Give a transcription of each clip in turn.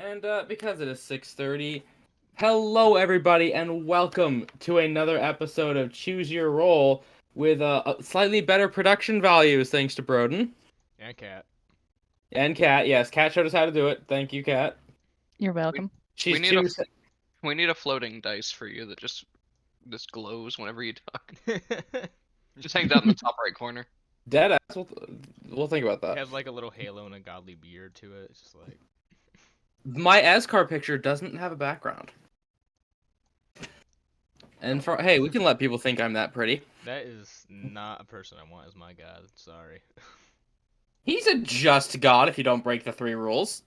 And because it is 6:30, hello everybody, and welcome to another episode of Choose Your Role with slightly better production values, thanks to Broden. And Cat. And Kat, yes, Kat showed us how to do it. Thank you, Kat. You're welcome. She's We need a floating dice for you that just glows whenever you talk. Just hangs out in the top right corner. dead ass. We'll think about It that. has like a little halo and a godly beard to it. It's just like My Ascar picture doesn't have a background. And hey, we can let people think I'm that pretty. that is not a person I want as my god. Sorry. He's a just god if you don't break the 3 rules.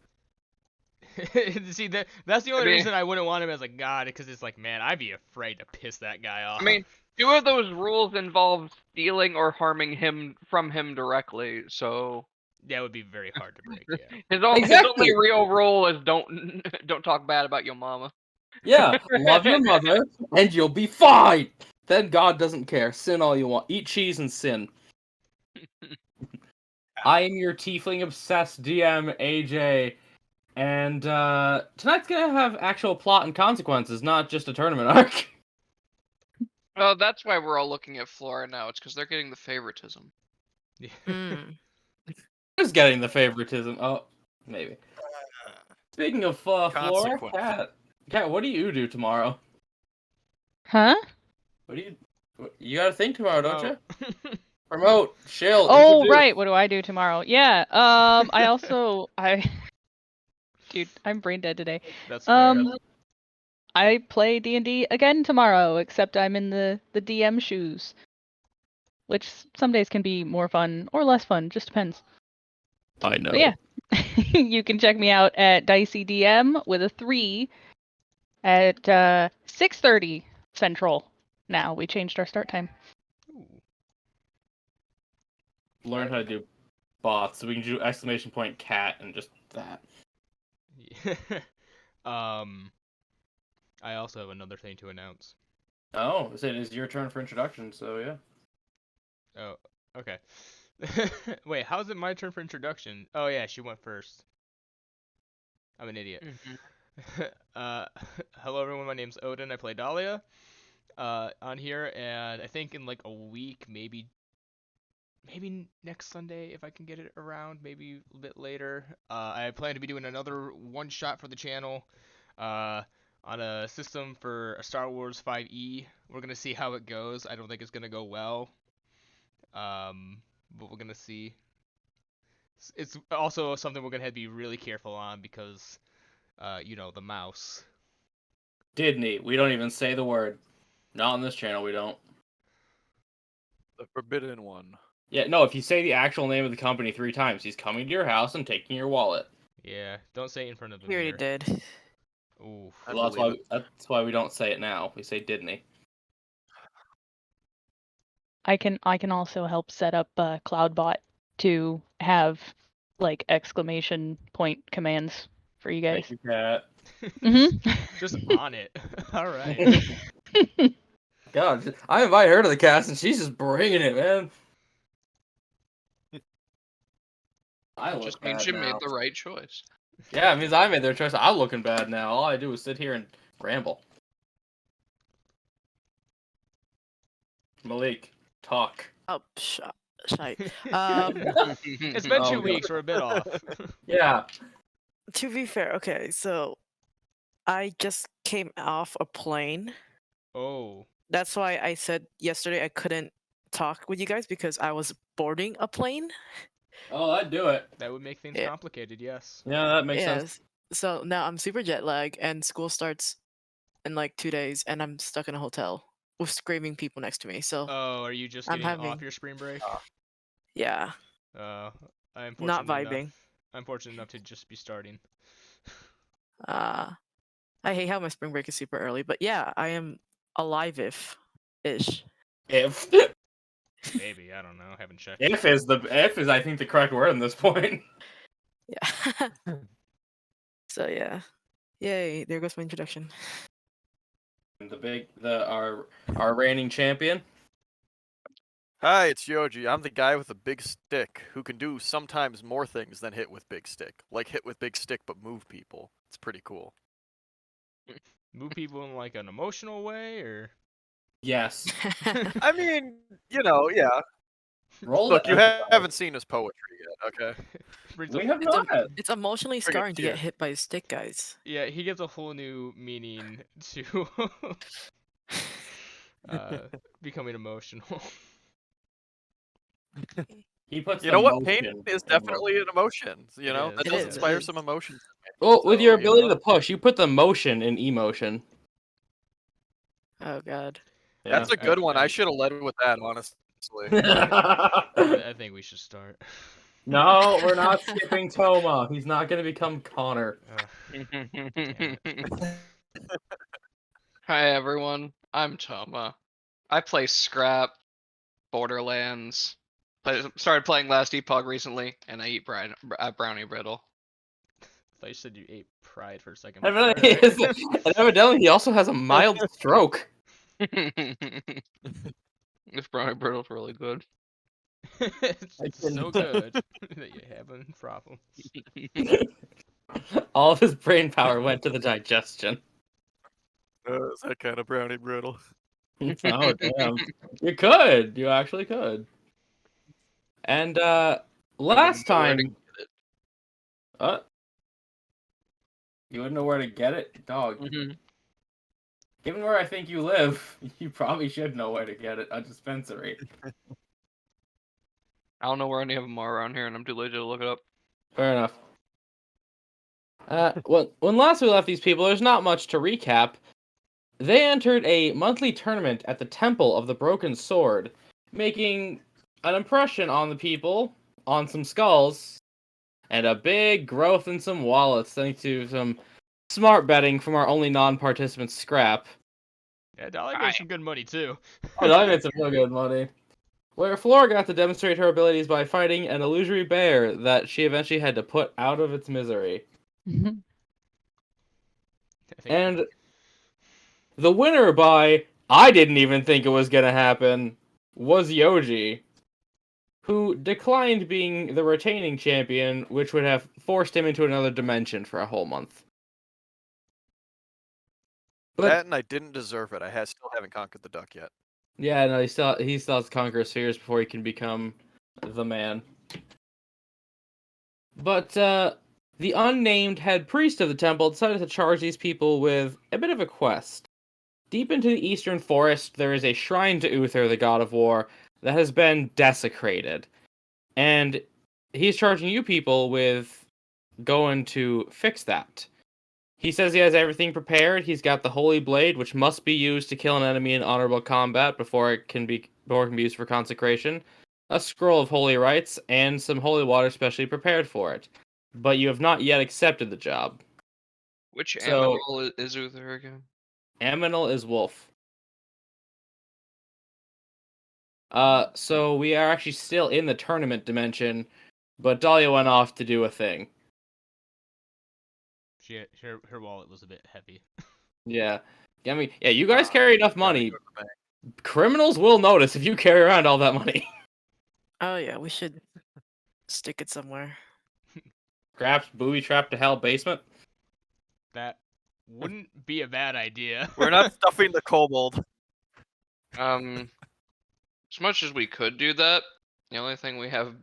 See, that's the only I mean- reason I wouldn't want him as a god, because it's like, man, I'd be afraid to piss that guy off. I mean, 2 of those rules involve stealing or harming him from him directly, so that would be very hard to break. Yeah. his Exactly. only real rule is don't talk bad about your mama. Yeah, love your mother, and you'll be fine. Then God doesn't care. Sin all you want. Eat cheese and sin. I am your tiefling-obsessed DM, AJ, and tonight's gonna have actual plot and consequences, not just a tournament arc. Oh, that's why we're all looking at Flora now. It's because they're getting the favoritism. Who's getting the favoritism? Oh, maybe. Speaking of Flora, Consequence. Kat, what do you do tomorrow? Huh? You gotta think tomorrow, don't Oh. you? Promote, shill. Oh, introduce. right. What do I do tomorrow? Yeah. Dude, I'm brain dead today. That's fair. I play D&D again tomorrow, except I'm in the DM shoes, which some days can be more fun or less fun, just depends. I know. But yeah, you can check me out at Dicey DM with a 3 at 6:30 Central. Now we changed our start time. Ooh. Learn how to do bots, so we can do exclamation point cat and just that. I also have another thing to announce. Oh, it is your turn for introduction, so yeah. Oh, okay. Wait, how's it my turn for introduction? Oh yeah, she went first. I'm an idiot. Hello everyone, my name's Odin. I play Dahlia on here, and I think in like a week, maybe next Sunday if I can get it around, maybe a bit later. I plan to be doing another one shot for the channel on a system for a Star Wars 5e. We're gonna see how it goes. I don't think it's gonna go well, but we're gonna see. It's also something we're gonna have to be really careful on because, you know, the mouse. Didn't we don't even say the word. Not on this channel, we don't. The forbidden one. Yeah, no, if you say the actual name of the company 3 times, he's coming to your house and taking your wallet. Yeah, don't say it in front of the We already mirror. did. Ooh. Well, that's why we don't say it now. We say didn't he. I can also help set up CloudBot to have like exclamation point commands for you guys. Thank you, Kat. Just on it. All right. God, I invite her to the cast and she's just bringing it, man. I look Just means bad you now. made the right choice. Yeah, it means I made their choice. I'm looking bad now. All I do is sit here and ramble. Malik, talk. Oh, shite. It's been Oh, 2 God. weeks. We're a bit off. Yeah. To be fair, okay, so I just came off a plane. Oh. That's why I said yesterday I couldn't talk with you guys because I was boarding a plane. Oh, I'd do it. That would make things Yeah. complicated, yes. Yeah, that makes sense. Yes. So now I'm super jet lagged and school starts in like 2 days and I'm stuck in a hotel with screaming people next to me. So Oh, are you just I'm getting off having- your spring break? yeah, I'm not fortunate vibing. enough. I'm fortunate enough to just be starting. I hate how my spring break is super early, but yeah, I am alive-ish. If Maybe, I don't know. I haven't checked. if is I think the correct word at this point. Yeah. So yeah. Yay, there goes my introduction. Our reigning champion. Hi, it's Yoji. I'm the guy with a big stick who can do sometimes more things than hit with big stick. Like hit with big stick but move people. It's pretty cool. Move people in like an emotional way, or Yes. I mean, yeah. Roll Look, to you empathize. haven't seen his poetry yet, okay? brings We a- have It's, not. it's emotionally Bring it scarring to to get you. hit by a stick, guys. yeah, he gives a whole new meaning to becoming emotional. He puts You the know what? Pain motion is in definitely an emotion. It That is, does it inspire is. some emotions. Well, with your So, ability to push, you put the motion in emotion. Oh god. That's a I- good one. I I- should have led with that, honestly. I think we should start. No, we're not skipping Toma. He's not going to become Connor. Damn it. Hi everyone, I'm Toma. I play Scrap, Borderlands. Started playing Last Epoch recently, and I eat brownie brittle. I thought you said you ate pride for a second. Evidently, and evidently he also has a mild stroke. This brownie brittle's really good. It's can- so good that you're having problems. All of his brain power went to the digestion. It's that kind of brownie brittle. Oh, damn. You could. You actually could. And last Where to time, you wouldn't know where to get it, dog. Mhm. Given where I think you live, you probably should know where to get it. A dispensary. I don't know where any of them are around here, and I'm too lazy to look it up. Fair enough. When last we left these people, there's not much to recap. They entered a monthly tournament at the Temple of the Broken Sword, making an impression on the people, on some skulls, and a big growth in some wallets, thanks to some smart betting from our only non-participant Scrap. Yeah, Dolly made some good money too. Oh, I made some real good money. Where Flora got to demonstrate her abilities by fighting an illusory bear that she eventually had to put out of its misery. Mhm. I think And the winner by I didn't even think it was gonna happen was Yoji, who declined being the retaining champion, which would have forced him into another dimension for a whole month. But That and I didn't deserve it. Still haven't conquered the duck yet. yeah, no, he still has to conquer spheres before he can become the man. But the unnamed head priest of the temple decided to charge these people with a bit of a quest. Deep into the eastern forest, there is a shrine to Uther, the god of war, that has been desecrated. And he's charging you people with going to fix that. He says he has everything prepared. He's got the holy blade, which must be used to kill an enemy in honorable combat before it can be used for consecration, a scroll of holy rites, and some holy water specially prepared for it. But you have not yet accepted the job. Which So- Anvil is Uther again? Aminal is wolf. So we are actually still in the tournament dimension, but Dahlia went off to do a thing. her wallet was a bit heavy. Yeah. I mean, yeah, you guys carry enough Gotta money. go to the bank. Criminals will notice if you carry around all that money. Oh yeah, we should stick it somewhere. Scraps booby trap to hell basement. That wouldn't be a bad idea. We're not stuffing the kobold. As much as we could do that, the only thing we have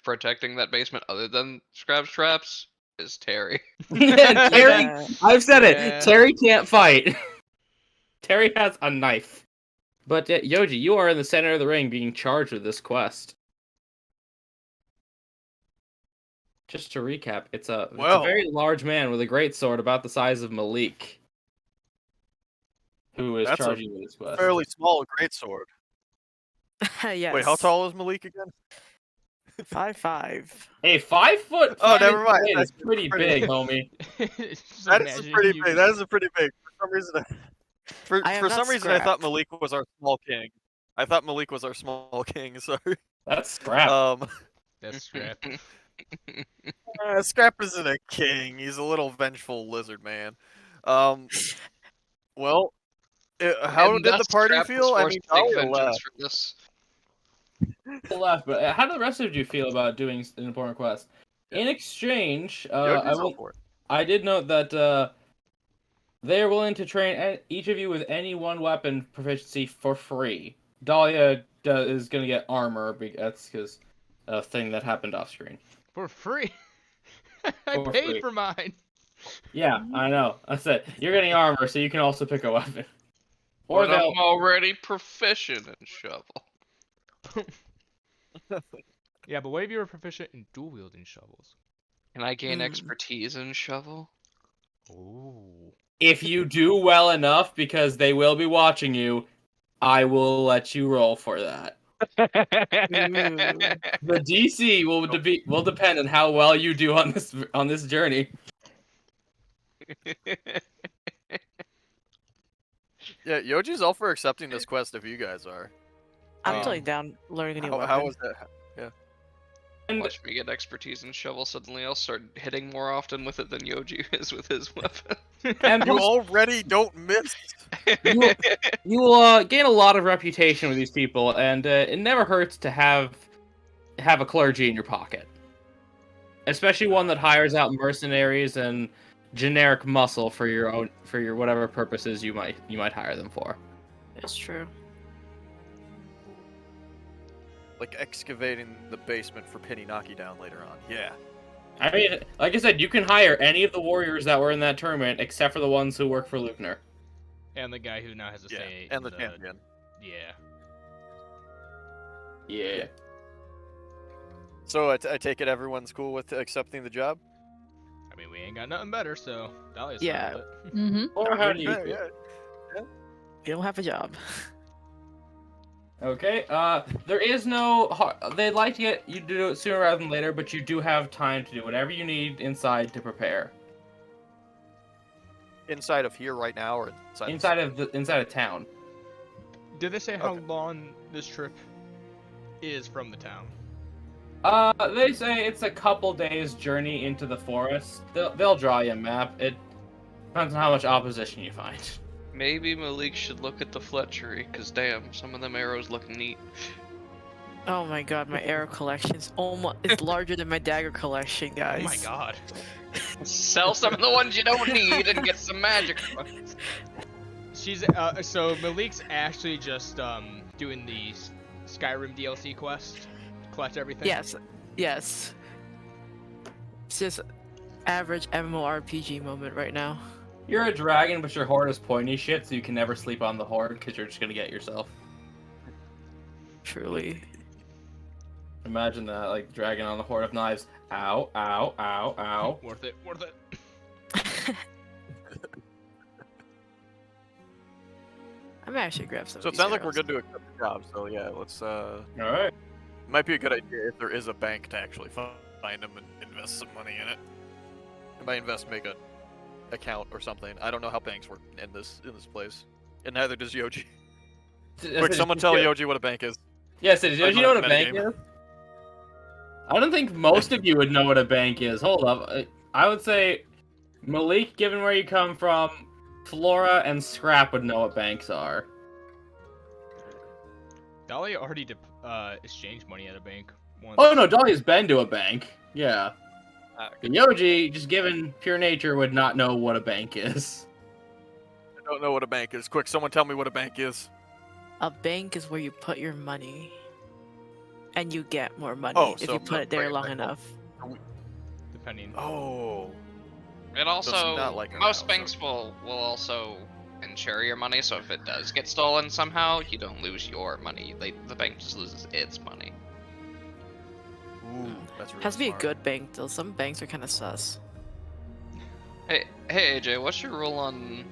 protecting that basement other than Scrap's traps is Terry. Terry, Yeah. I've said Yeah. it. Terry can't fight. Terry has a knife. But Yoji, you are in the center of the ring being charged with this quest. Just to recap, it's a very large man with a great sword about the size of Malik, who is That's a charging you with this quest. Fairly small greatsword. Yes. Wait, how tall is Malik again? 5'5". Hey, 5 foot. Oh, 5 never inch mind. blade is That's pretty pretty- big, homie. Just That is imagining pretty you- big. That is a pretty big. For some reason, I am for not some reason, I thought Scrap. Malik was our small king. I thought Malik was our small king. Sorry. That's scrap. That's scrap. Scrap isn't a king. He's a little vengeful lizard man. Well, how And did the thus party Scrap was feel? I forced mean, to take Dahlia vengeance left. for this. left, but how do the rest of you feel about doing an important quest? Yeah. In exchange, Yogi's all for it. I did note that they are willing to train each of you with any one weapon proficiency for free. Dahlia is going to get armor. That's because a thing that happened off screen. For free. I For paid free. for mine. Yeah, I know. I said you're getting armor, so you can also pick a weapon. Or But they'll. I'm already proficient in shovel. Yeah, but what if you were proficient in dual wielding shovels? Can I gain expertise in shovel? Ooh. If you do well enough, because they will be watching you, I will let you roll for that. The DC will depend on how well you do on this journey. Yeah, Yoji's all for accepting this quest if you guys are. I'm Um, totally down learning a new weapon. How was that? And Watch me get expertise in shovel, suddenly I'll start hitting more often with it than Yoji is with his weapon. and You plus, already don't miss. you will gain a lot of reputation with these people, and it never hurts to have a clergy in your pocket, especially one that hires out mercenaries and generic muscle for your whatever purposes you might hire them for. It's true. Like excavating the basement for Penny Naki down later on. Yeah. I mean, like I said, you can hire any of the warriors that were in that tournament, except for the ones who work for Luckner. And the guy who now has a Yeah. say. And the in champion. Yeah. Yeah. So I take it everyone's cool with accepting the job? I mean, we ain't got nothing better, so Dahlia's Yeah. fine with it. Mm-hmm. Or how do you Yeah, feel? yeah. You don't have a job. Okay. There is no. They'd like to get you to do it sooner rather than later, but you do have time to do whatever you need inside to prepare. Inside of here right now or inside Inside of town. Did they say how Okay. long this trip is from the town? They say it's a couple days journey into the forest. They'll draw you a map. It depends on how much opposition you find. Maybe Malik should look at the fletchery, cause damn, some of them arrows look neat. Oh my god, my arrow collection's almost it's larger than my dagger collection, guys. Oh my god. Sell some of the ones you don't need and get some magic ones. She's so Malik's actually just doing the Skyrim DLC quest, collect everything. Yes. Yes. It's just average MMORPG moment right now. You're a dragon, but your horde is pointy shit, so you can never sleep on the horde because you're just gonna get yourself. Truly. Imagine that, like dragon on the horde of knives. Ow! Ow! Ow! Ow! Worth it. Worth it. I'm actually grab some. So of it these sounds like we're arrows. good to accept the job. So yeah, let's All right. might be a good idea if there is a bank to actually find them and invest some money in it. And by invest, make a account or something. I don't know how banks work in this place, and neither does Yoji. Quick, someone tell Yoji what a bank is. Yes, it is. I'm You know on what a a bank metagame. is? I don't think most of you would know what a bank is. Hold up. I would say Malik, given where you come from, Flora and Scrap would know what banks are. Dahlia already exchanged money at a bank once. Oh no, Dahlia's been to a bank. Yeah. Ah, But Yoji, just given pure nature, would not know what a bank is. I don't know what a bank is. Quick, someone tell me what a bank is. A bank is where you put your money, and you get more money Oh, if so you put it there like- long like- enough. Depending. Oh. And it's also, not like a most house, banks will also insure your money, so if it does get stolen somehow, you don't lose your money. The bank just loses its money. Ooh, that's really Has to be a smart. good bank though. Some banks are kind of sus. Hey AJ, what's your rule on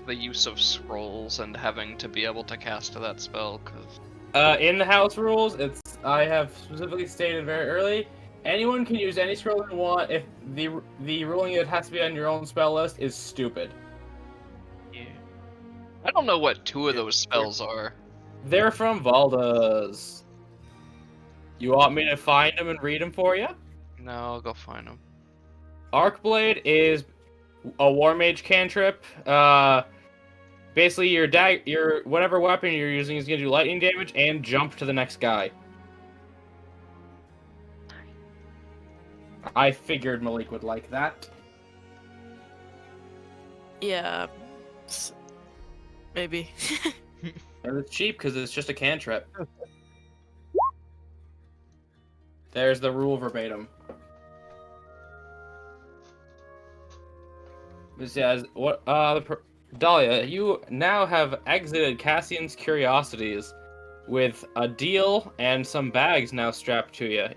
the use of scrolls and having to be able to cast that spell? Cause In the house rules, I have specifically stated very early, anyone can use any scroll they want if the ruling it has to be on your own spell list is stupid. yeah, I don't know what two of Yeah, those spells are. They're from Valda's. You want me to find them and read them for you? No, I'll go find them. Arcblade is a War Mage cantrip. Basically, your whatever weapon you're using is going to do lightning damage and jump to the next guy. I figured Malik would like that. Yeah. Maybe. And it's cheap because it's just a cantrip. There's the rule verbatim. This says, what, Dahlia, you now have exited Cassian's Curiosities with a deal and some bags now strapped to you.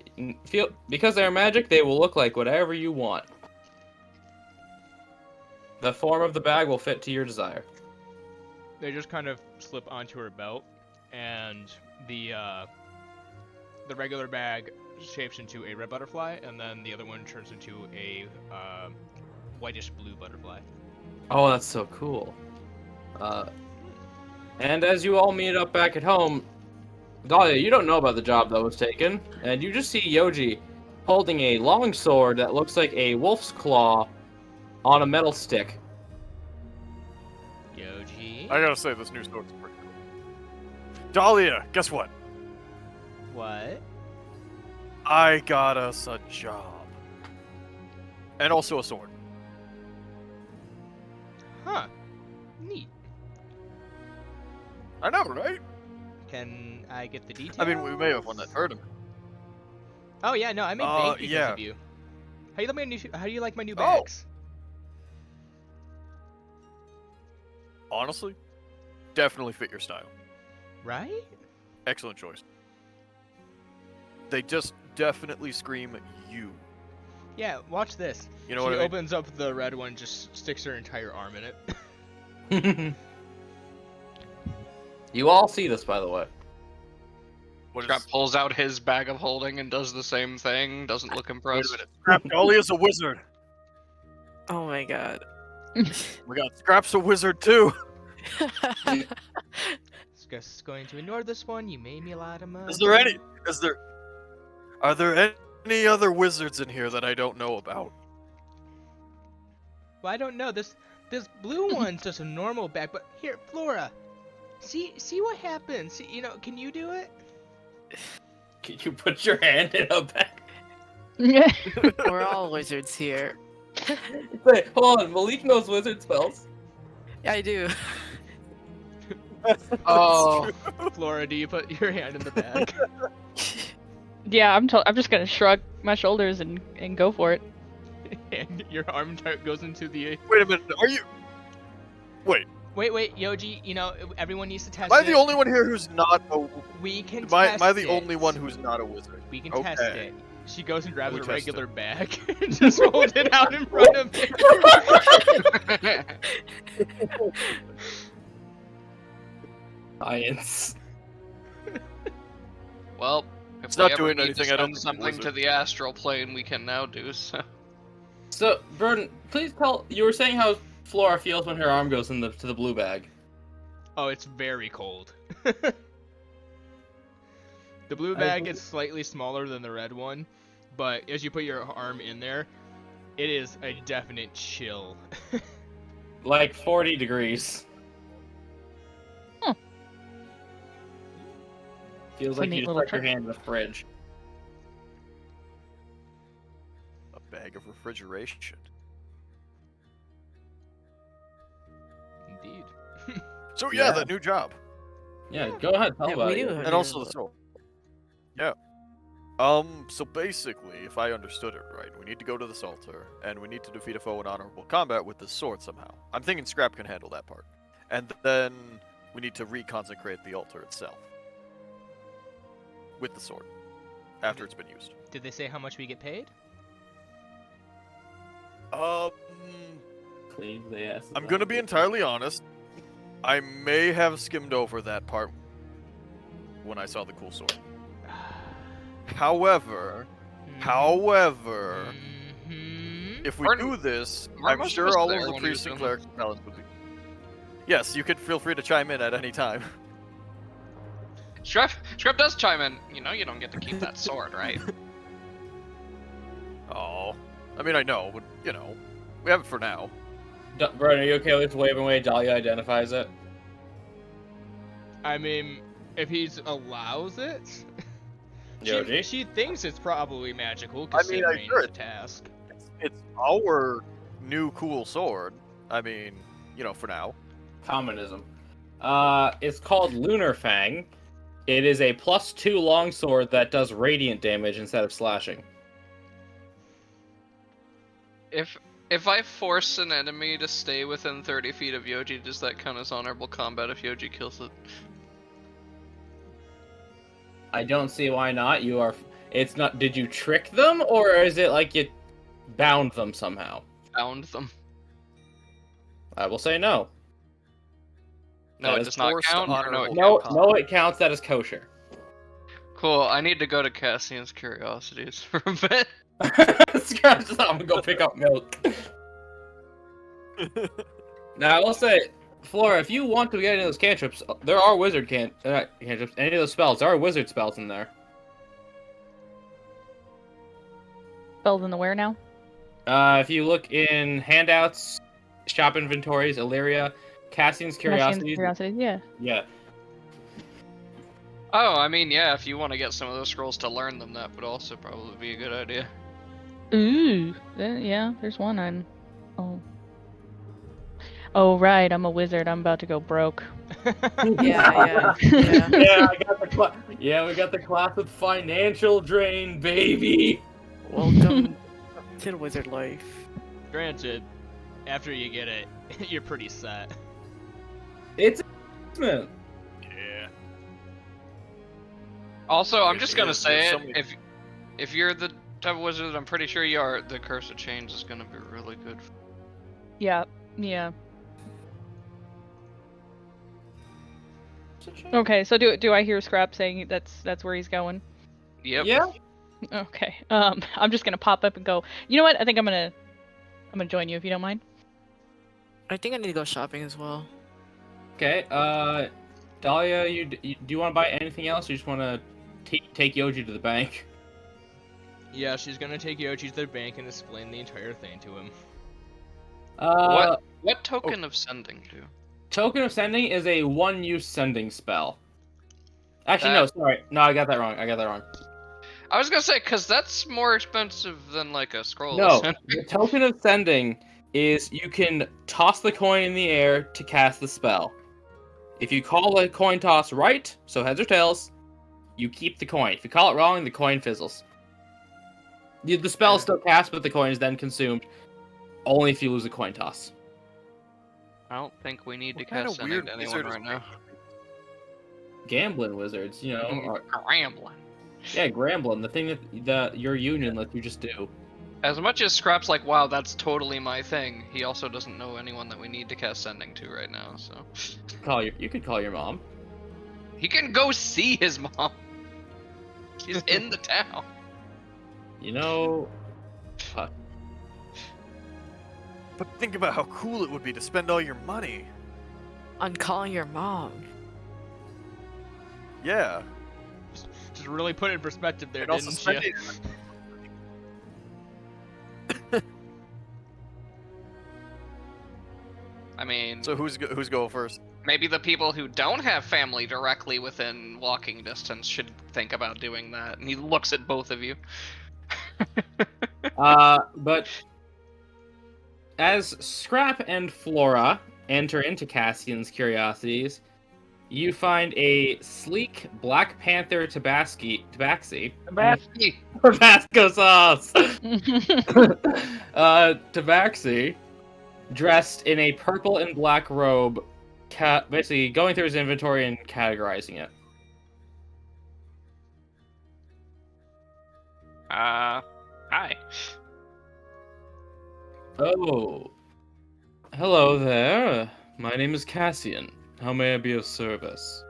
Because they're magic, they will look like whatever you want. The form of the bag will fit to your desire. They just kind of slip onto her belt, and the regular bag shapes into a red butterfly, and then the other one turns into a whitish blue butterfly. Oh, that's so cool. And as you all meet up back at home, Dahlia, you don't know about the job that was taken, and you just see Yoji holding a long sword that looks like a wolf's claw on a metal stick. Yoji? I gotta say, this new sword's pretty cool. Dahlia, guess what? What? I got us a job. And also a sword. Huh. Neat. I know, right? Can I get the details? I mean, we may have won that tournament. Oh yeah, no, I made bank because yeah. of you. How do you like my new Oh. bags? Honestly, definitely fit your style. Right? Excellent choice. They just definitely scream you. Yeah, watch this. You know she what I mean? opens up the red one, just sticks her entire arm in it. You all see this, by the way. What Scrap is... pulls out his bag of holding and does the same thing. Doesn't look Wait a impressed. minute. Scrap Dahlia's a wizard. Oh my god. We got Scrap's a wizard too. Just going to ignore this one. You made me a lot of money. Are there any other wizards in here that I don't know about? Well, I don't know. This blue one's just a normal bag, but here, Flora, see what happens. See, can you do it? Can you put your hand in a bag? We're all wizards here. Wait, hold on. Malik knows wizard spells. Yeah, I do. Oh, Flora, do you put your hand in the bag? Yeah, I'm just gonna shrug my shoulders and go for it. And your arm goes into the. Wait a minute. Are you? Wait. Wait, Yoji. Everyone needs to test Am I it. the only one here who's not a? We can Am test I the it. only one who's not a wizard? We can test Okay. it. She goes and grabs We a test regular bag and just holds it out in front of me. Science. well, if It's we not ever doing need anything, to I don't send think something to wizard. the astral plane, we can now do so. So, Burden, please tell. You were saying how Flora feels when her arm goes to the blue bag. Oh, it's very cold. The blue bag is slightly smaller than the red one, but as you put your arm in there, it is a definite chill. Like 40 degrees. Huh. Feels It's a like neat you just little stuck your trick. hand in the fridge. A bag of refrigeration. Indeed. So Yeah. that new job. Yeah, go ahead, tell Yeah, about we it. do have And also the a- sword. Yeah. So basically, if I understood it right, we need to go to this altar, and we need to defeat a foe in honorable combat with this sword somehow. I'm thinking Scrap can handle that part. And then we need to re-consecrate the altar itself. With the sword. After it's been used. Did they say how much we get paid? Please, yes. I'm gonna be entirely honest. I may have skimmed over that part when I saw the cool sword. However, Mhm. if we Aren't- do this, aren't I'm most of sure us all there of the when priests he and was clerics and paladins would be. Yes, you can feel free to chime in at any time. Scrap does chime in. You don't get to keep that sword, right? Oh, I mean I know, but we have it for now. Brian, are you okay with waving away Dahlia identifies it? I mean, if he allows it. Yoji? She thinks it's probably magical, I mean, considering sure the task. It's our new cool sword. I mean, for now. Communism. It's called Lunar Fang. It is a +2 longsword that does radiant damage instead of slashing. If I force an enemy to stay within 30 feet of Yoji, does that count as honorable combat if Yoji kills it? I don't see why not. It's not. Did you trick them, or is it like you bound them somehow? Bound them. I will say no. No, That it is does not forced count. Or no, it honorable counts? No, it counts. That is kosher. Cool. I need to go to Cassian's Curiosities for a bit. Scratch that. I'm gonna go pick up milk. Now I will say, Flora, if you want to get into those cantrips, there are wizard cantrips. Any of those spells, there are wizard spells in there. Spells in the where now? If you look in handouts, shop inventories, Illyria, Cassian's Curiosities. Curiosities, yeah. Yeah. Oh, I mean, yeah, if you want to get some of those scrolls to learn them, that would also probably be a good idea. Ooh, yeah, there's one on. Oh. Oh right, I'm a wizard. I'm about to go broke. Yeah. Yeah, we got the class with financial drain, baby. Welcome to the wizard life. Granted, after you get it, you're pretty set. It's investment. Yeah. Also, I'm If just you- gonna if say it. somebody- If you're the type of wizard I'm pretty sure you are, the Curse of Chains is gonna be really good. Yeah. Okay, so do I hear Scrap saying that's where he's going? Yep. Yeah. Okay. I'm just gonna pop up and go. You know what? I think I'm gonna join you if you don't mind. I think I need to go shopping as well. Okay. Dahlia, do you want to buy anything else? Or you just want to take Yoji to the bank? Yeah, she's gonna take Yoji to the bank and explain the entire thing to him. What token of sending do? Token of Sending is a one-use sending spell. Actually, no, sorry. No, I got that wrong. I was gonna say, cause that's more expensive than like a scroll. of No, sending. the Token of Sending is you can toss the coin in the air to cast the spell. If you call the coin toss right, so heads or tails, you keep the coin. If you call it wrong, the coin fizzles. The spell is still cast, but the coin is then consumed. Only if you lose a coin toss. I don't think we need to What kind cast of sending weird to anyone wizard is right now. Gambling wizards, are, Grambling. yeah, Grambling, the thing that your union lets you just do. As much as Scrap's like, wow, that's totally my thing, he also doesn't know anyone that we need to cast sending to right now, so. You could call your mom. He can go see his mom. She's in the town. But think about how cool it would be to spend all your money. On calling your mom. Yeah. Just really put it in perspective there, And also didn't spend you? it. I mean, So who's going first? maybe the people who don't have family directly within walking distance should think about doing that. And he looks at both of you. But as Scrap and Flora enter into Cassian's Curiosities, you find a sleek Black Panther Tabaxi Tabasco sauce. Tabaxi, dressed in a purple and black robe, basically going through his inventory and categorizing it. Hi. Oh, hello there. My name is Cassian. How may I be of service?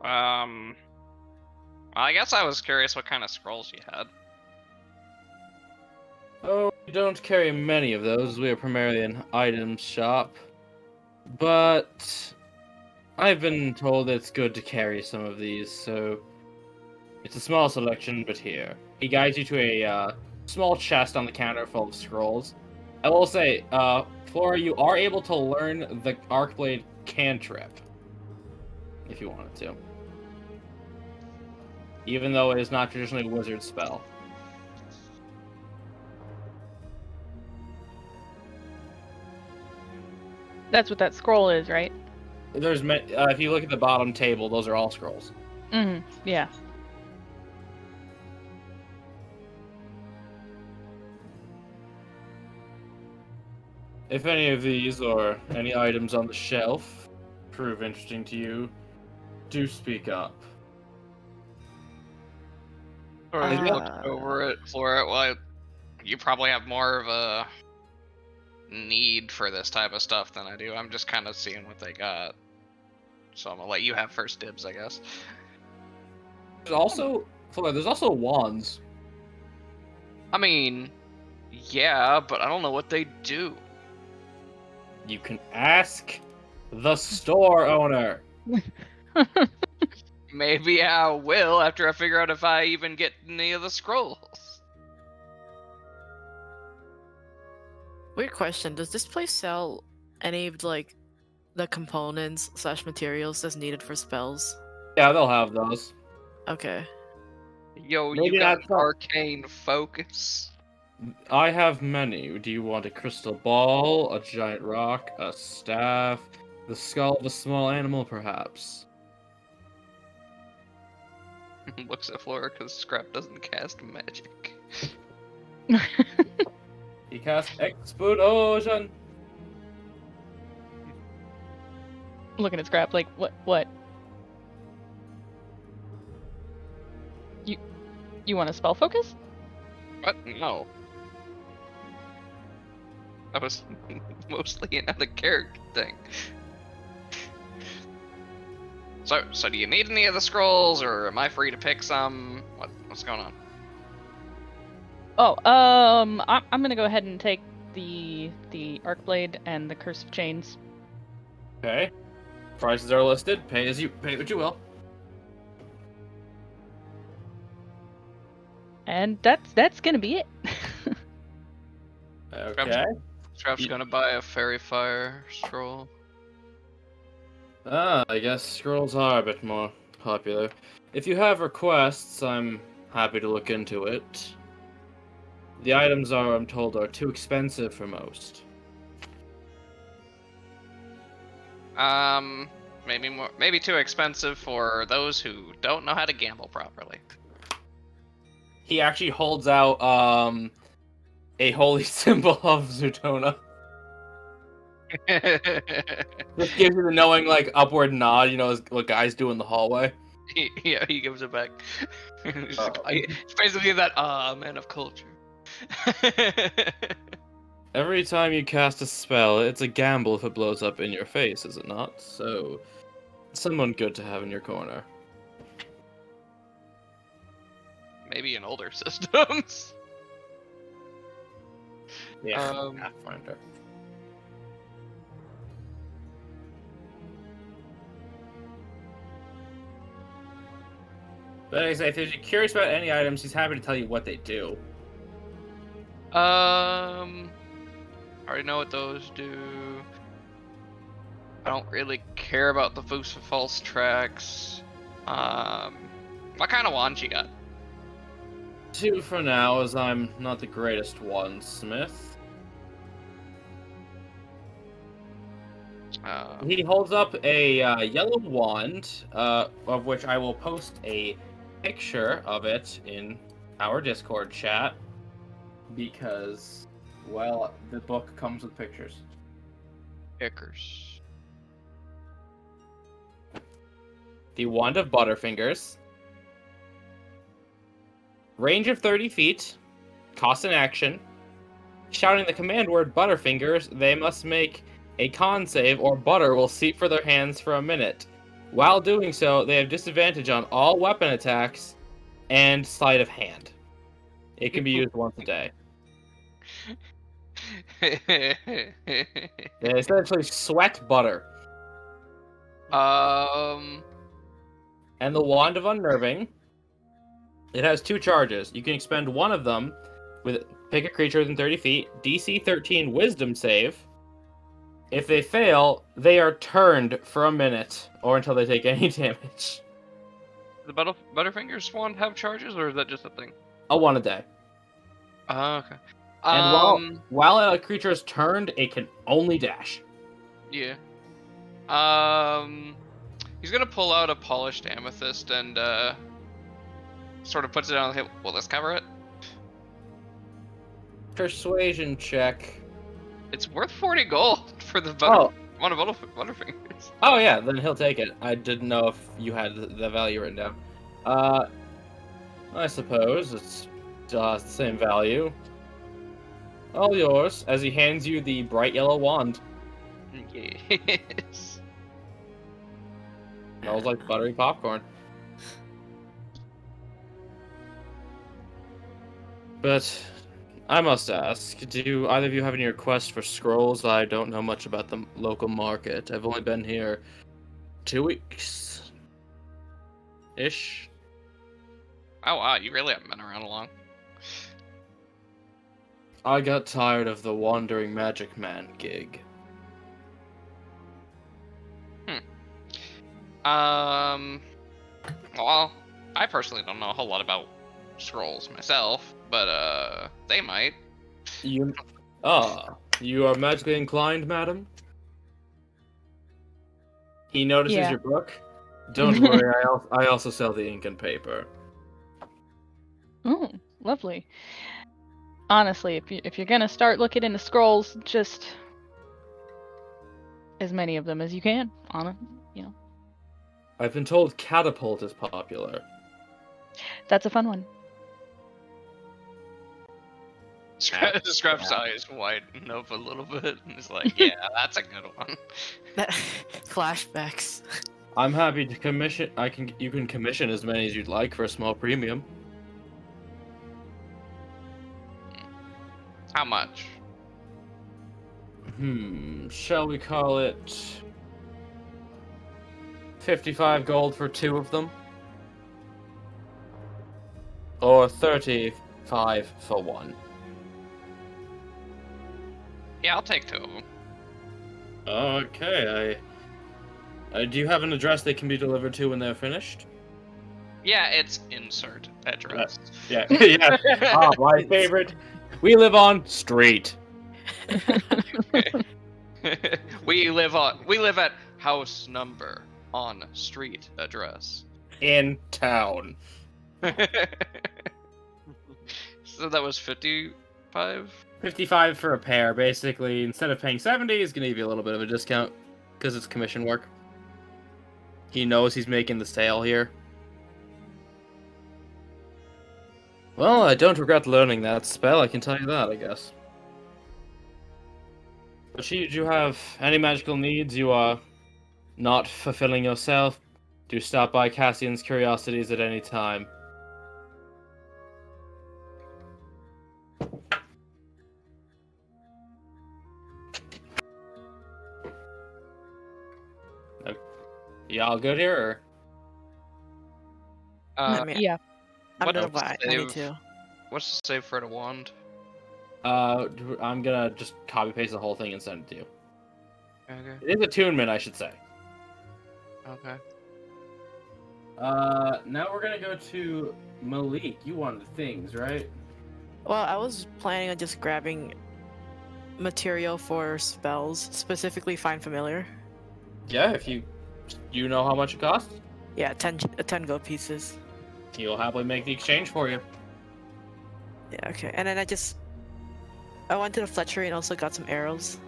I guess I was curious what kind of scrolls you had. Oh, we don't carry many of those. We are primarily an items shop. But I've been told it's good to carry some of these, so it's a small selection, but here. He guides you to a small chest on the counter full of scrolls. I will say, Flora, you are able to learn the Arcblade cantrip. If you wanted to. even though it is not traditionally a wizard spell. That's what that scroll is, right? There's if you look at the bottom table, those are all scrolls. Mm-hmm. Yeah. If any of these or any items on the shelf prove interesting to you, do speak up. Or Is it- look over it for it. Well, you probably have more of a need for this type of stuff than I do. I'm just kind of seeing what they got. So I'm gonna let you have first dibs, I guess. There's also, Flora, there's also wands. I mean, yeah, but I don't know what they do. You can ask the store owner. Maybe I will after I figure out if I even get any of the scrolls. Weird question. Does this place sell any of like the components / materials that's needed for spells? Yeah, they'll have those. Okay. Yo, Maybe you got not an some. arcane focus. I have many. Do you want a crystal ball, a giant rock, a staff, the skull of a small animal, perhaps? Looks at Flora because Scrap doesn't cast magic. He casts Explosion. Looking at Scrap like, what? You want a spell focus? What? No. That was mostly another character thing. So do you need any of the scrolls, or am I free to pick some? What's going on? Oh, I'm gonna go ahead and take the arc blade and the curse of chains. Okay. Prices are listed. Pay what you will. And that's gonna be it. Okay. Scrap's Ye- gonna buy a fairy fire scroll. I guess scrolls are a bit more popular. If you have requests, I'm happy to look into it. The items I'm told, are too expensive for most. Maybe too expensive for those who don't know how to gamble properly. He actually holds out a holy symbol of Zutona. Just gives you the knowing, like, upward nod, you know, what guys do in the hallway. Yeah, he gives it back. Oh. It's basically that man of culture. Every time you cast a spell, it's a gamble if it blows up in your face, is it not? So, someone good to have in your corner. Maybe in older systems. Yeah, Um, Pathfinder. But like I say, if you're curious about any items, he's happy to tell you what they do. Already know what those do. I don't really care about the false tracks. What kind of wand you got? 2 for now, as I'm not the greatest Smith. He holds up a yellow wand, of which I will post a picture of it in our Discord chat, because, well, the book comes with pictures. Pickers. The Wand of Butterfingers. Range of 30 feet. Cost an action. Shouting the command word Butterfingers, they must make a con save or butter will seep for their hands for a minute. While doing so, they have disadvantage on all weapon attacks and sleight of hand. It can be used once a day. They essentially sweat butter. And the Wand of Unnerving. It has 2 charges. You can expend one of them with pick a creature within 30 feet, DC 13 Wisdom save. If they fail, they are turned for a minute or until they take any damage. the Butterfingers wand have charges, or is that just a thing? A 1 a day. Oh, okay. And while a creature is turned, it can only dash. Yeah. He's gonna pull out a polished amethyst and sort of puts it on the table. Will this cover it? Persuasion check. It's worth 40 gold for the one of Butterfingers. Oh yeah, then he'll take it. I didn't know if you had the value written down. I suppose it's the same value. All yours, as he hands you the bright yellow wand. Yes. Smells like buttery popcorn. But I must ask, do either of you have any requests for scrolls? I don't know much about the local market. I've only been here 2 weeks. Ish. Oh wow, you really haven't been around long. I got tired of the wandering magic man gig. Well, I personally don't know a whole lot about scrolls myself, but they might. You are magically inclined, madam? He notices Yeah. your book. Don't worry, I also sell the ink and paper. Oh, lovely. Honestly, if you're gonna start looking into scrolls, just as many of them as you can. I've been told catapult is popular. That's a fun one. Scrap's eyes widen up a little bit, and it's like, yeah, that's a good one. Flashbacks. I'm happy to commission. You can commission as many as you'd like for a small premium. How much? Shall we call it 55 gold for 2 of them? Or 35 for 1? Yeah, I'll take 2 of them. Okay, do you have an address they can be delivered to when they're finished? Yeah, it's insert address. Yeah, yeah. My favorite. We live on street. We live at house number on street address. In town. So that was 55? 55 for a pair, basically. Instead of paying 70, he's gonna give you a little bit of a discount because it's commission work. He knows he's making the sale here. Well, I don't regret learning that spell, I can tell you that, I guess. But should you have any magical needs you are not fulfilling yourself, do stop by Cassian's Curiosities at any time. Y'all good here, or? Yeah. I'm What gonna else buy. I save? need to. What's the save for the wand? I'm gonna just copy paste the whole thing and send it to you. Okay. It is attunement, I should say. Okay. Now we're gonna go to Malik. You wanted things, right? Well, I was planning on just grabbing material for spells, specifically Find Familiar. Yeah, if you know how much it costs, Yeah, 10 gold pieces. he'll happily make the exchange for you. Yeah, okay. And then I went to the Fletchery and also got some arrows.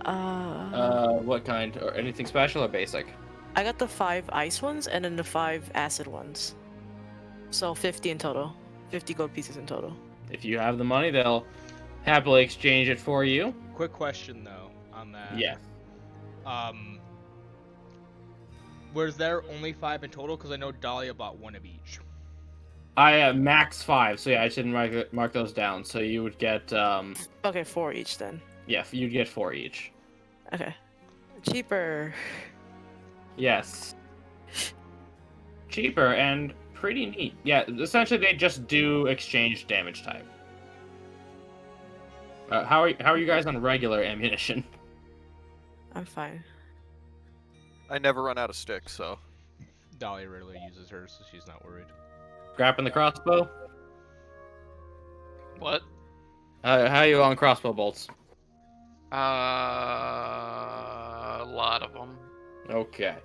What kind? Or anything special or basic? I got the 5 ice ones and then the 5 acid ones. So 50 in total. 50 gold pieces in total. If you have the money, they'll happily exchange it for you. Quick question though on that. Yeah. Was there only 5 in total? Because I know Dahlia bought 1 of each. I max 5, so yeah, I shouldn't mark those down. So you would get Okay, 4 each then. yeah, you'd get 4 each. Okay. Cheaper. Yes. Cheaper and pretty neat. Yeah, essentially they just do exchange damage type. How are you guys on regular ammunition? I'm fine. I never run out of sticks, so Dahlia rarely uses hers, so she's not worried. Scrapping the crossbow? What? How are you on crossbow bolts? A lot of them. Okay.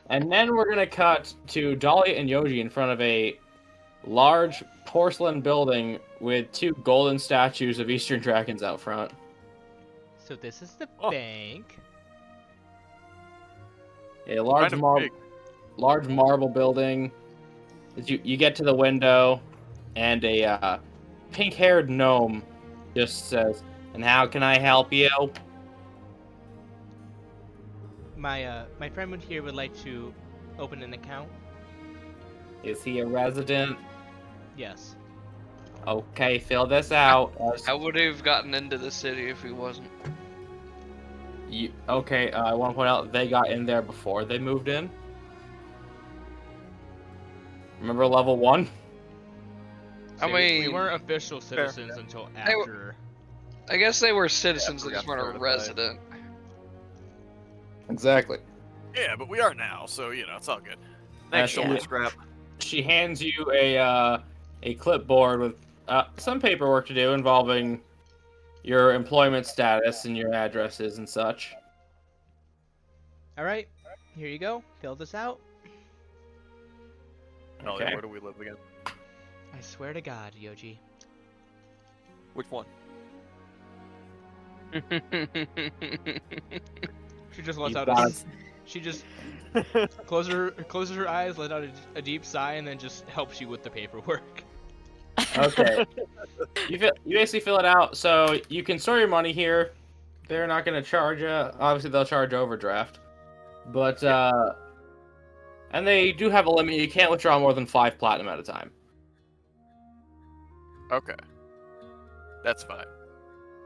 And then we're gonna cut to Dahlia and Yoji in front of a large porcelain building with 2 golden statues of Eastern dragons out front. So this is the Oh. bank. A large Kind of big. large marble building. As you get to the window, and a pink-haired gnome just says, "And how can I help you?" My friend here would like to open an account. Is he a resident? Yes. Okay, fill this out. How would he have gotten into the city if he wasn't? Okay, I want to point out they got in there before they moved in. Remember level 1? I See, we mean, weren't official citizens until They were- after. I guess they were citizens, Yeah, I they just forgot weren't a to verify. resident. Exactly. Yeah, but we are now, so it's all good. Thanks, Yeah. shoulder scrap. She hands you a clipboard with some paperwork to do involving your employment status and your addresses and such. All right, here you go. Fill this out. Oh, Okay. where do we live again? I swear to God, Yoji. Which one? She just lets You out got a. She just closes her eyes, let out a deep sigh, and then just helps you with the paperwork. Okay. You basically fill it out, so you can store your money here. They're not going to charge you. Obviously, they'll charge overdraft, but and they do have a limit. You can't withdraw more than 5 platinum at a time. Okay. That's fine.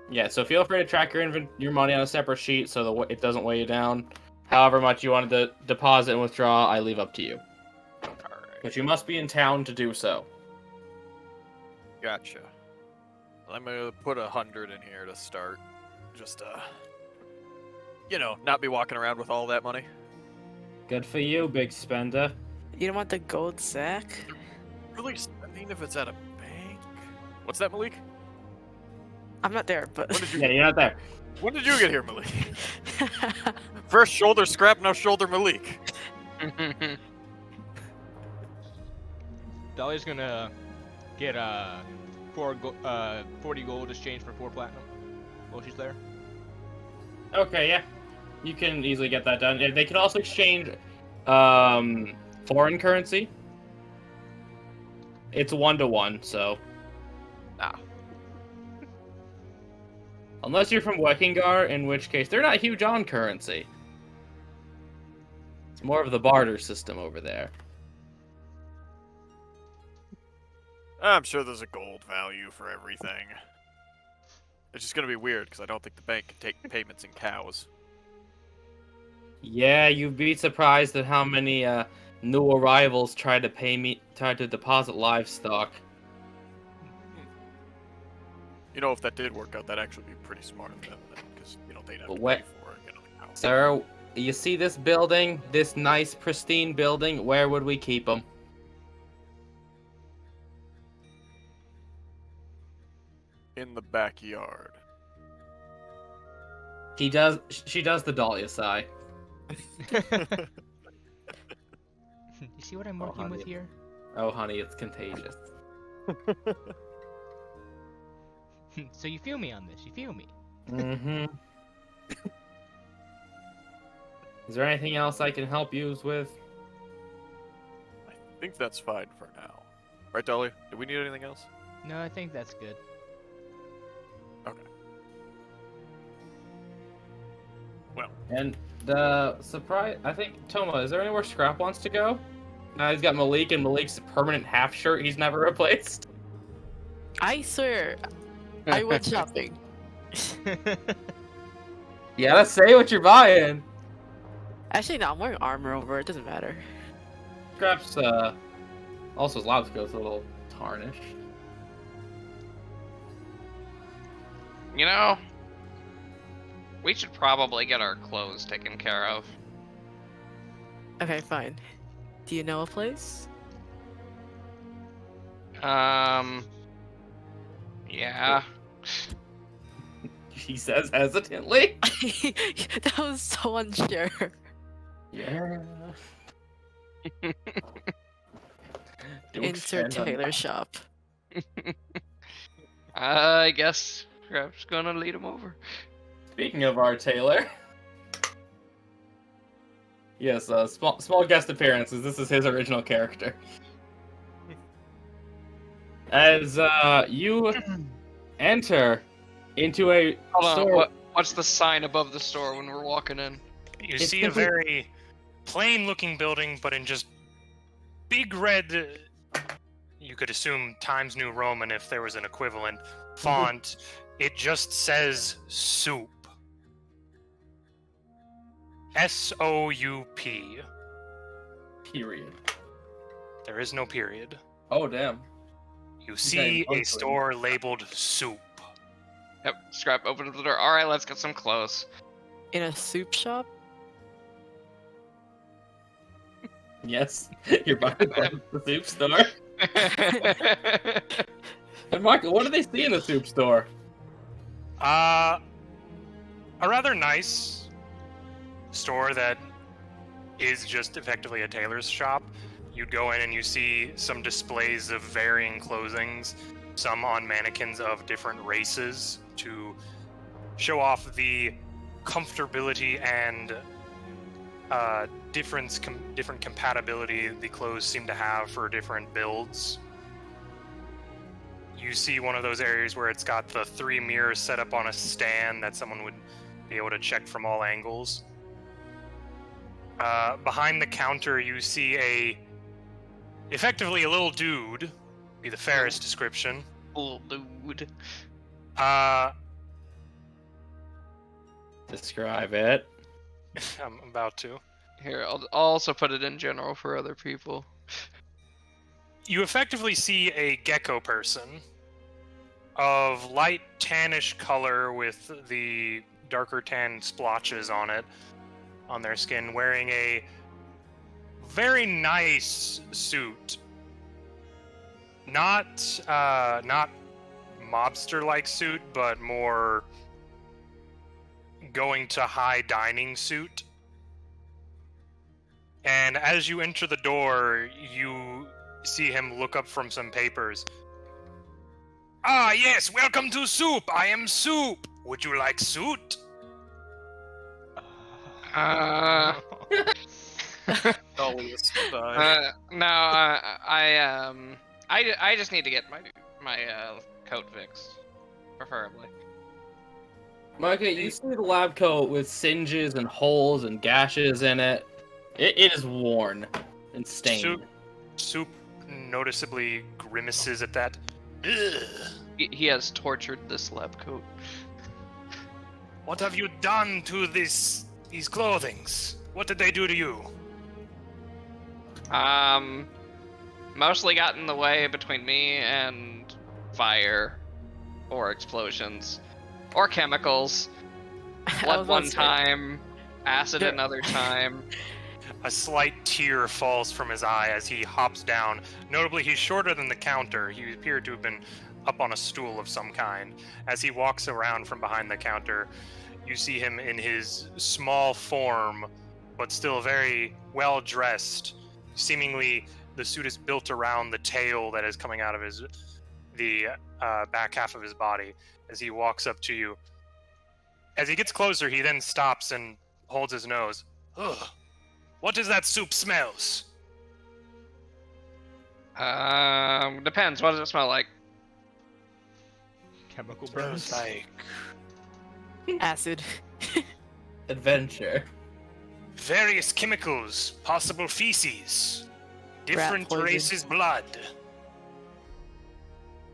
Yeah, so feel free to track your money on a separate sheet so it doesn't weigh you down. However much you wanted to deposit and withdraw, I leave up to you. Alright. But you must be in town to do so. Gotcha. I'm gonna put 100 in here to start. Just, not be walking around with all that money. Good for you, big spender. You don't want the gold sack? Really spending if it's at a bank? What's that, Malik? I'm not there, but. When did you Yeah, you're not there. When did you get here, Malik? First shoulder scrap, now shoulder Malik. Dahlia's gonna get 40 gold exchange for 4 platinum while she's there. Okay, yeah. You can easily get that done. They can also exchange foreign currency. It's 1-to-1, so. Ah. Unless you're from Weckingar, in which case they're not huge on currency. It's more of the barter system over there. I'm sure there's a gold value for everything. It's just gonna be weird because I don't think the bank can take payments in cows. Yeah, you'd be surprised at how many new arrivals try to deposit livestock. If that did work out, that'd actually be pretty smart of them, because they'd have But to what- pay for it. The cow. Sir, you see this building? This nice, pristine building? Where would we keep them? In the backyard. She does the Dahlia sigh. You see what I'm Oh, working with honey. here? Oh, honey, it's contagious. So you feel me on this? You feel me? Mm-hmm. Is there anything else I can help you with? I think that's fine for now. Right, Dolly? Do we need anything else? No, I think that's good. Okay. Well, And the surprise, I think, Toma, is there anywhere Scrap wants to go? Now he's got Malik, and Malik's permanent half shirt he's never replaced. I swear, I went shopping. Yeah, let's say what you're buying. Actually, no, I'm wearing armor over. It doesn't matter. Scrap's, also his lobster goes a little tarnished. We should probably get our clothes taken care of. Okay, fine. Do you know a place? Yeah. He says hesitantly. That was so unsure. Yeah. Don't Insert stand on tailor that. shop. I guess Scrap's gonna lead him over. Speaking of our tailor. Yes, small guest appearances. This is his original character. As you enter into a Hold on, store. what's the sign above the store when we're walking in? You It's see a simply- very plain-looking building, but in just big red. You could assume Times New Roman if there was an equivalent font. It just says soup. S-O-U-P. Period. There is no period. Oh damn. You see punctuate. a store labeled soup. Yep, Scrap opens the door. Alright, let's get some clothes. In a soup shop? Yes, you're buying the soup store. And Michael, what do they see in the soup store? A rather nice store that is just effectively a tailor's shop. You'd go in and you see some displays of varying clothings, some on mannequins of different races to show off the comfortability and different compatibility the clothes seem to have for different builds. You see one of those areas where it's got the 3 mirrors set up on a stand that someone would be able to check from all angles. Behind the counter, you see effectively a little dude, be the fairest description. Cool dude. Describe it. I'm about to. Here, I'll also put it in general for other people. You effectively see a gecko person of light tannish color with the darker tan splotches on it, on their skin, wearing a very nice suit. Not mobster-like suit, but more going to high dining suit. And as you enter the door, you see him look up from some papers. Ah, yes, welcome to Soup. I am Soup. Would you like suit? Dulliest No, I just need to get my coat fixed, preferably. Michael, you see the lab coat with singes and holes and gashes in it. It is worn and stained. Soup noticeably grimaces at that. Ugh. He has tortured this lab coat. What have you done to these clothings? What did they do to you? Mostly got in the way between me and fire, or explosions, or chemicals. I Blood was one about to say, time, acid Yeah. another time. A slight tear falls from his eye as he hops down. Notably, he's shorter than the counter. He appeared to have been up on a stool of some kind. As he walks around from behind the counter, you see him in his small form, but still very well dressed. Seemingly, the suit is built around the tail that is coming out of the back half of his body. As he walks up to you, as he gets closer, he then stops and holds his nose. Ugh. What is that soup smells? Depends. What does it smell like? Chemical Smells burns. like acid. Adventure. various chemicals, possible feces, different poison. races' blood.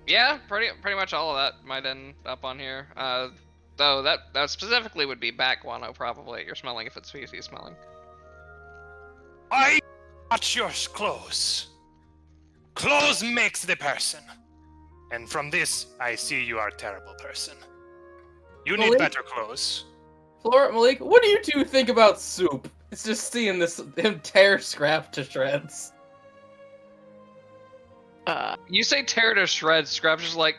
Yeah, pretty much all of that might end up on here. Though that specifically would be bat guano probably. You're smelling if it's feces smelling. I watch your clothes. Clothes makes the person. And from this, I see you are a terrible person. You need Malik? better clothes. Flora, Malik, what do you two think about soup? It's just seeing him tear Scrap to shreds. You say tear to shreds, Scrap's just like,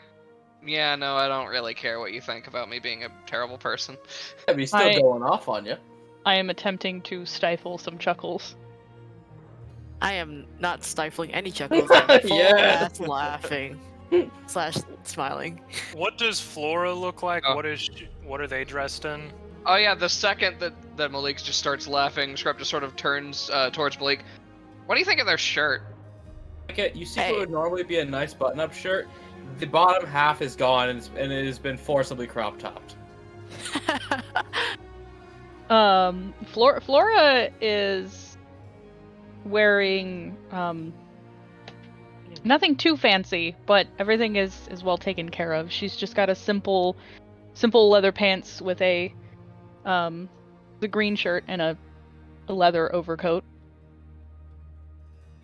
yeah, no, I don't really care what you think about me being a terrible person. Yeah, but he's still going off on you. I am attempting to stifle some chuckles. I am not stifling any chuckles. I'm full Yes. ass laughing / smiling. What does Flora look like? Oh. What are they dressed in? Oh yeah, the second that Malik just starts laughing, Scrap just sort of turns towards Malik. What do you think of their shirt? Okay, you see Hey. what would normally be a nice button-up shirt? The bottom half is gone, and it has been forcibly crop-topped. Flora is wearing nothing too fancy, but everything is well taken care of. She's just got a simple leather pants with the green shirt and a leather overcoat.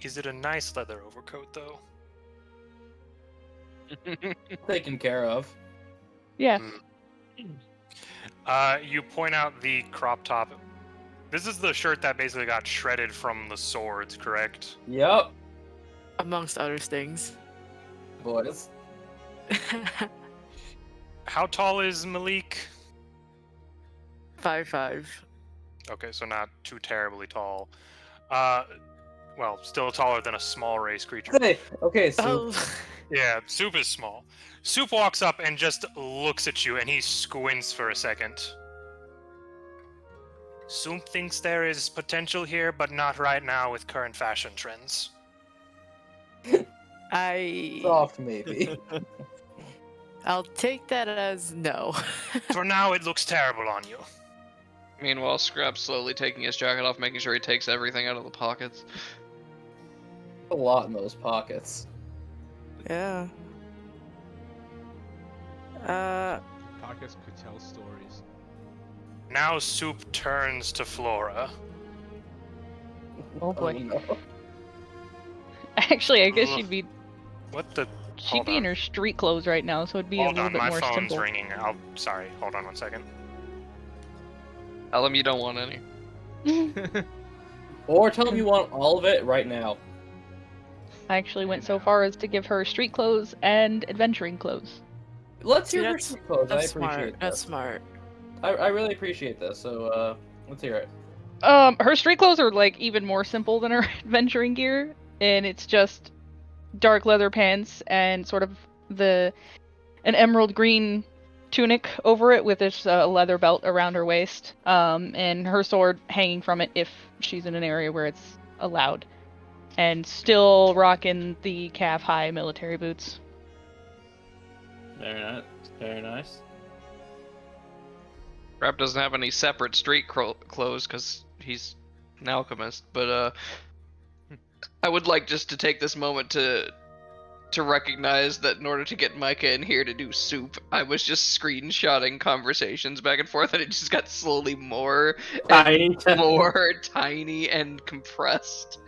Is it a nice leather overcoat, though? Taken care of. Yeah. You point out the crop top. This is the shirt that basically got shredded from the swords, correct? Yep, Amongst other things. boys. How tall is Malik? 5'5". Okay, so not too terribly tall. Well, still taller than a small race creature. Hey, okay, so Oh. Yeah, Soup is small. Soup walks up and just looks at you, and he squints for a second. Soup thinks there is potential here, but not right now with current fashion trends. soft maybe. I'll take that as no. For now, it looks terrible on you. Meanwhile, Scrap's slowly taking his jacket off, making sure he takes everything out of the pockets. A lot in those pockets. Yeah. Pockets could tell stories. Now Soup turns to Flora. Oh boy. no. Actually, I guess Ugh. What the? she'd Hold be in on. her street clothes right now, so it'd be a Hold little on, bit my more phone's simple. ringing. Sorry, hold on 1 second. Tell him you don't want any. Or tell him you want all of it right now. I actually went so far as to give her street clothes and adventuring clothes. Let's See, hear your that's- street clothes. I That's appreciate smart. That's that. smart. I really appreciate this. So let's hear it. Her street clothes are like even more simple than her adventuring gear, and it's just dark leather pants and sort of an emerald green tunic over it with this leather belt around her waist, and her sword hanging from it if she's in an area where it's allowed, and still rocking the calf-high military boots. Very nice. Very nice. Scrap doesn't have any separate street clothes because he's an alchemist, but I would like just to take this moment to recognize that in order to get Micah in here to do Soup, I was just screenshotting conversations back and forth, and it just got slowly more Tiny. and more tiny and compressed.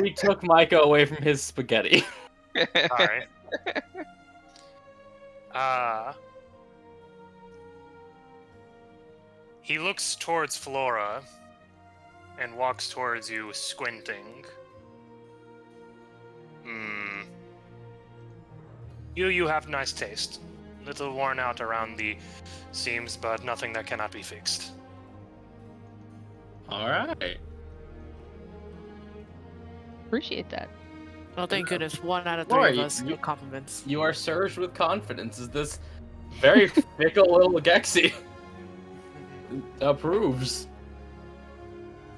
We took Micah away from his spaghetti. Alright. He looks towards Flora and walks towards you, squinting. You have nice taste. Little worn out around the seams, but nothing that cannot be fixed. All right. Appreciate that. Oh, thank goodness. 1 out of 3 Laura, of us you- get compliments. You are surged with confidence. Is this very fickle little Gexy approves?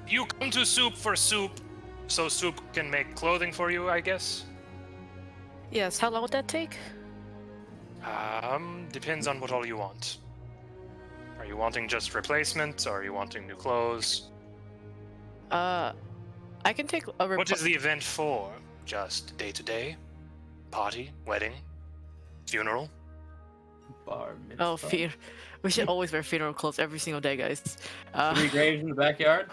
You come to Soup for soup, so Soup can make clothing for you, I guess? Yes, how long would that take? Depends on what all you want. Are you wanting just replacements, or are you wanting new clothes? I can take a What is the event for? Just day-to-day? Party? Wedding? Funeral? Bar Oh, mitzvah. we should always wear funeral clothes every single day, guys. 3 graves in the backyard.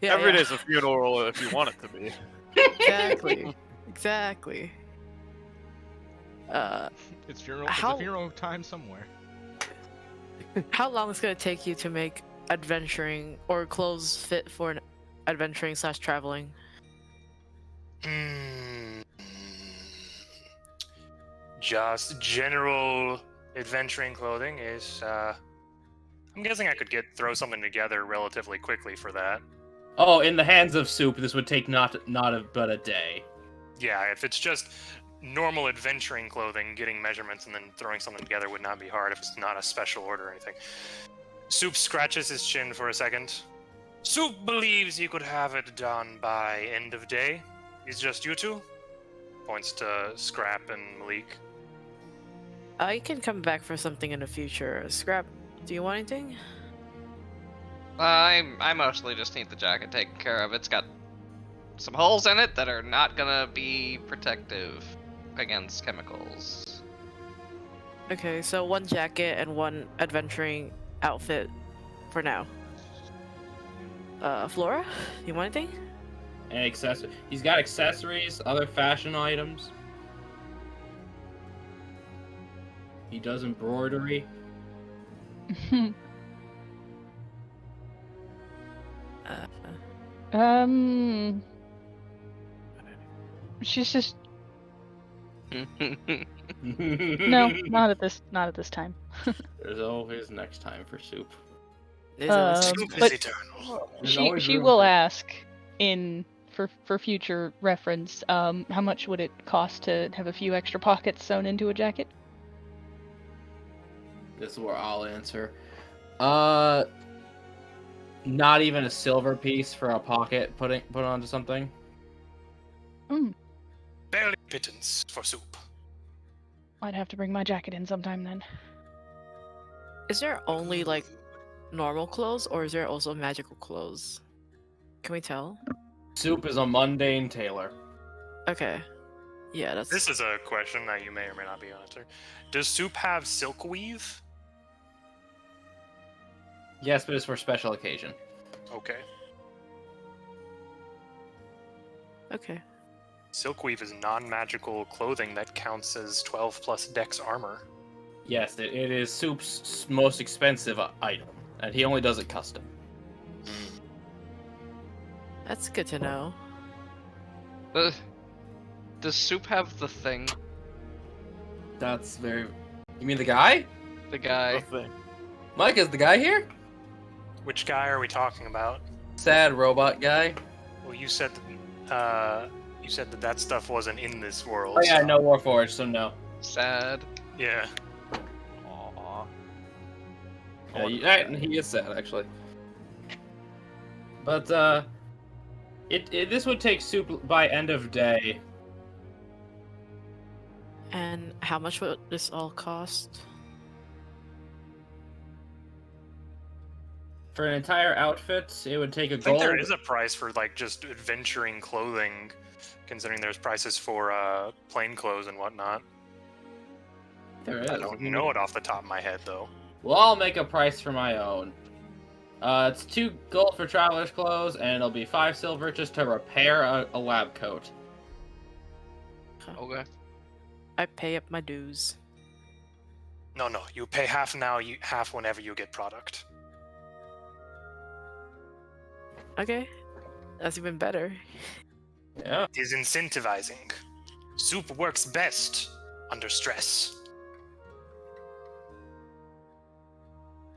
Yeah, Every yeah. day's a funeral if you want it to be. Exactly. Exactly. It's funeral. How- It's a funeral time somewhere. How long is it gonna take you to make adventuring or clothes fit for an adventuring / traveling? Just general adventuring clothing is. I'm guessing I could throw something together relatively quickly for that. Oh, in the hands of Soup, this would take but a day. Yeah, if it's just normal adventuring clothing, getting measurements and then throwing something together would not be hard if it's not a special order or anything. Soup scratches his chin for a second. Soup believes he could have it done by end of day. It's just you two? Points to Scrap and Malik. I can come back for something in the future. Scrap, do you want anything? I mostly just need the jacket taken care of. It's got some holes in it that are not gonna be protective against chemicals. Okay, so 1 jacket and 1 adventuring outfit for now. Flora, you want anything? And he's got accessories, other fashion items. He does embroidery. She's just no, not at this time. There's always next time for Soup. Soup but is eternal. she will ask for future reference. How much would it cost to have a few extra pockets sewn into a jacket? This is where I'll answer. Not even a silver piece for a pocket put onto something. Barely pittance for Soup. I'd have to bring my jacket in sometime then. Is there only like normal clothes or is there also magical clothes? Can we tell? Soup is a mundane tailor. Okay. Yeah, that's... This is a question that you may or may not be answering. Does Soup have silk weave? Yes, but it's for special occasion. Okay. Okay. Silk weave is non-magical clothing that counts as 12 plus dex armor. Yes, it is Soup's most expensive item, and he only does it custom. That's good to know. Does Soup have the thing? That's very... You mean the guy? The guy. Thing. Mike, is the guy here? Which guy are we talking about? Sad robot guy. Well, you said that stuff wasn't in this world. Oh yeah, so- no Warforged, so no. Sad. Yeah. Aww. Yeah, he is sad, actually. But, this would take Soup by end of day. And how much would this all cost? For an entire outfit, it would take a I think gold. there is a price for like just adventuring clothing, considering there's prices for plain clothes and whatnot. There is. I don't know it off the top of my head though. Well, I'll make a price for my own. It's 2 gold for traveler's clothes, and it'll be 5 silver just to repair a lab coat. Okay. I pay up my dues. No, you pay half now, half whenever you get product. Okay. That's even better. Yeah. It is incentivizing. Soup works best under stress.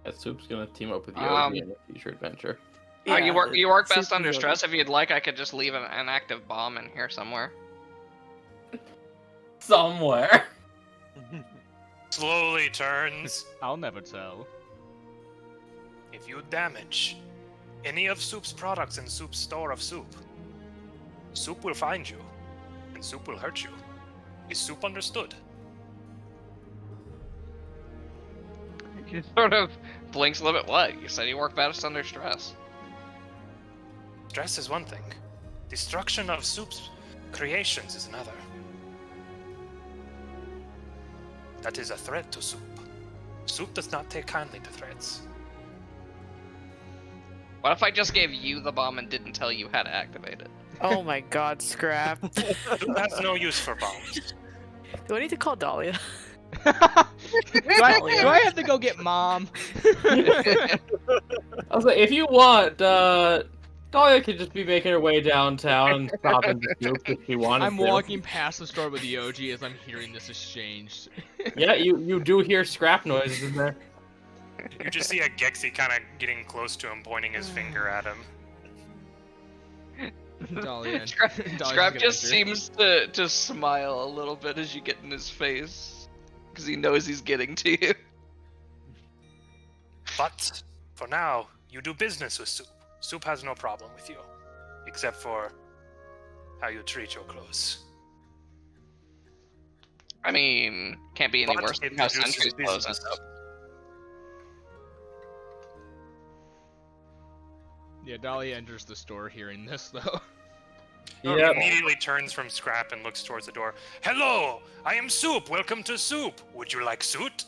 That Soup's gonna team up with you in a future adventure. You work best super under good. stress. If you'd like, I could just leave an active bomb in here somewhere. Somewhere. Slowly turns. I'll never tell. If you damage any of Soup's products in Soup's store of soup, Soup will find you, and Soup will hurt you. Is Soup understood? He sort of blinks a little bit. What? You said you work best under stress. Stress is one thing. Destruction of Soup's creations is another. That is a threat to Soup. Soup does not take kindly to threats. What if I just gave you the bomb and didn't tell you how to activate it? Oh my god, Scrap. Soup has no use for bombs. Do I need to call Dahlia? do I have to go get mom? I was like, if you want, Dahlia could just be making her way downtown and stop in the soup if she wanted I'm to. walking past the store with the OG as I'm hearing this exchange. Yeah, you do hear scrap noises in there. You just see a Gexy kind of getting close to him, pointing his finger at him. Dahlia, Scrap, Dahlia's Scrap gonna just enter. seems to smile a little bit as you get in his face, because he knows he's getting to you. But for now, you do business with Soup. Soup has no problem with you, except for how you treat your clothes. I mean, can't be any But worse it than how reduces Sentry's clothes end business. up. Yeah, Dahlia enters the store hearing this though. He Yep. immediately turns from Scrap and looks towards the door. Hello, I am Soup. Welcome to Soup. Would you like suit?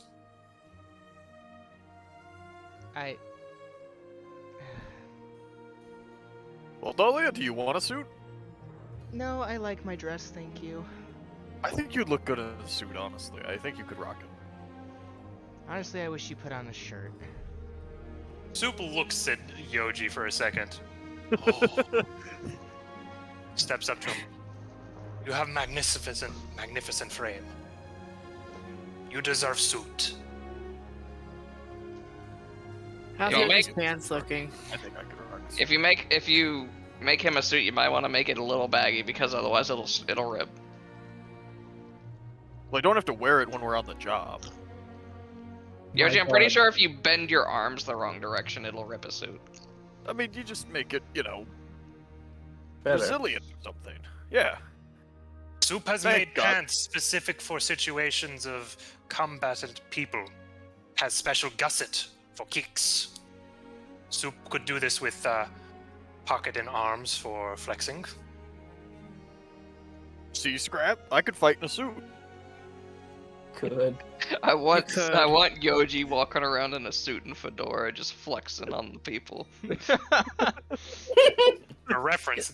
Well, Dahlia, do you want a suit? No, I like my dress, thank you. I think you'd look good in a suit, honestly. I think you could rock it. Honestly, I wish you put on a shirt. Soup looks at Yoji for a second. Oh. Steps up to him. You have magnificent frame. You deserve suit. How's Yo, your make- pants looking? I think I could rock it. If you make him a suit, you might want to make it a little baggy, because otherwise it'll rip. Well, I don't have to wear it when we're on the job. Yoji, I'm pretty sure if you bend your arms the wrong direction, it'll rip a suit. I mean, you just make it, Better. resilient or something. Yeah. Soup has Thank made God. pants specific for situations of combatant people. Has special gusset for kicks. Soup could do this with pocket and arms for flexing. See, Scrap? I could fight in a suit. Good. I want could. Yoji walking around in a suit and fedora, just flexing on the people.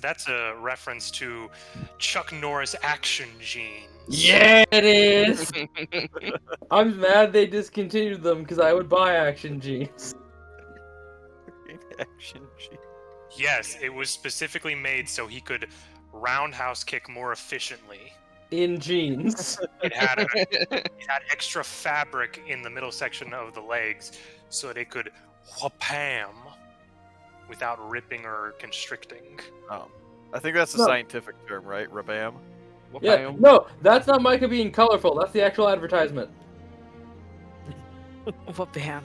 That's a reference to Chuck Norris action jeans. Yeah, it is. I'm mad they discontinued them because I would buy action jeans. Action G. Yes, it was specifically made so he could roundhouse kick more efficiently. In jeans. It had extra fabric in the middle section of the legs so that it could whapam without ripping or constricting. I think that's the No. scientific term, right? Rabam? Yeah, no, that's not Micah being colorful. That's the actual advertisement. What bam?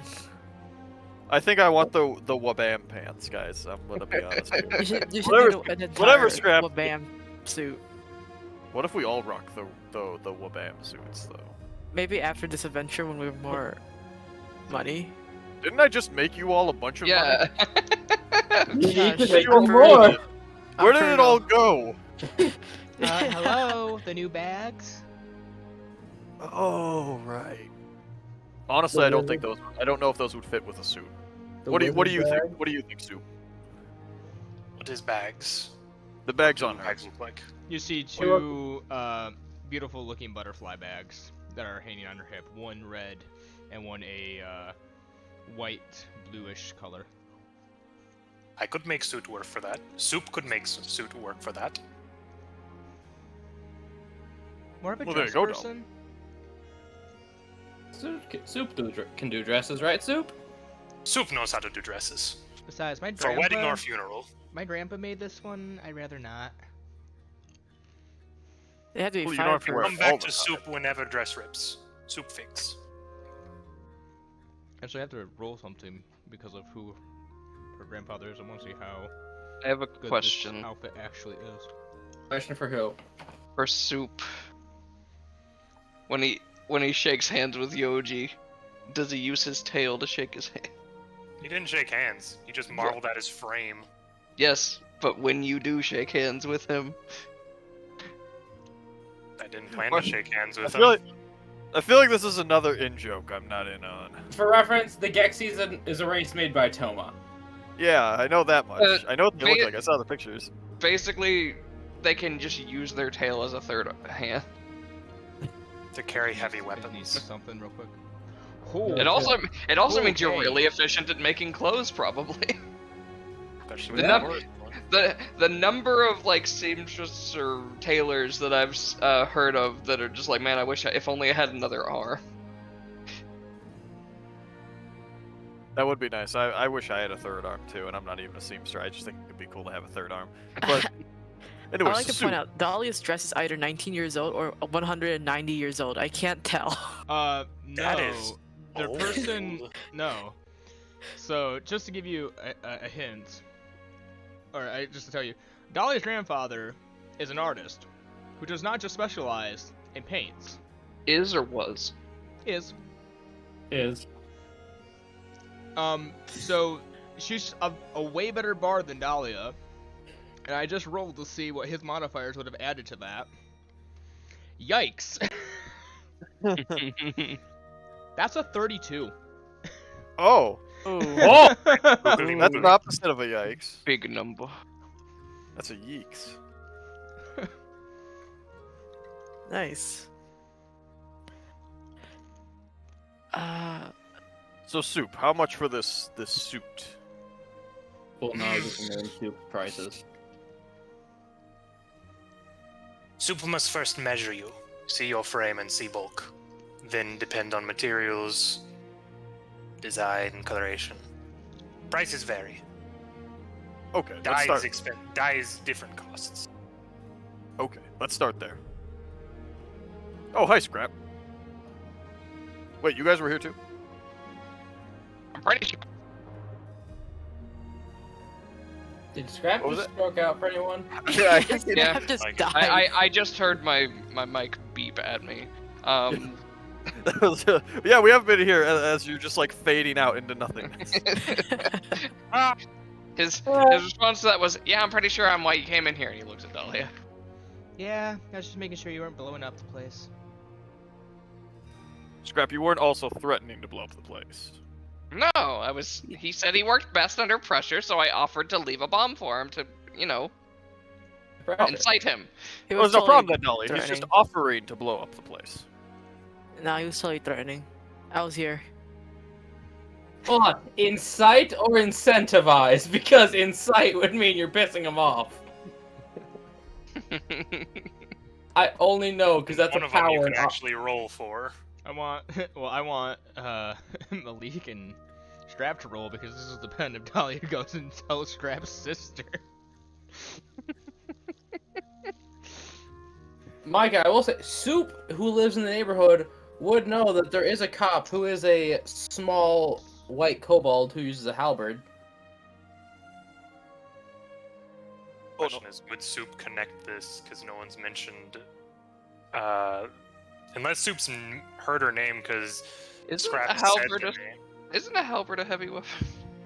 I think I want the Wabam pants, guys. I'm gonna be honest with You you. should Whatever- do an entire whatever, Scrap. what bam suit. What if we all rock the Wabam suits, though? Maybe after this adventure when we have more money. Didn't I just make you all a bunch of Yeah. You need to Gosh, make you're them more. rude. Where did it all go? Hello, the new bags? Oh, right. Honestly, I don't think those. I don't know if those would fit with a suit. What do you think? What do you think, Sue? What is bags? The bags What on do her. bags look like? You see two beautiful looking butterfly bags that are hanging on her hip. One red and one a white bluish color. I could make suit work for that. Soup could make suit work for that. More of a Well, there dress you go, person? Soup can do dresses, right, Soup? Soup knows how to do dresses. Besides, my For grandpa, wedding or funeral. my grandpa made this one. I'd rather not. It had to be Well, you don't have to wear Come it all back the to time. soup whenever dress rips. Soup fix. Actually, I have to roll something because of who her grandfather is. I want to see how I have a good question this outfit actually is. Question for who? for Soup. When he shakes hands with Yoji, does he use his tail to shake his hand? He didn't shake hands. He just marveled at his frame. Yes, but when you do shake hands with him, I didn't plan What? to shake hands I with feel, him. like, I feel like this is another in joke I'm not in on. For reference, the Gexy is a race made by Toma. Yeah, I know that much. I know what they look may- like. I saw the pictures. basically, they can just use their tail as a third hand. To carry heavy Need weapons. something real quick. It also means you're Okay. really efficient at making clothes, probably. Especially The with num- armor. the number of like seamstresses or tailors that I've heard of that are just like, man, I wish if only I had another arm. That would be nice. I wish I had a third arm too, and I'm not even a seamster. I just think it'd be cool to have a third arm. But I anyways, like to point out, Dahlia's dress is either 19 years old or 190 years old. I can't tell. No. That is The old. person. No. So, just to give you a hint, just to tell you, Dahlia's grandfather is an artist who does not just specialize in paints. Is or was? Is. So, she's a way better bard than Dahlia, and I just rolled to see what his modifiers would have added to that. Yikes. That's a 32. oh, Oh! that's the opposite of a yikes. Big number. That's a yeeks. Nice. So soup, how much for this suit? Well, no, just comparing soup prices. Soup must first measure you, see your frame and see bulk. Then depend on materials, design, and coloration. Prices vary. Okay, let's start. Dyes different costs. Okay, let's start there. Oh, hi, Scrap. Wait, you guys were here too? I'm pretty sure. Did Scrap What was just stroke out for anyone? Yeah, Yeah, I've just like, died. I just heard my mic beep at me. yeah, we have been here as you're just like fading out into nothingness. His response to that was, "Yeah, I'm pretty sure I'm why you came in here." And he looks at Dahlia. Yeah, I was just making sure you weren't blowing up the place. Scrap, you weren't also threatening to blow up the place. No, I was. He said he worked best under pressure, so I offered to leave a bomb for him to, incite him. He Well, there's no totally problem then, Dolly. He's just threatening. offering to blow up the place. No, he was totally threatening. I was here. Hold on, incite or incentivize? Because incite would mean you're pissing him off. I only know because that's One a of them you power. can actually roll for. I want Malik and Scrap to roll because this is the pen if Dahlia goes and tells Scrap's sister. Micah, I will say, Soup, who lives in the neighborhood, would know that there is a cop who is a small white kobold who uses a halberd. Question is, would Soup connect this? Because no one's mentioned. Unless Soup's heard her name, because Isn't Scrap a said halberd the a, name. isn't a halberd a heavy weapon?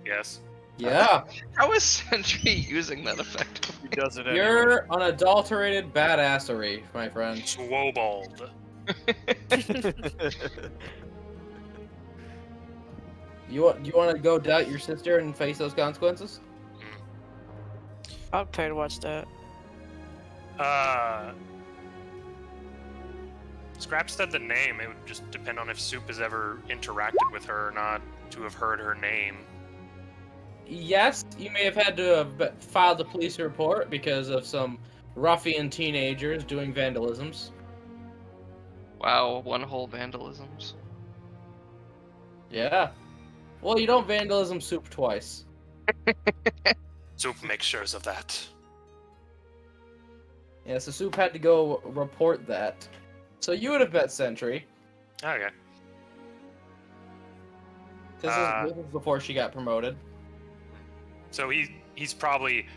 Yes. Yeah, How is Sentry using that effectively? He does it anyway. you're unadulterated badassery, my friend. Swobald. You want to go doubt your sister and face those consequences? I'll try to watch that. Scrap said the name. It would just depend on if Soup has ever interacted with her or not to have heard her name. Yes, you may have had to have filed a police report because of some ruffian teenagers doing vandalisms. Wow, one whole vandalisms. Yeah. Well, you don't vandalism Soup twice. Soup makes sure of that. Yeah, so Soup had to go report that. So you would have bet Sentry. Okay. This is before she got promoted. So he's probably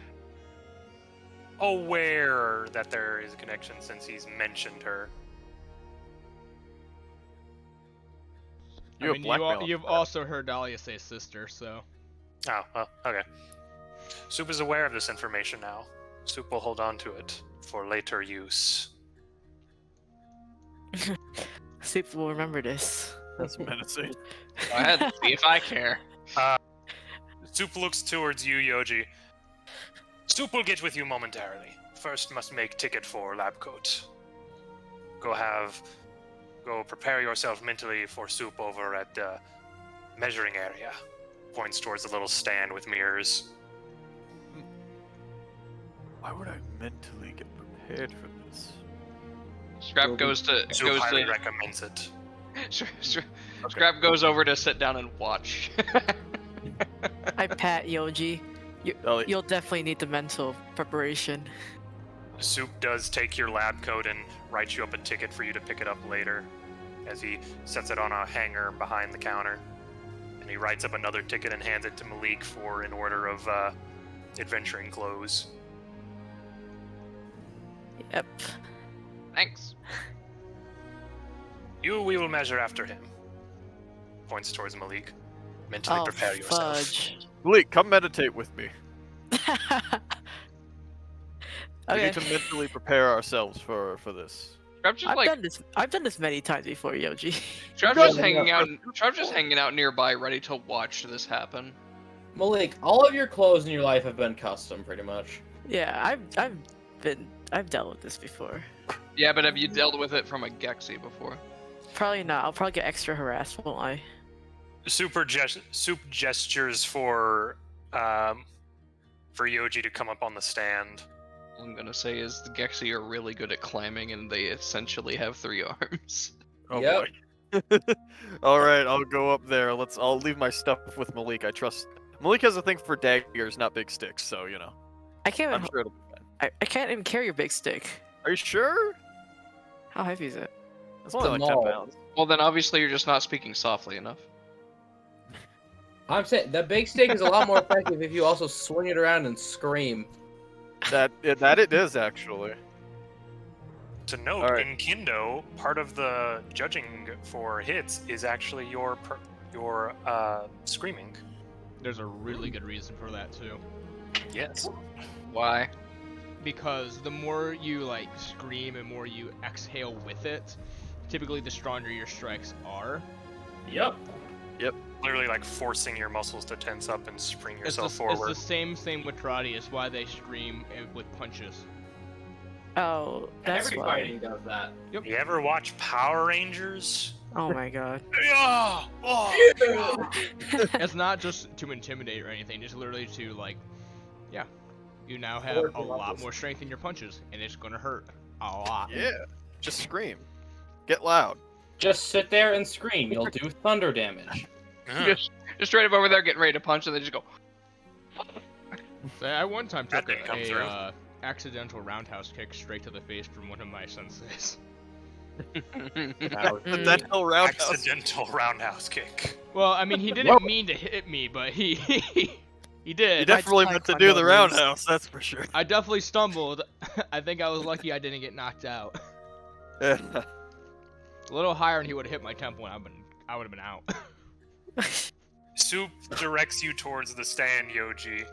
aware that there is a connection since he's mentioned her. You have blackmail him you've for that. also heard Dahlia say sister, so. Oh, well, okay. Soup is aware of this information now. Soup will hold on to it for later use. Soup will remember this. That's menacing. Go ahead, see if I care. Soup looks towards you, Yoji. Soup will get with you momentarily. First must make ticket for lab coat. Go go prepare yourself mentally for soup over at the measuring area. Points towards the little stand with mirrors. Why would I mentally get prepared for this? Scrap goes to Soup highly recommends it. Scrap goes over to sit down and watch. I pat Yoji. Oh, You'll definitely need the mental preparation. Soup does take your lab coat and writes you up a ticket for you to pick it up later, as he sets it on a hanger behind the counter. And he writes up another ticket and hands it to Malik for an order of adventuring clothes. Yep. Thanks. We will measure after him. Points towards Malik. Mentally prepare yourself. Fudge. Malik, come meditate with me. We Okay. need to mentally prepare ourselves for this. Scrap's just like I've done this many times before, Yoji. Scrap's just hanging out. Scrap's just hanging out nearby, ready to watch this happen. Malik, all of your clothes in your life have been custom, pretty much. Yeah, I've dealt with this before. Yeah, but have you dealt with it from a Gexy before? Probably not. I'll probably get extra harassed, won't I? Soup gestures for Yoji to come up on the stand. All I'm gonna say is the Gexy are really good at climbing, and they essentially have 3 arms. Oh Yep. boy. All right, I'll go up there. I'll leave my stuff with Malik. I trust Malik has a thing for daggers, not big sticks, so you know. I can't. I'm Even, sure it'll be fine. I can't even carry your big stick. Are you sure? How heavy is it? It's only like 10 Small. pounds. Well, then obviously you're just not speaking softly enough. I'm saying the big stick is a lot more effective if you also swing it around and scream. That it is actually. To note, All right. in Kendo, part of the judging for hits is actually your screaming. There's a really good reason for that too. Yes. Why? Because the more you like scream and more you exhale with it, typically the stronger your strikes are. Yep. Literally like forcing your muscles to tense up and spring yourself It's forward. the same thing with karate. It's why they scream with punches. Oh, that's Every why. fighting does that. You ever watch Power Rangers? Oh my god. Yeah! Oh! It's not just to intimidate or anything. It's literally to like, yeah, you now have Force a your lot muscles. more strength in your punches, and it's gonna hurt a lot. Yeah. Just scream. Get loud. Just sit there and scream. You'll do thunder damage. Just straight up over there getting ready to punch, and they just go. So I one time That took didn't come through. a accidental roundhouse kick straight to the face from one of my senseis. Accidental roundhouse. Accidental roundhouse kick. Well, I mean, he didn't mean to hit me, but he You did. definitely like meant to my do the brothers. roundhouse, that's for sure. I definitely stumbled. I think I was lucky I didn't get knocked out. Yeah. A little higher, and he would have hit my temple, and I would have been out. Soup directs you towards the stand, Yoji,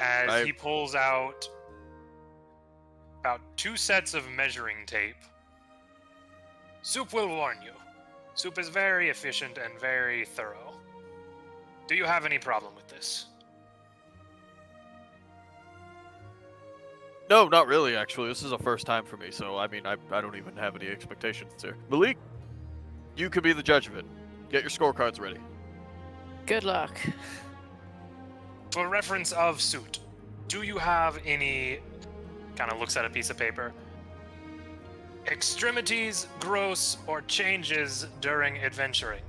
as he pulls out about 2 sets of measuring tape. Soup will warn you. Soup is very efficient and very thorough. Do you have any problem with this? No, not really, actually. This is a first time for me, so I mean, I don't even have any expectations here. Malik, you can be the judge of it. Get your scorecards ready. Good luck. For reference of suit, do you have any... Kind of looks at a piece of paper. Extremities, gross, or changes during adventuring?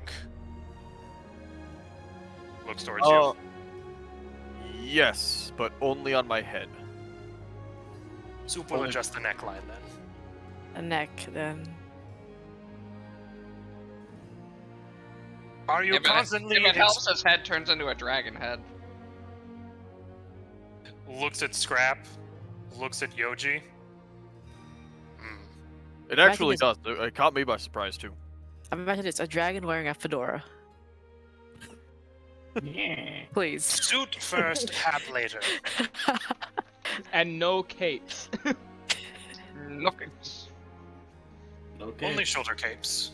Looks towards you. Yes, but only on my head. Soup will only- adjust the neckline then. A neck, then. Are you constantly... If it helps, his head turns into a dragon head. Looks at Scrap. Looks at Yoji. Hmm. It actually it's- does. It caught me by surprise, too. I imagine it's a dragon wearing a fedora. Please. Suit first, hat later. And no capes. Nothing. Okay. Only shoulder capes.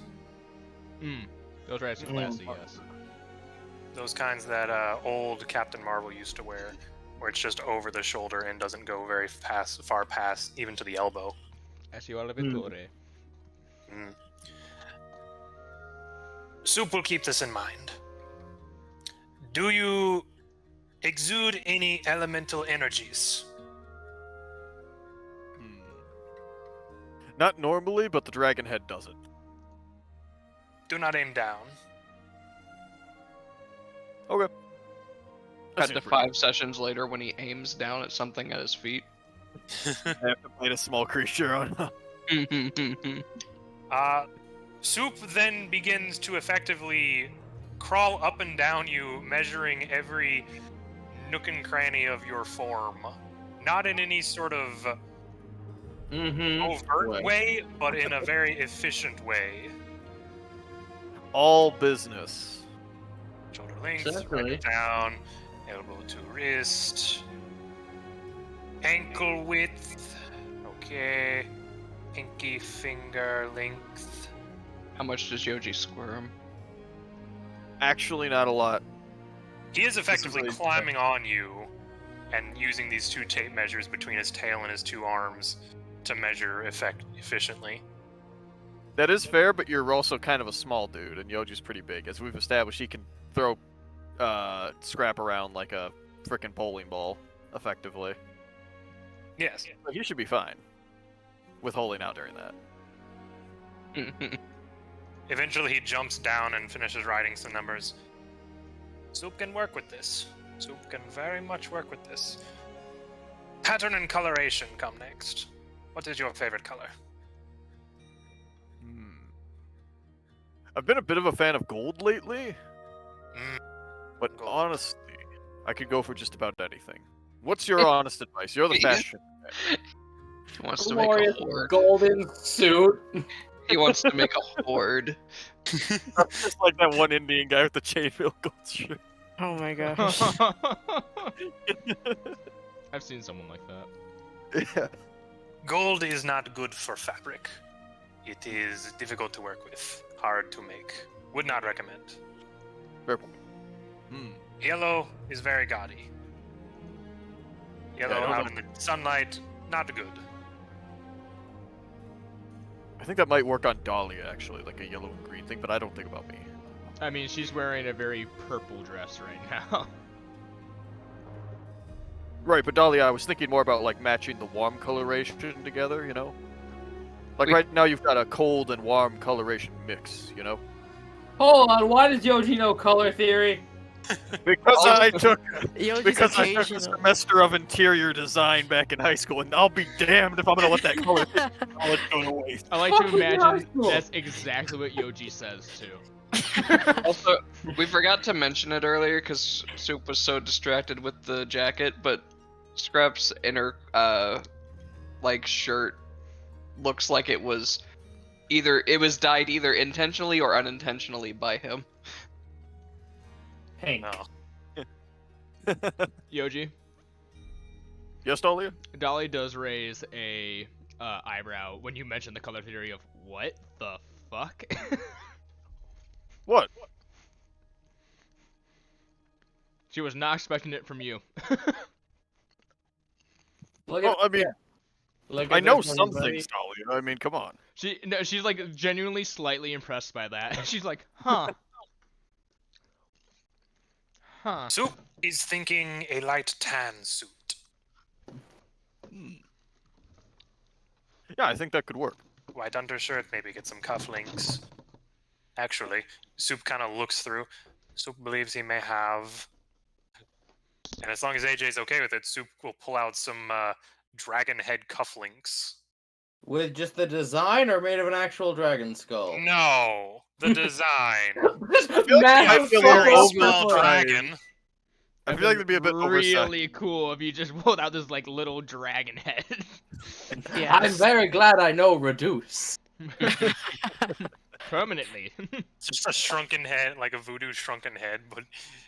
Those are actually classy, yes. Those kinds that old Captain Marvel used to wear, where it's just over the shoulder and doesn't go very far past, even to the elbow. Así va la Vittore. Soup will keep this in mind. Do you exude any elemental energies? Not normally, but the dragon head does it. Do not aim down. Okay. Cut That to seems 5 sessions later when he aims down at something at his feet. I have to fight a small creature on. Soup then begins to effectively crawl up and down you, measuring every nook and cranny of your form. Not in any sort of overt way, but in a very efficient way. All business. Shoulder length, Exactly. right down, elbow to wrist, ankle width, okay, pinky finger length. How much does Yoji squirm? Actually, not a lot. He is effectively really- climbing on you and using these two tape measures between his tail and his two arms to measure efficiently. That is fair, but you're also kind of a small dude, and Yoji's pretty big. As we've established, he can throw scrap around like a frickin' bowling ball, effectively. Yes. So he should be fine with holding out during that. Eventually he jumps down and finishes writing some numbers. Soup can work with this. Soup can very much work with this. Pattern and coloration come next. What is your favorite color? I've been a bit of a fan of gold lately, Mm, but Gold. honestly, I could go for just about anything. What's your honest advice? You're the fashion. He wants to make a Glorious horde. golden suit. He wants to make a horde. Just like that one Indian guy with the chainmail gold shirt. Oh my gosh. I've seen someone like that. Yeah. Gold is not good for fabric. It is difficult to work with, hard to make. Would not recommend. Fair point. Yellow is very gaudy. Yellow I don't out know. in the sunlight, not good. I think that might work on Dahlia, actually, like a yellow and green thing, but I don't think about me. I mean, she's wearing a very purple dress right now. Right, but Dahlia, I was thinking more about, like, matching the warm coloration together, you know? Like, We- right now you've got a cold and warm coloration mix, you know? Hold on, why does Yoji know color theory? Because I took Yoji's because I took a occasional. semester of interior design back in high school, and I'll be damned if I'm gonna let that color knowledge go to waste. I like to Fucking high imagine school. that's exactly what Yoji says too. Also, we forgot to mention it earlier because Soup was so distracted with the jacket, but Scrap's inner, like, shirt looks like it was dyed either intentionally or unintentionally by him. Hank. No. Yoji, Yes, Dahlia? Dolly does raise a eyebrow when you mention the color theory of what the fuck. What? She was not expecting it from you. Look Well, I mean, look I at know this, some everybody. things, Dahlia. I mean, come on. She's like genuinely slightly impressed by that. She's like, huh. Huh. Soup is thinking a light tan suit. Yeah, I think that could work. White undershirt, maybe get some cufflinks. Actually, Soup kind of looks through. Soup believes he may have... And as long as AJ's okay with it, Soup will pull out some dragon head cufflinks. With just the design or made of an actual dragon skull? No! The design! Massive I feel Very like small oversized. dragon. I feel like it'd be a bit oversized. really cool if you just pulled out this like little dragon head. I'm Yes. very glad I know reduce. Permanently. It's just a shrunken head, like a voodoo shrunken head, but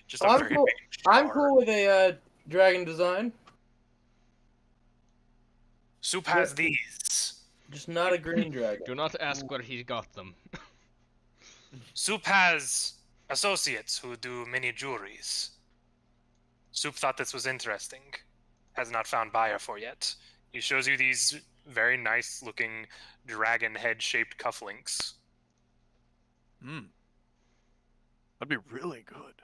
just a I'm very cool. big I'm star. cool with a dragon design, Soup has these. just not a green dragon. Do not ask where he got them. Soup has associates who do many jewelries. Soup thought this was interesting. Has not found buyer for yet. He shows you these very nice looking dragon head shaped cufflinks. That'd be really good.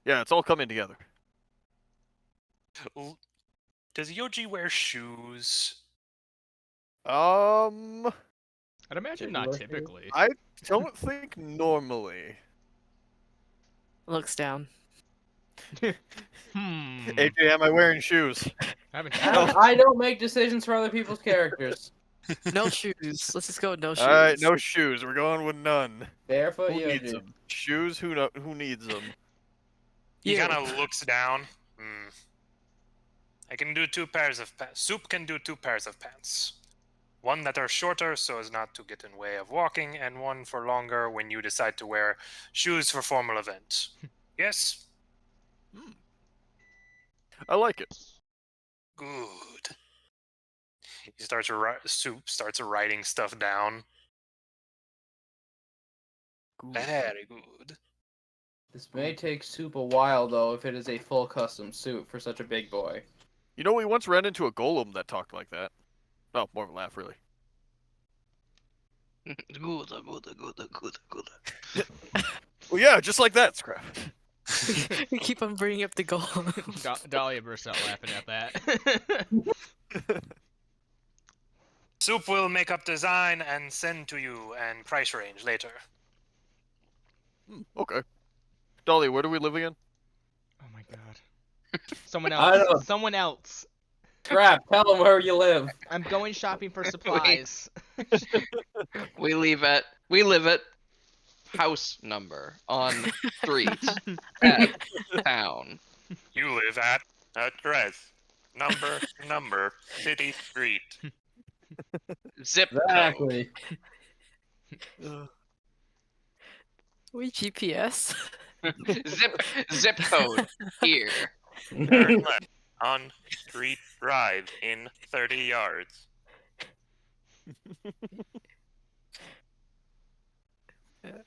Yeah, it's all coming together. Does Yoji wear shoes? I'd imagine Jake, not you like typically. I don't think normally. Looks down. Hmm. AJ, am I wearing shoes? I haven't I don't make decisions for other people's characters. No shoes. Let's just go with no shoes. All right, no shoes. We're going with none. Barefoot Who needs Yoji. them? Shoes? Who needs them? He You. kind of looks down. I can do 2 pairs of pants. Soup can do 2 pairs of pants. One that are shorter so as not to get in way of walking, and one for longer when you decide to wear shoes for formal events. Yes? I like it. Good. He starts Soup starts writing stuff down. Very good. This may take Soup a while, though, if it is a full custom suit for such a big boy. You know, we once ran into a golem that talked like that. Oh, more of a laugh, really. Good. Well, yeah, just like that, Scrap. We keep on bringing up the goal. Dahlia bursts out laughing at that. Soup will make up design and send to you and price range later. Okay. Dolly, where do we live again? Oh my god. Someone I else. don't- Someone else. Scrap, tell him where you live. I'm going shopping for supplies. We live at house number on street at town. You live at address number city street. Zip code. Exactly. We GPS. Zip code here. Turn left on Street Drive in 30 yards.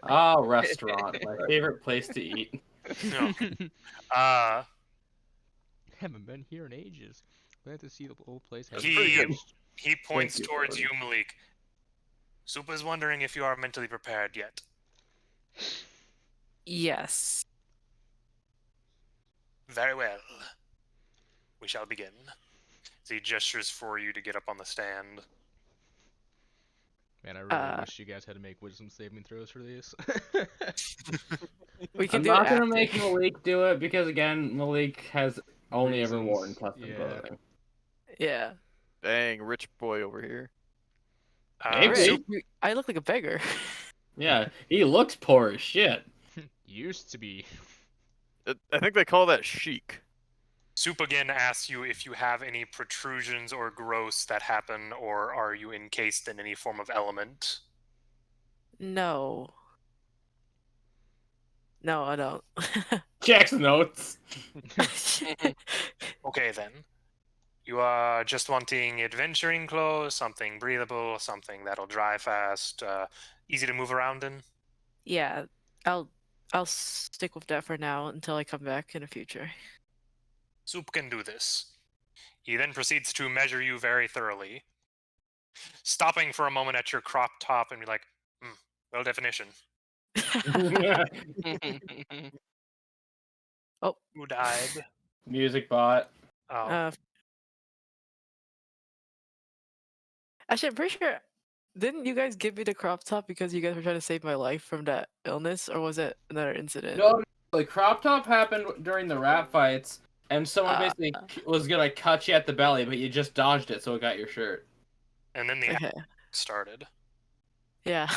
Oh, restaurant. My favorite place to eat. No. Haven't been here in ages. Glad to see the old place. has pretty He good. he points you, towards Jordan. you, Malik. Soup is wondering if you are mentally prepared yet. Yes. Very well. We shall begin. As he gestures for you to get up on the stand. Man, I really wish you guys had to make wisdom saving throws for these. We can I'm do not it gonna after. make Malik do it because, again, Malik has only ever worn Reasons, custom yeah. clothing. Yeah. Dang, rich boy over here. Maybe. Soup, I look like a beggar. Yeah, he looks poor as shit. Used to be. I think they call that chic. Soup again asks you if you have any protrusions or growths that happen, or are you encased in any form of element? No. No, I don't. Checks notes. Okay then. You are just wanting adventuring clothes, something breathable, something that'll dry fast, easy to move around in? Yeah, I'll stick with that for now until I come back in the future. Soup can do this. He then proceeds to measure you very thoroughly, stopping for a moment at your crop top and be like, well definition. Who died? Music bot. Oh. Actually, I'm pretty sure. Didn't you guys give me the crop top because you guys were trying to save my life from that illness, or was it another incident? No, the crop top happened during the rap fights, and someone basically was gonna cut you at the belly, but you just dodged it, so it got your shirt. And then the Okay. act started. Yeah.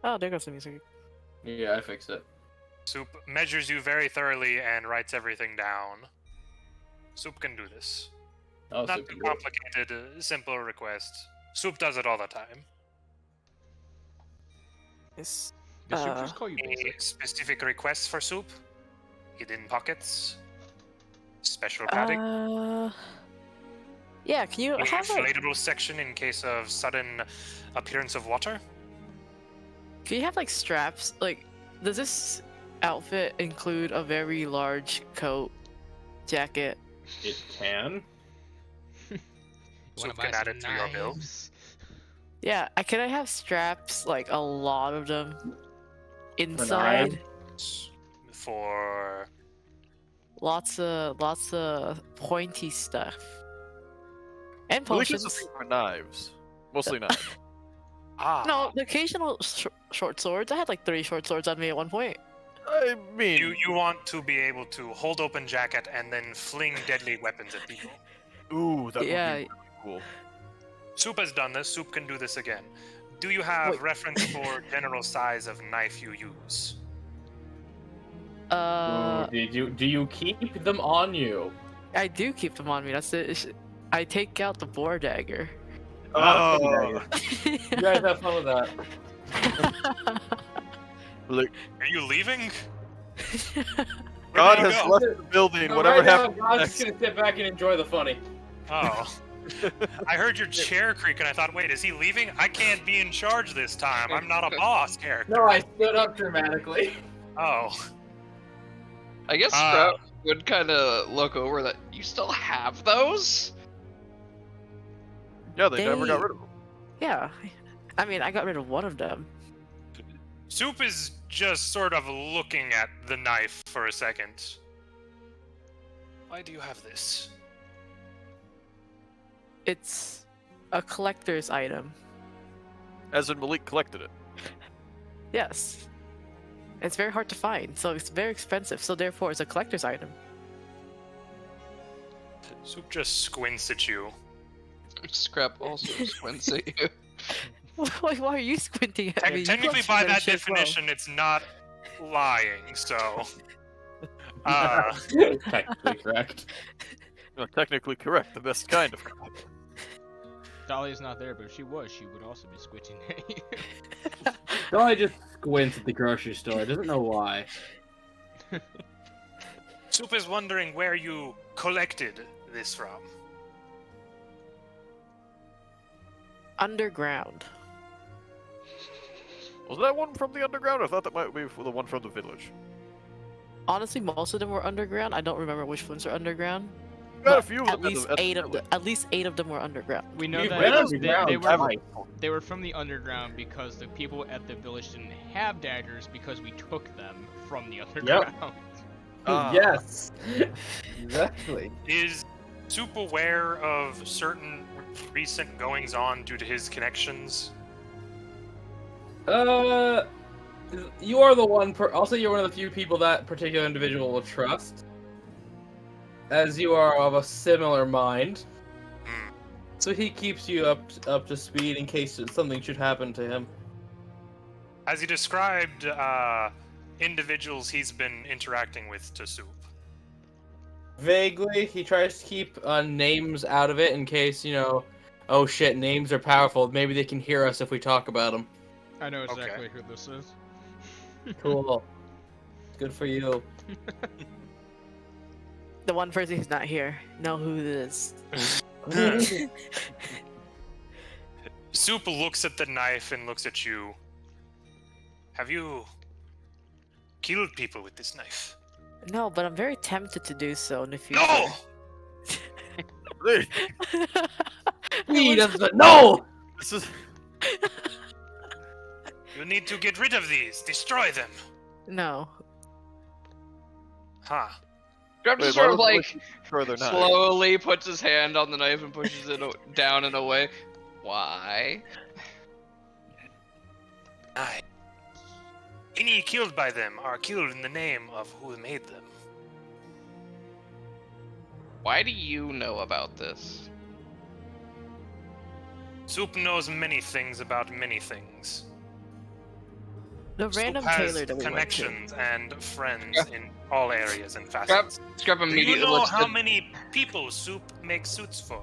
Oh, there goes the music. Yeah, I fixed it. Soup measures you very thoroughly and writes everything down. Soup can do this. Oh, Not super too good. complicated, simple request. Soup does it all the time. Yes. Did Soup just call you Any basic? specific requests for Soup? Hidden pockets? Special padding? Yeah, can you Any have like, inflatable section in case of sudden appearance of water? can you have like straps? Like, does this outfit include a very large coat, jacket? It can. Wanna Soup buy can add some it to your bill. knives? Yeah, can I have straps, like a lot of them, inside? For Lots of pointy stuff. And Malik has a potions. thing for knives. Mostly knives. No, the occasional short swords. I had like 3 short swords on me at one point. I mean, you want to be able to hold open jacket and then fling deadly weapons at people. ooh, that would Yeah. be really cool. Soup has done this. Soup can do this again. Do you have Wait. reference for general size of knife you use? Do you keep them on you? I do keep them on me. That's it. I take out the boar dagger. Oh, You guys have fun with that. Malik, Are you leaving? Where God did you has go? left the building. No, Whatever right now, happened. I'm just gonna sit back and enjoy the funny. Oh. I heard your chair creak and I thought, wait, is he leaving? I can't be in charge this time. I'm not a boss character. No, I stood up dramatically. Oh. I guess Scrap would kind of look over that. You still have those? Yeah, they never got rid of them. Yeah. I mean, I got rid of one of them. Soup is just sort of looking at the knife for a second. Why do you have this? It's a collector's item. As in Malik collected it. Yes. It's very hard to find, so it's very expensive, so therefore it's a collector's item. Soup just squints at you. Scrap also squints at you. Why are you squinting at me? You Technically, look by very that shit well. definition, it's not lying, so... Technically correct. No, technically correct. The best kind of correct. Dahlia's not there, but if she was, she would also be squinting at you. Dolly just squints at the grocery store. Doesn't know why. Soup is wondering where you collected this from. Underground. Was that one from the underground? I thought that might be the one from the village. Honestly, most of them were underground. I don't remember which ones are underground. Got a But few of at them least at the 8 of them. village. At least 8 of them were underground. We know We've that been they, underground. they were from the underground because the people at the village didn't have daggers because we took them from the underground. Ah. Yes. Exactly. Is Soup aware of certain recent goings on due to his connections? You are the one. Also, you're one of the few people that particular individual will trust, as you are of a similar mind. Hmm. So he keeps you up to speed in case something should happen to him. Has he described individuals he's been interacting with to Soup? Vaguely, he tries to keep names out of it in case, oh shit, names are powerful. Maybe they can hear us if we talk about them. I know exactly Okay. who this is. Cool. Good for you. The one person who's not here. Know who it is. Soup looks at the knife and looks at you. Have you killed people with this knife? No, but I'm very tempted to do so in the future. No! Hey, He doesn't know! this is You need to get rid of these. Destroy them. No. Huh. Scrap just Wait, sort of why like further not. slowly puts his hand on the knife and pushes it down and away. Why? Aye. Any killed by them are killed in the name of who made them. Why do you know about this? Soup knows many things about many things. The random Soup has tailor that we went to. connections and friends in all areas and Scrap, facets. Scrap Do immediately you know looks how to many people Soup makes suits for?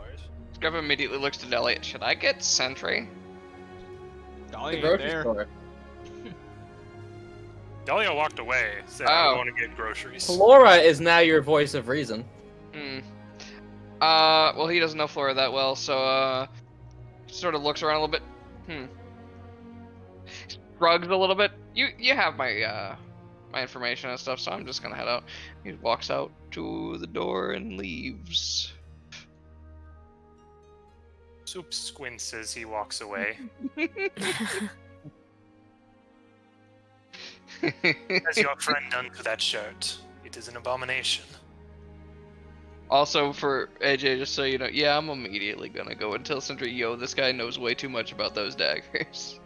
Scrap immediately looks to Dahlia. Should I get Sentry? The Dahlia ain't grocery there. store. Dahlia walked away, said, Oh. I'm going to get groceries. Flora is now your voice of reason. Hmm. Well, he doesn't know Flora that well, so, sort of looks around a little bit. Shrugs a little bit. You have my, my information and stuff, so I'm just gonna head out. He walks out to the door and leaves. Soup squints as he walks away. Has your friend done to that shirt? It is an abomination. Also, for AJ, just so you know, yeah, I'm immediately gonna go and tell Sentry, yo, this guy knows way too much about those daggers.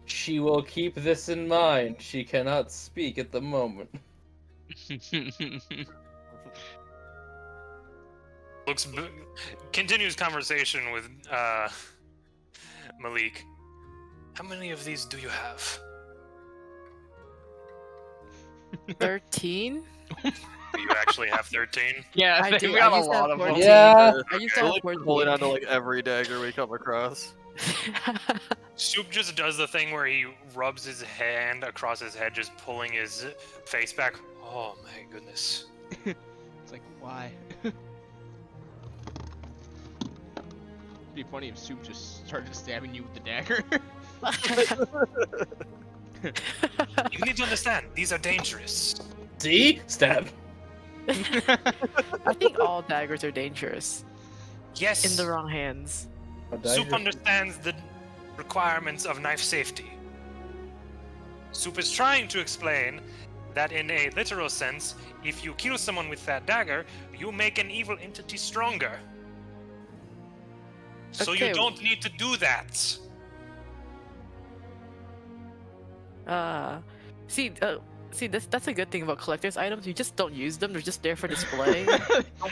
She will keep this in mind. She cannot speak at the moment. Continues conversation with Malik. How many of these do you have? 13? Do you actually have 13? Yeah, I do. we got I a used to lot have of them. 14. Yeah. I used to We're have like 14. holding on to like every dagger we come across. Soup just does the thing where he rubs his hand across his head, just pulling his face back. Oh my goodness. It's like, why? It'd be funny if Soup just started stabbing you with the dagger. You need to understand, these are dangerous. See? Stab. I think all daggers are dangerous Yes, in the wrong hands. Soup understands the requirements of knife safety. Soup is trying to explain that in a literal sense, if you kill someone with that dagger, you make an evil entity stronger. So you Okay. don't need to do that. See, that's a good thing about collector's items. You just don't use them; they're just there for display.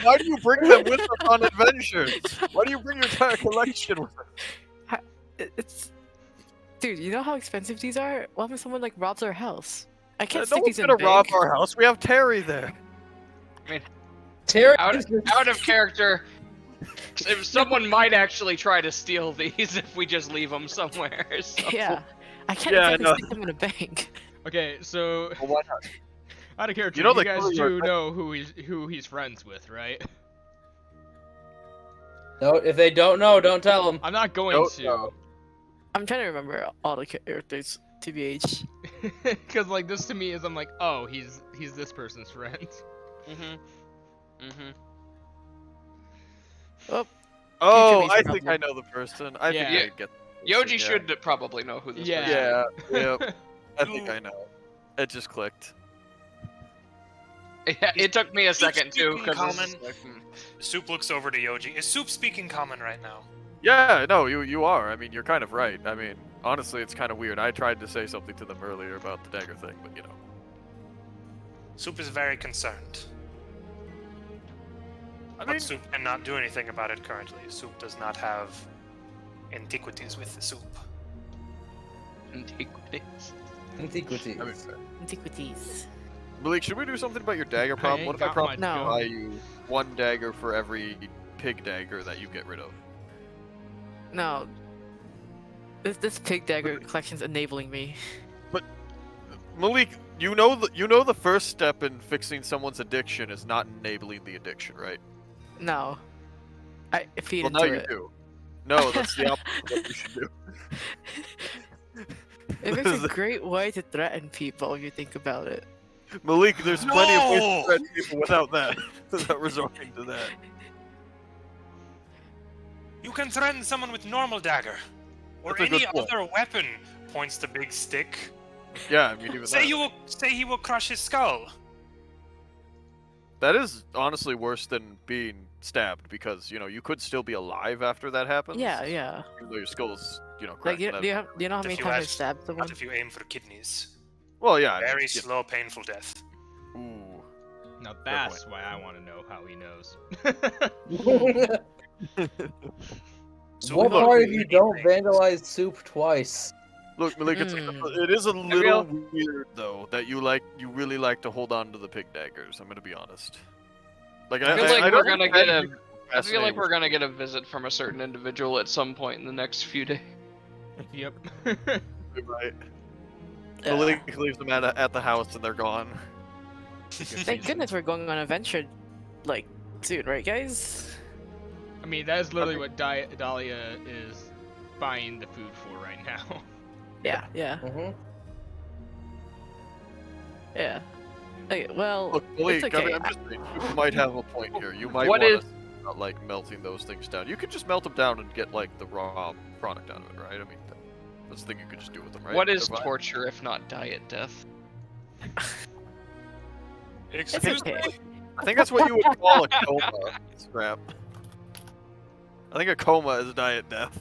Why do you bring them with us on adventures? Why do you bring your entire collection with us? It's, dude, you know how expensive these are? What if someone like robs our house? I can't No stick one's these in gonna a rob bank. our house. We have Terry there. Terry Out, is just- out of character. If someone might actually try to steal these if we just leave them somewhere. So. Yeah, I can't Yeah, exactly no. stick them in a bank. Okay, so Well, why not? out of character, You know you they guys clearly do are- know who he's friends with, right? No, if they don't know, don't tell them. I'm not going Don't to, know. I'm trying to remember all the characters, TBH. because like this to me is I'm like, oh, he's this person's friend. Oh, Future I Beast think I problem. know the person. I Yeah. think I get. the Yoji person, should probably know who this Yeah. Yeah. person Yeah. Yep. I think I know. It just clicked. is. Yeah, it took me a second too, speaking because common. Soup looks over to Yoji. Is Soup speaking common right now? Yeah. No, you are. I mean, you're kind of right. I mean, honestly, it's kind of weird. I tried to say something to them earlier about the dagger thing, but you know. Soup is very concerned. I But mean, Soup cannot do anything about it currently. Soup does not have antiquities with the soup. Antiquities. Antiquities. I mean, Antiquities. Malik, should we do something about your dagger problem? ain't What if I got promise my to No. buy you one dagger for every pig dagger that you get rid of? No. This pig dagger collection's enabling me. Malik, you know the first step in fixing someone's addiction is not enabling the addiction, right? No. I feed Well, now into you it. do. No, that's the opposite of what you should do. It makes a great way to threaten people if you think about it. Malik, there's plenty of ways No! to threaten people without that, without resorting to that. You can threaten someone with normal dagger, or That's a good any point. other weapon. Points the big stick. Yeah, I mean, even Say that. he will crush his skull. That is honestly worse than being stabbed because you could still be alive after that happens. Yeah, yeah. Even though your skull's Like, cracked. do you know how If many you times I ask- stabbed someone? Not if you aim for kidneys. Well, yeah. Very yeah. slow, painful death. Ooh. Now that's why I want to know how he knows. So What we part don't if you do don't anything. vandalize soup twice? Look, Malik, it is a little weird though that you really like to hold on to the pig daggers. I'm gonna be honest. Like I feel like I we're don't gonna get imagine a. you I feel like fascinated we're gonna get a visit from a certain individual at some point in the next few days. Yep. with it, right? Yeah. Malik leaves them at the house and they're gone. Thank goodness we're going on an adventure, like, soon, right, guys? I mean, that is literally what Dahlia is buying the food for right now. Yeah, yeah, Mm-hmm. yeah. Okay, well, Look, Malik, it's okay. I'm just saying, you might have a point here. You might What want is- about like melting those things down. You could just melt them down and get like the raw product out of it, right? I mean, that's the thing you could just do with them, right? What is They're fine. torture if not diet death? Excuse okay. me? I think that's what you would call a coma. Scrap. I think a coma is diet death.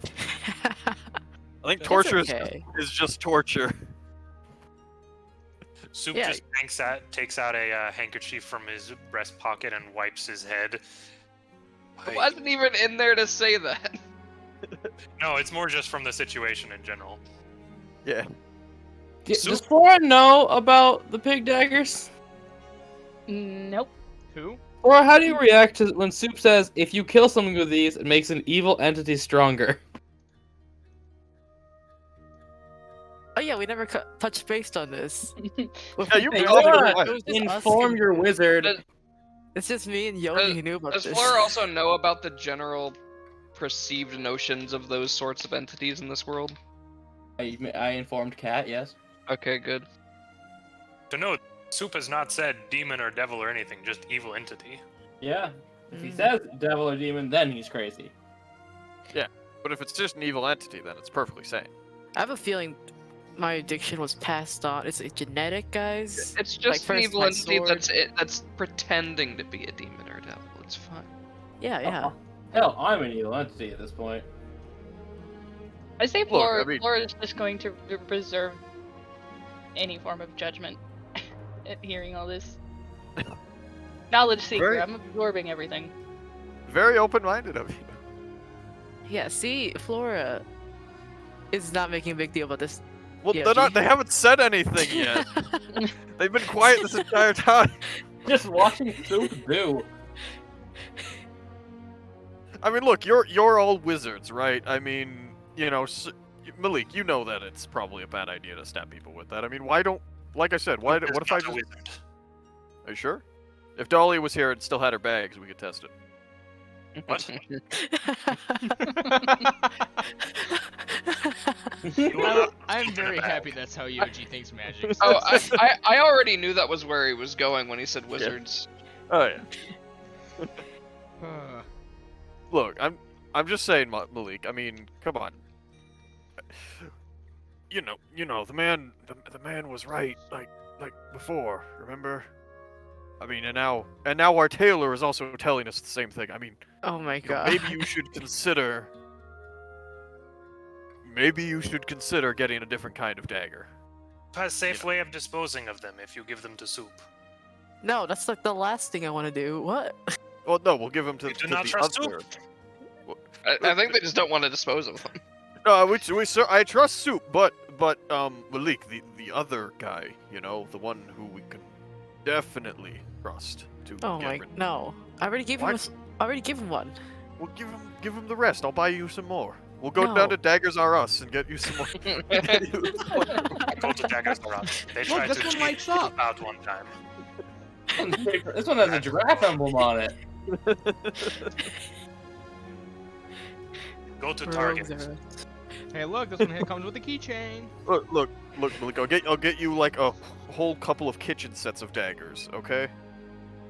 I think It's torture okay. is just torture. Soup Yeah. just takes out a handkerchief from his breast pocket and wipes his head. I wasn't even in there to say that. No, it's more just from the situation in general. Yeah. Does Flora know about the pig daggers? Nope. Who? Or how do you react to when Soup says, if you kill something with these, it makes an evil entity stronger? Oh yeah, we never touched base on this. Yeah, you Hey, probably Flora, right. It was just us inform who- your wizard. Does- It's just me and Yogi who knew about Does this. Flora also know about the general perceived notions of those sorts of entities in this world? I informed Kat, yes. Okay, good. To note, Soup has not said demon or devil or anything, just evil entity. Yeah. If he Mm. says devil or demon, then he's crazy. But if it's just an evil entity, then it's perfectly sane. I have a feeling my addiction was passed on. It's genetic, guys. It's Like, just an first evil my entity sword. that's pretending to be a demon or a devil. It's fine. Yeah, yeah. Hell, I'm an evil entity at this point. I say Look, Flora, I mean- Flora is just going to reserve any form of judgment at hearing all this. Knowledge seeker, Very- I'm absorbing everything. Very open-minded of you. Yeah, see, Flora is not making a big deal about this. Well, Yeah, they're not. G. They haven't said anything yet. They've been quiet this entire time. Just watching Soup do. I mean, look, you're all wizards, right? I mean, you know, Malik, you know that it's probably a bad idea to stab people with that. I mean, why don't? Like I said, why? Soup is What if I not a just? wizard. Are you sure? If Dahlia was here and still had her bags, we could test it. What? I'm very happy that's how Yoji thinks magic. Oh, I already knew that was where he was going when he said wizards. Oh yeah. Look, I'm just saying, Malik. I mean, come on. You know, the man was right, like before. Remember? I mean, and now our tailor is also telling us the same thing. I mean, Oh my you know, god. maybe you should consider. Maybe you should consider getting a different kind of dagger. A safe way of disposing of them if you give them to Soup. No, that's like the last thing I want to do. What? Well, no, we'll give them to, You do to not the trust other. I think they just don't want to dispose of them. No, I trust Soup, but Malik, the other guy, you know, the one who we can definitely trust to Oh get my, rid. no. I already gave him. What? I already gave him one. We'll give him the rest. I'll buy you some more. We'll go No. down to Daggers R Us and get you some more. Go to Daggers R Us. They tried this to one cheat lights up. out one time. This one has a giraffe emblem on it. Go to Rogues Target. are- Hey, look, this one here comes with a keychain. look, Malik. I'll get you like a whole couple of kitchen sets of daggers. Okay.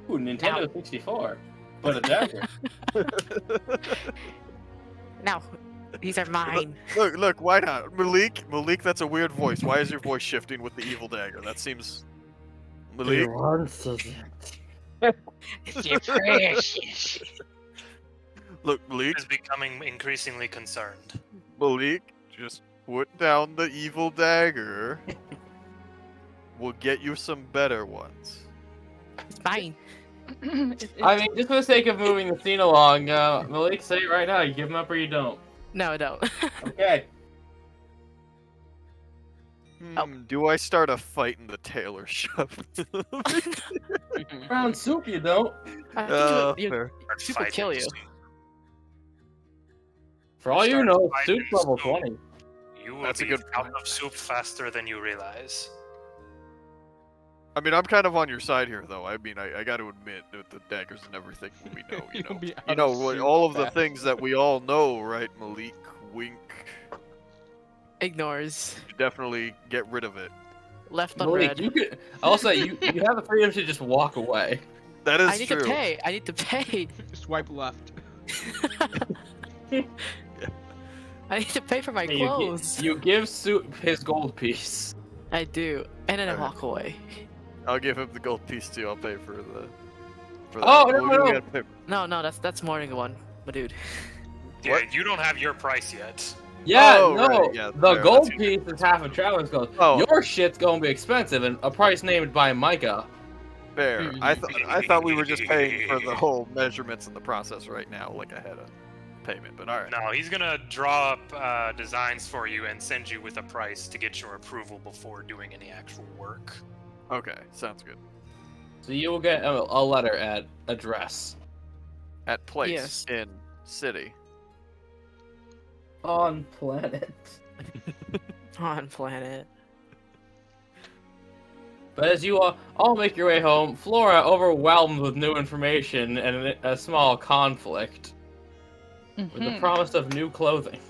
Ooh, Nintendo 64. But a dagger. No, these are mine. Look. Why not, Malik? That's a weird voice. Why is your voice shifting with the evil dagger? That seems. Malik. You're precious. Look, Malik. Is becoming increasingly concerned. Malik, just put down the evil dagger. We'll get you some better ones. It's mine. I mean, just for the sake of moving the scene along, Malik, say it right now. You give him up or you don't. No, I don't. Okay. Do I start a fight in the tailor shop? Round Soup, you don't. I think you, Fair. Start Soup will fighting kill you. Soup. For all you Start know, fighting Soup's level Soup. 20. You will That's a be good out point. of Soup faster than you realize. I mean, I'm kind of on your side here, though. I mean, I got to admit that the daggers and everything we know, you You'll know, be out you of know, what- soup all of the fast. things that we all know, right, Malik? Wink. ignores. Definitely get rid of it. Left on Malik, red. you could. I'll say you have the freedom to just walk away. That is I need true. to pay. I need to pay. Swipe left. I need to pay for my clothes. You give Soup his gold piece. I do, and then I Alright. walk away. I'll give him the gold piece too. I'll pay for the. For Oh, that. no, We no. gotta pay- No, that's more than one, my dude. Yeah, What? you don't have your price yet. Yeah, Oh, no. right, yeah, the fair, gold that's piece is half of Traveler's Gold. Oh. Your shit's gonna be expensive, and a price named by Micah. Fair. I thought we were just paying for the whole measurements in the process right now, like ahead of payment. But all right. No, he's gonna draw up designs for you and send you with a price to get your approval before doing any actual work. Okay, sounds good. So you will get a letter at address. At place Yes. in city. On planet. On planet. But as you all make your way home, Flora, overwhelmed with new information and a small conflict, with the Mhm. promise of new clothing.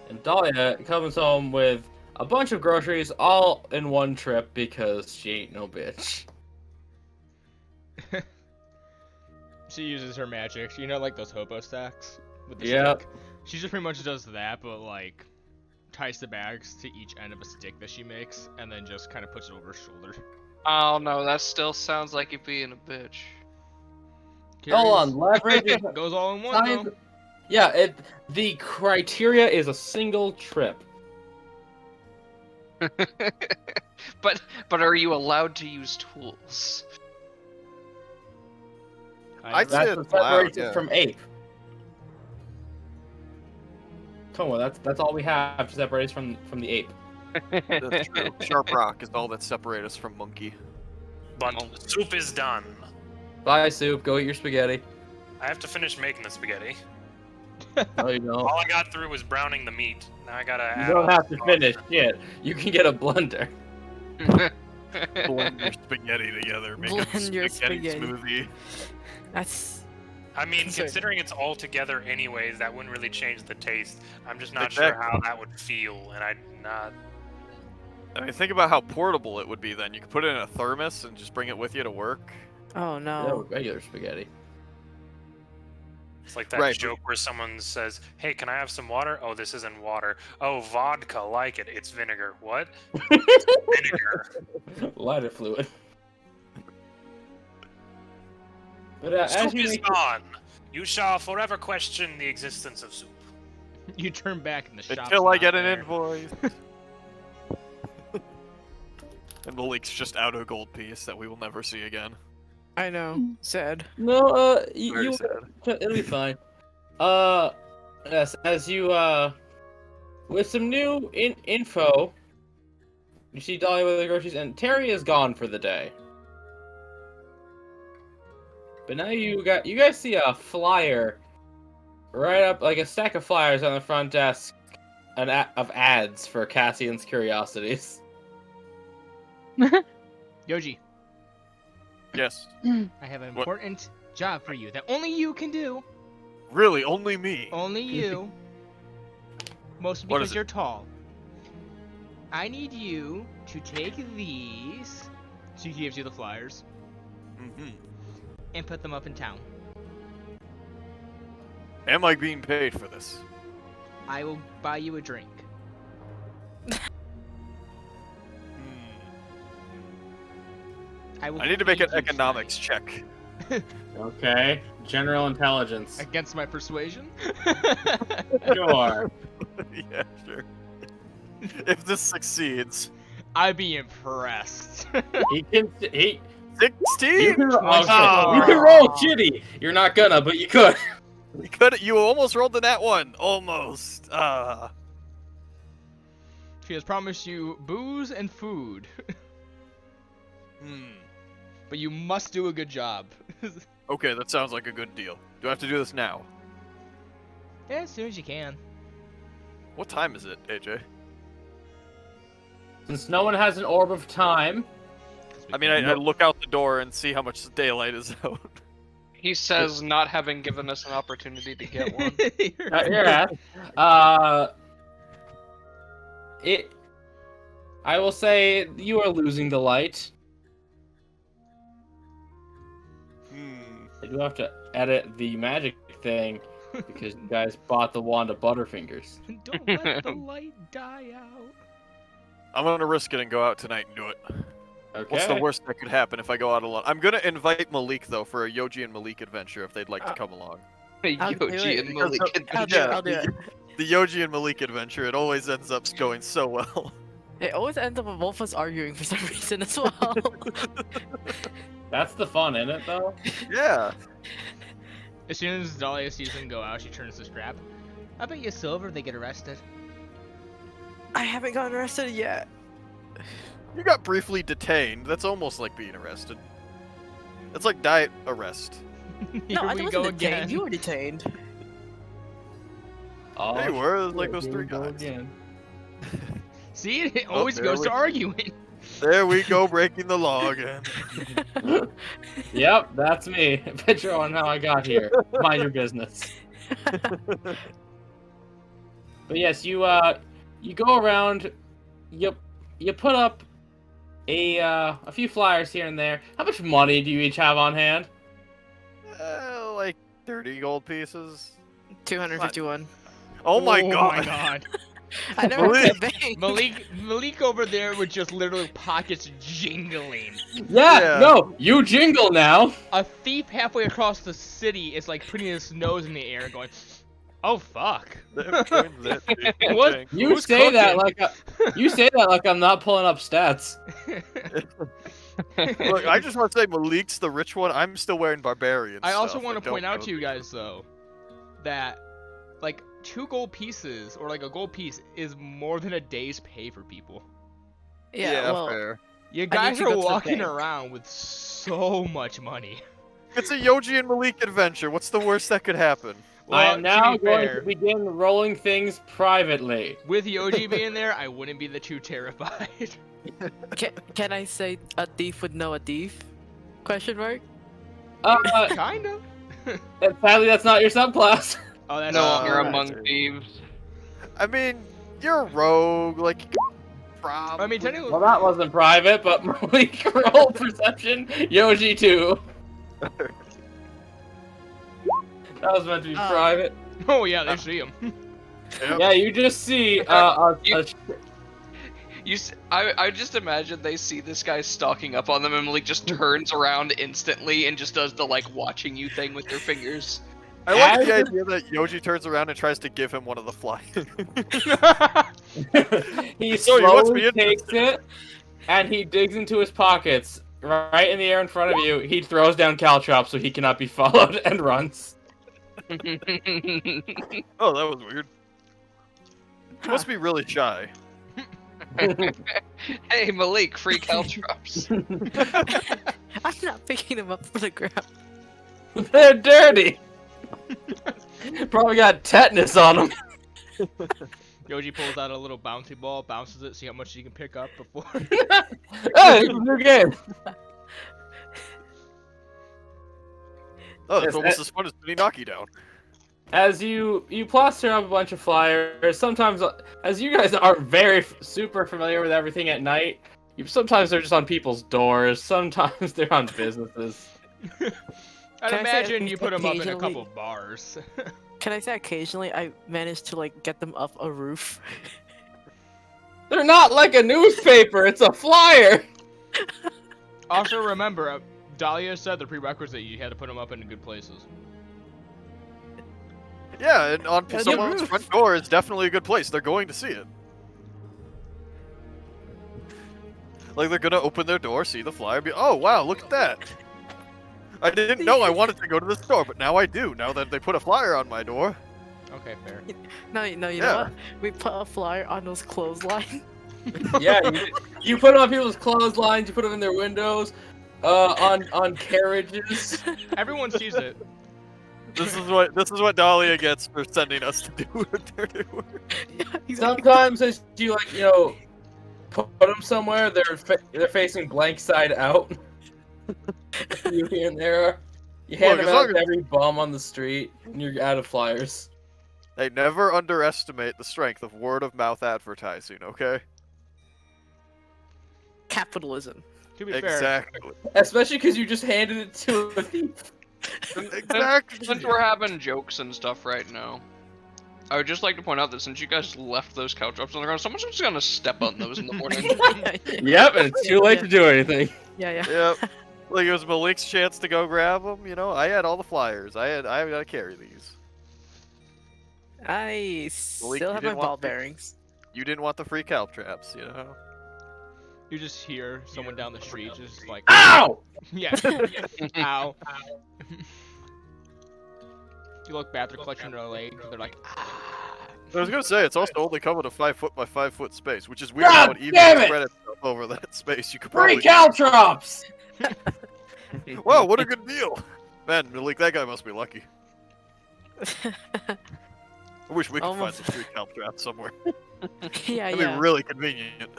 And Dahlia comes home with a bunch of groceries all in one trip because she ain't no bitch. She uses her magic. You know, like those hobo stacks with the Yep. stick? She just pretty much does that, but like ties the bags to each end of a stick that she makes, and then just kind of puts it over her shoulder. Oh no, that still sounds like you being a bitch. Hold on, Carries- leverage is goes all in one science- though. Yeah, the criteria is a single trip. but are you allowed to use tools? I'd don't know. say That's what it's allowed, separates it yeah. from ape. Come on, that's all we have to separate us from the ape. That's true. Sharp rock is all that separates us from monkey. But Oh. soup is done. Bye, Soup. Go eat your spaghetti. I have to finish making the spaghetti. No, you don't. All I got through was browning the meat. Now I gotta You add don't all have the to sauce. finish shit. You can get a blender. Blend your spaghetti together, make a Blend your spaghetti spaghetti. smoothie. That's I mean, Sorry. considering it's all together anyways, that wouldn't really change the taste. I'm just not Exactly. sure how that would feel, and I'm not... I mean, think about how portable it would be then. You could put it in a thermos and just bring it with you to work. oh No, no. regular spaghetti. It's like that Right. joke where someone says, "Hey, can I have some water?" "Oh, this isn't water." "Oh, vodka, like it. It's vinegar." "What?" "Vinegar." Lighter fluid. But as Soup you is make gone. You shall forever question the existence of soup. You turn back and the shop's Until I not get an there. invoice. And Malik's just out a gold piece that we will never see again. I know. Sad. no, Very you sad. it'll be fine. Yes, as you with some new info, you see Dahlia with the groceries, and Terry is gone for the day. But now you guys see a flyer right up, like a stack of flyers on the front desk, of ads for Cassian's Curiosities. Yoji, Yes. I have an What? important job for you that only you can do. Really, only me. Only you. Mostly What because is it? you're tall. I need you to take these. So he gives you the flyers hmm and put them up in town. Am I being paid for this? I will buy you a drink. I will. I need to make an feed you economics check. Okay, general intelligence. tonight. Against my persuasion. Sure. Yeah, sure. If this succeeds, I'd be impressed. He can. He. 16. You can, Twenty. oh, you can roll shitty. You're not gonna, but you could. You could. You almost rolled the nat one. Almost. She has promised you booze and food, Hmm. but you must do a good job. Okay, that sounds like a good deal. Do I have to do this now? Yeah, as soon as you can. What time is it, AJ? Since no one has an orb of time, I mean, I look out the door and see how much daylight is out. He says, not having given us an opportunity to get one. I will say you are losing the light. Hmm. I do have to edit the magic thing because you guys bought the wand of Butterfingers. Don't let the light die out. I'm gonna risk it and go out tonight and do it. Okay. What's the worst that could happen if I go out alone? I'm gonna invite Malik though for a Yoji and Malik adventure if they'd like to come along. I'll do Yoji it. and Malik. I'll do it. The Yoji and Malik adventure, it always ends up going so well. It always ends up with both of us arguing for some reason as well. That's the fun, isn't it, though? Yeah. As soon as Dahlia sees him go out, she turns to Scrap. I bet you Silver they get arrested. I haven't gotten arrested yet. You got briefly detained. That's almost like being arrested. It's like diet arrest. No, I we wasn't go detained. again. You were detained. Oh, They were. It was like shit, those here three we go guys. again. See, it always there goes we to go. arguing. There we go, breaking the law again. Yep, that's me. Picture on how I got here. Mind your business. But yes, you go around. You put up a few flyers here and there. How much money do you each have on hand? Like 30 gold pieces. 251. Oh my Oh god. my god. I never Malik. said bank. Malik over there with just literally pockets jingling. Yeah, Yeah. no, you jingle now. A thief halfway across the city is like putting his nose in the air and going, "Oh fuck." What? You Who's say that cooking? like I'm not pulling up stats. Look, I just want to say Malik's the rich one. I'm still wearing barbarian I also stuff. want to don't point out know to you the- guys though that like 2 gold pieces or like a gold piece is more than a day's pay for people. Yeah, well, fair. You need guys to are go to the walking bank. around with so much money. It's a Yoji and Malik adventure. What's the worst that could happen? I Well, am now to be going fair, to begin rolling things privately. with Yoji being there, I wouldn't be too terrified. can I say a thief would know a thief? Question mark. kind of. And sadly, that's not your subclass. Oh, that's No Uh, longer Alright. among thieves. I mean, you're a rogue. Like, I mean, technically, Well, that wasn't private, but Malik roll perception. Yoji too. That was meant to be private. oh yeah, they see him. Yeah, you just see I just imagine they see this guy stalking up on them and Malik just turns around instantly and just does the like watching you thing with their fingers. I like the As- idea that Yoji turns around and tries to give him one of the flyers. he So he wants slowly me takes it, and he digs into his pockets. Right in the air in front of you, he throws down caltrops so he cannot be followed and runs. Oh, that was weird. He must be really shy. Hey Malik, free caltrops. I'm not picking them up for the ground. They're dirty. Probably got tetanus on them. Yoji pulls out a little bouncy ball, bounces it, see how much he can pick up before. Hey, it's a new game. Oh, that's Yes, almost as fun as Minaki down. As you plaster up a bunch of flyers, sometimes, as you guys are very super familiar with everything at night, sometimes they're just on people's doors, sometimes they're on businesses. I'd Can I say imagine you put them up in a occasionally- couple of bars. Can I say occasionally I managed to like get them off a roof? They're not like a newspaper, it's a flyer! Also remember, Dahlia said the prerequisite you had to put them up in good places. Yeah, and on Yeah, someone's roof. front door is definitely a good place. They're going to see it. Like, they're gonna open their door, see the flyer, be, oh wow, look at that. I didn't know I wanted to go to the store, but now I do, now that they put a flyer on my door. Okay, fair. No, you know Yeah. what? We put a flyer on those clotheslines. Yeah, you put them on people's clotheslines, you put them in their windows, on carriages. Everyone sees it. This is what Dahlia gets for sending us to do dirty work. Yeah, exactly. Sometimes as you put them somewhere, they're facing blank side out. You here and there. You hand Look, them as out long to as- every bum on the street, and you're out of flyers. Hey, never underestimate the strength of word of mouth advertising, okay? Capitalism. To be fair, Exactly. Especially because you just handed it to a thief. Exactly. Since we're having jokes and stuff right now, I would just like to point out that since you guys left those cow drops on the ground, someone's just gonna step on those in the morning. Yep, and it's too late to do anything. Yeah. Yep. Like it was Malik's chance to go grab them. You know, I had all the flyers. I gotta carry these. I Malik, still you have my didn't want ball the- bearings. You didn't want the free cow traps, you know. You just hear someone down the street just like, Ow! yeah, ow. You look back, they're clutching their leg, they're like, ah. I was gonna say it's also only coming to 5 foot by 5 foot space, which is weird. God How it even damn it! spread itself over that space. You could Free probably. caltrops! Wow, what a good deal! Man, Malik, that guy must be lucky. I wish we could find Almost. some free cow traps somewhere. Yeah, That'd yeah. be really convenient.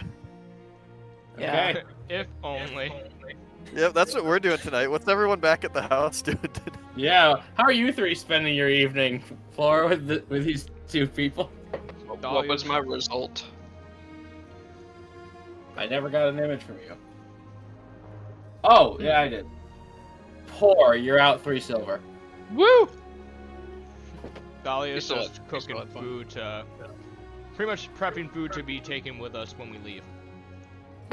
Yeah. Okay. If only. Yep, that's what we're doing tonight. What's everyone back at the house doing today? Yeah, how are you three spending your evening, Flora, with these two people? What was my result? I never got an image from you. Oh, yeah, I did. Poor, you're out 3 silver. Woo! Dahlia's still just had- cooking still had fun. food to, pretty much prepping food to be taken with us when we leave.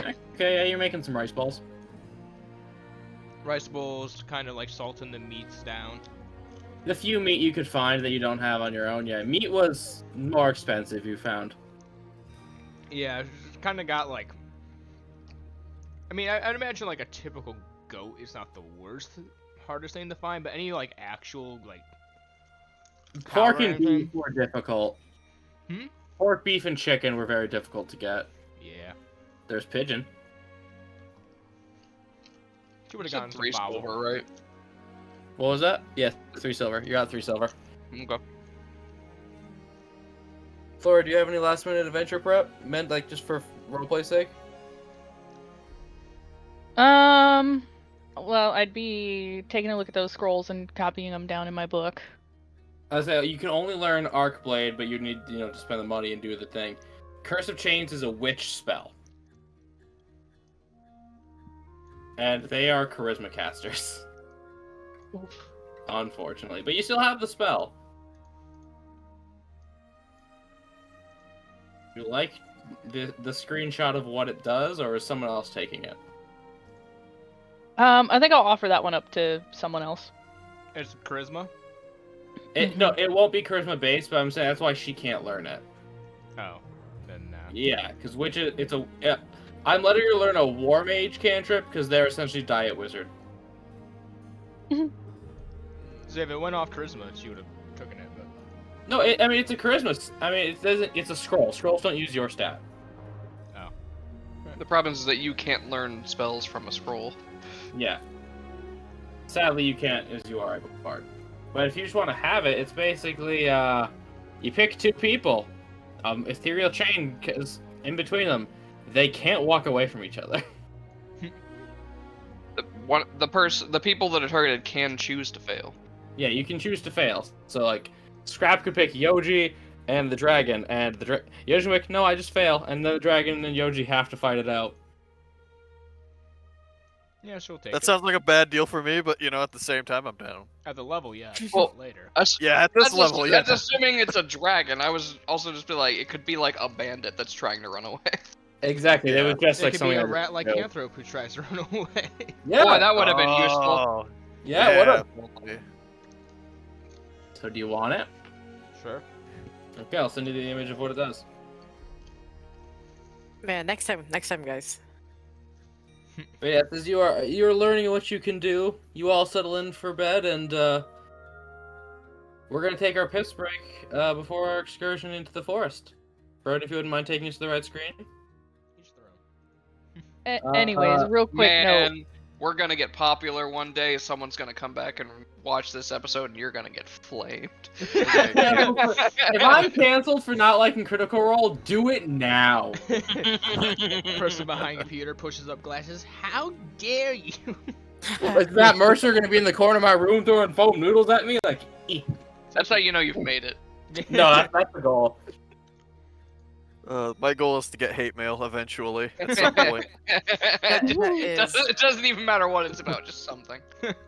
Okay, yeah, you're making some rice balls. Rice bowls, kind of like salting the meats down. The few meat you could find that you don't have on your own, yeah. Meat was more expensive, you found. Yeah, kind of got like. I mean, I'd imagine like a typical goat is not the worst, hardest thing to find, but any like actual like. Pork cow or and anything? beef were difficult. Hmm? Pork, beef, and chicken were very difficult to get. Yeah. There's pigeon. She would You have gotten said some 3 fowl. silver, right? What was that? Yeah, 3 silver. You got 3 silver. Okay. Flora, do you have any last minute adventure prep? Meant like just for roleplay sake? Well, I'd be taking a look at those scrolls and copying them down in my book. I say you can only learn Arc Blade, but you need to spend the money and do the thing. Curse of Chains is a witch spell, and they are charisma casters. Unfortunately, but you still have the spell. You like the screenshot of what it does, or is someone else taking it? I think I'll offer that one up to someone else. It's charisma. No, it won't be charisma based, but I'm saying that's why she can't learn it. Oh, then Yeah, because witches, I'm letting her learn a War Mage cantrip because they're essentially Diet Wizard. so if it went off charisma, she would have taken it. But No, it's a charisma. It doesn't. It's a scroll. Scrolls don't use your stat. The problem is that you can't learn spells from a scroll. Yeah. Sadly, you can't as you are a bard. But if you just want to have it, it's basically you pick 2 people, ethereal chain, because in between them, they can't walk away from each other. The people that are targeted can choose to fail. Yeah, you can choose to fail. So like, Scrap could pick Yoji and the dragon, and Yoji would pick, no, I just fail, and the dragon and Yoji have to fight it out. yeah, she'll take That it. sounds like a bad deal for me, but at the same time, I'm down. At the level, yeah. Well, Later. Yeah, at this That's, level, yeah. that's assuming it's a dragon. I was also just be like, it could be like a bandit that's trying to run away. Exactly, they Yeah. would just It like could be something a like rat like no. Canthrope who tries to run away. Yeah, Boy, that would have been useful. Oh, yeah. What up? definitely. So do you want it? Sure. Okay, I'll send you the image of what it does. Man, next time, guys. But yeah, as you're learning what you can do, you all settle in for bed, and we're gonna take our piss break before our excursion into the forest. Brody, if you wouldn't mind taking us to the right screen. Each their own. Anyways, real quick note. Man, we're gonna get popular one day. Someone's gonna come back and watch this episode, and you're gonna get flamed. If I'm canceled for not liking Critical Role, do it now. Person behind computer pushes up glasses. How dare you? Is Matt Mercer gonna be in the corner of my room throwing foam noodles at me? Like, That's how you know you've made it. no, that's the goal. My goal is to get hate mail eventually at some point. is. It doesn't even matter what it's about, just something.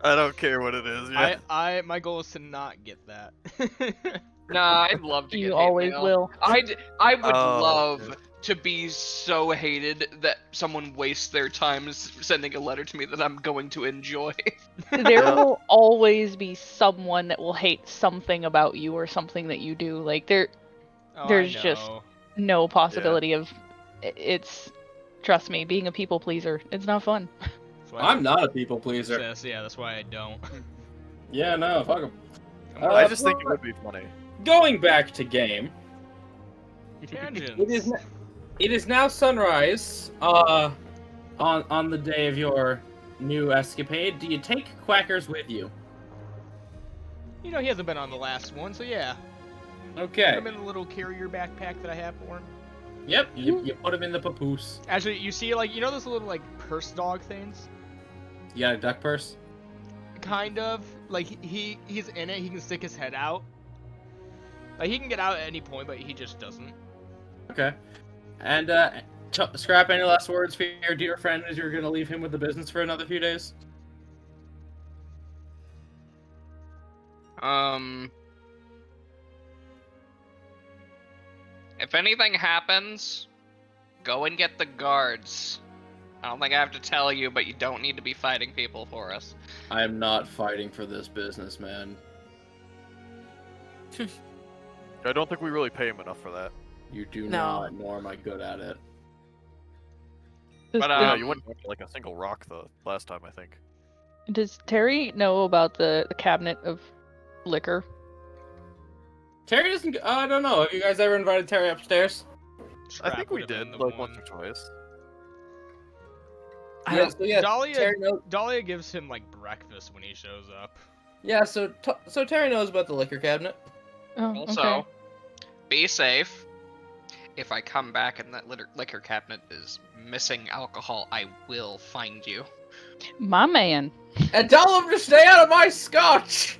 I don't care what it is. Yeah. My goal is to not get that. Nah, I'd love to get You hate always mail. will. I would Oh, love okay. to be so hated that someone wastes their time sending a letter to me that I'm going to enjoy. There Yeah. will always be someone that will hate something about you or something that you do. Like Oh, There's I just- know. no possibility of it's. Trust me, being a people pleaser, it's not fun. That's why I'm not a people pleaser. Yeah, that's why I don't. Yeah, no, fuck 'em. I just think it would be funny. Going back to game, Tangents. it is now sunrise. On the day of your new escapade, do you take Quackers with you? You know, he hasn't been on the last one, so yeah. Put Okay. him in the little carrier backpack that I have for him. Yep. You put him in the papoose. Actually, you see, like, you know those little, like, purse dog things? You got a duck purse? Kind of. Like, he's in it, he can stick his head out. Like, he can get out at any point, but he just doesn't. Okay. And Scrap, any last words for your dear friend as you're gonna leave him with the business for another few days? If anything happens, go and get the guards. I don't think I have to tell you, but you don't need to be fighting people for us. I am not fighting for this business, man. I don't think we really pay him enough for that. You do No. not, nor am I good at it. Does, But, Yeah, Um, you wouldn't get like a single rock the last time, I think. does Terry know about the cabinet of liquor? Terry doesn't. I don't know. Have you guys ever invited Terry upstairs? I think we would've been did, the like once one. or twice. I Yeah, don't- so yeah, Dahlia- Terry knows. Dahlia gives him, like, breakfast when he shows up. Yeah, so Terry knows about the liquor cabinet. Oh, Also, okay. be safe. If I come back and that liquor cabinet is missing alcohol, I will find you. My man. And tell him to stay out of my scotch.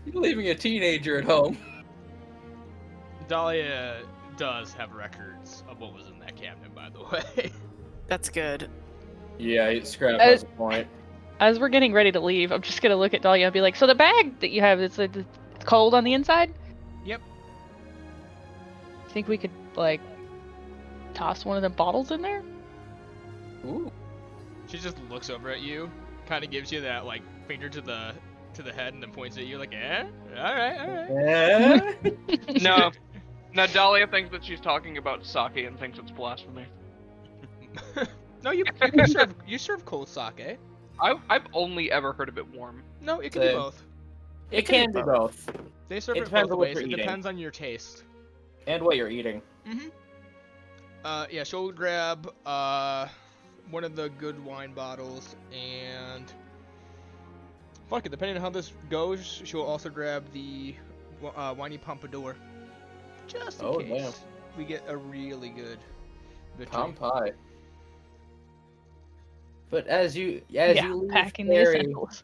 You're leaving a teenager at home. Dahlia does have records of what was in that cabinet, by the way. That's good. Yeah, Scrap has a point. As we're getting ready to leave, I'm just gonna look at Dahlia and be like, "So the bag that you have, it's cold on the inside? Yep. Think we could like toss one of the bottles in there?" Ooh. She just looks over at you, kind of gives you that, like, finger to the head, and then points at you like, eh? Alright. Yeah. No. Now Dahlia thinks that she's talking about sake and thinks it's blasphemy. No, you serve cold sake. I've only ever heard of it warm. No, it can be Same. both. It can be both, They serve It it, depends both on what ways. you're It eating. depends on your taste. and what you're eating. Yeah, she'll grab one of the good wine bottles, and fuck it, depending on how this goes, she'll also grab the winey pompadour, just in Oh, case damn. we get a really good victory. Tom pie. But as you Yeah, leave packing the Terry, essentials.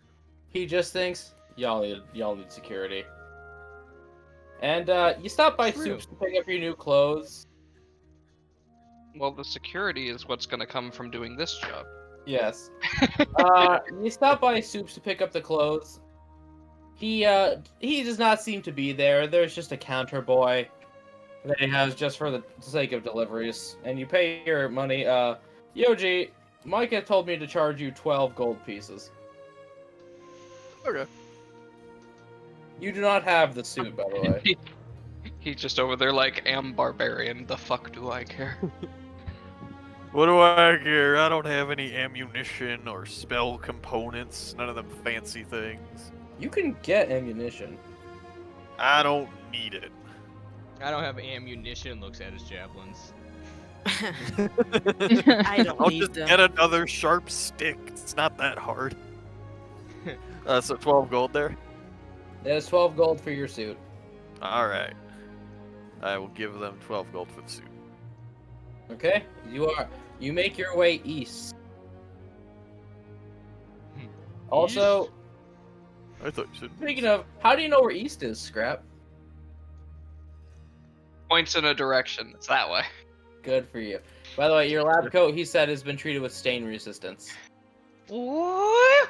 he just thinks y'all need security. And you stop by True. Soups to pick up your new clothes. Well, the security is what's gonna come from doing this job. Yes. You stop by Soups to pick up the clothes. He does not seem to be there. There's just a counter boy that he has just for the sake of deliveries. And you pay your money. Yoji, Micah told me to charge you 12 gold pieces. Okay. You do not have the suit, by the way. He's just over there like, am barbarian, the fuck do I care? What do I care? I don't have any ammunition or spell components. None of them fancy things. You can get ammunition. I don't need it. I don't have ammunition. Looks at his javelins. I don't I'll need just them. get another sharp stick. It's not that hard. So 12 gold there? There's 12 gold for your suit. Alright. I will give them 12 gold for the suit. Okay? You make your way east. Also, I thought you said. speaking of, how do you know where east is, Scrap? Points in a direction. It's that way. Good for you. By the way, your lab coat, he said, has been treated with stain resistance. What?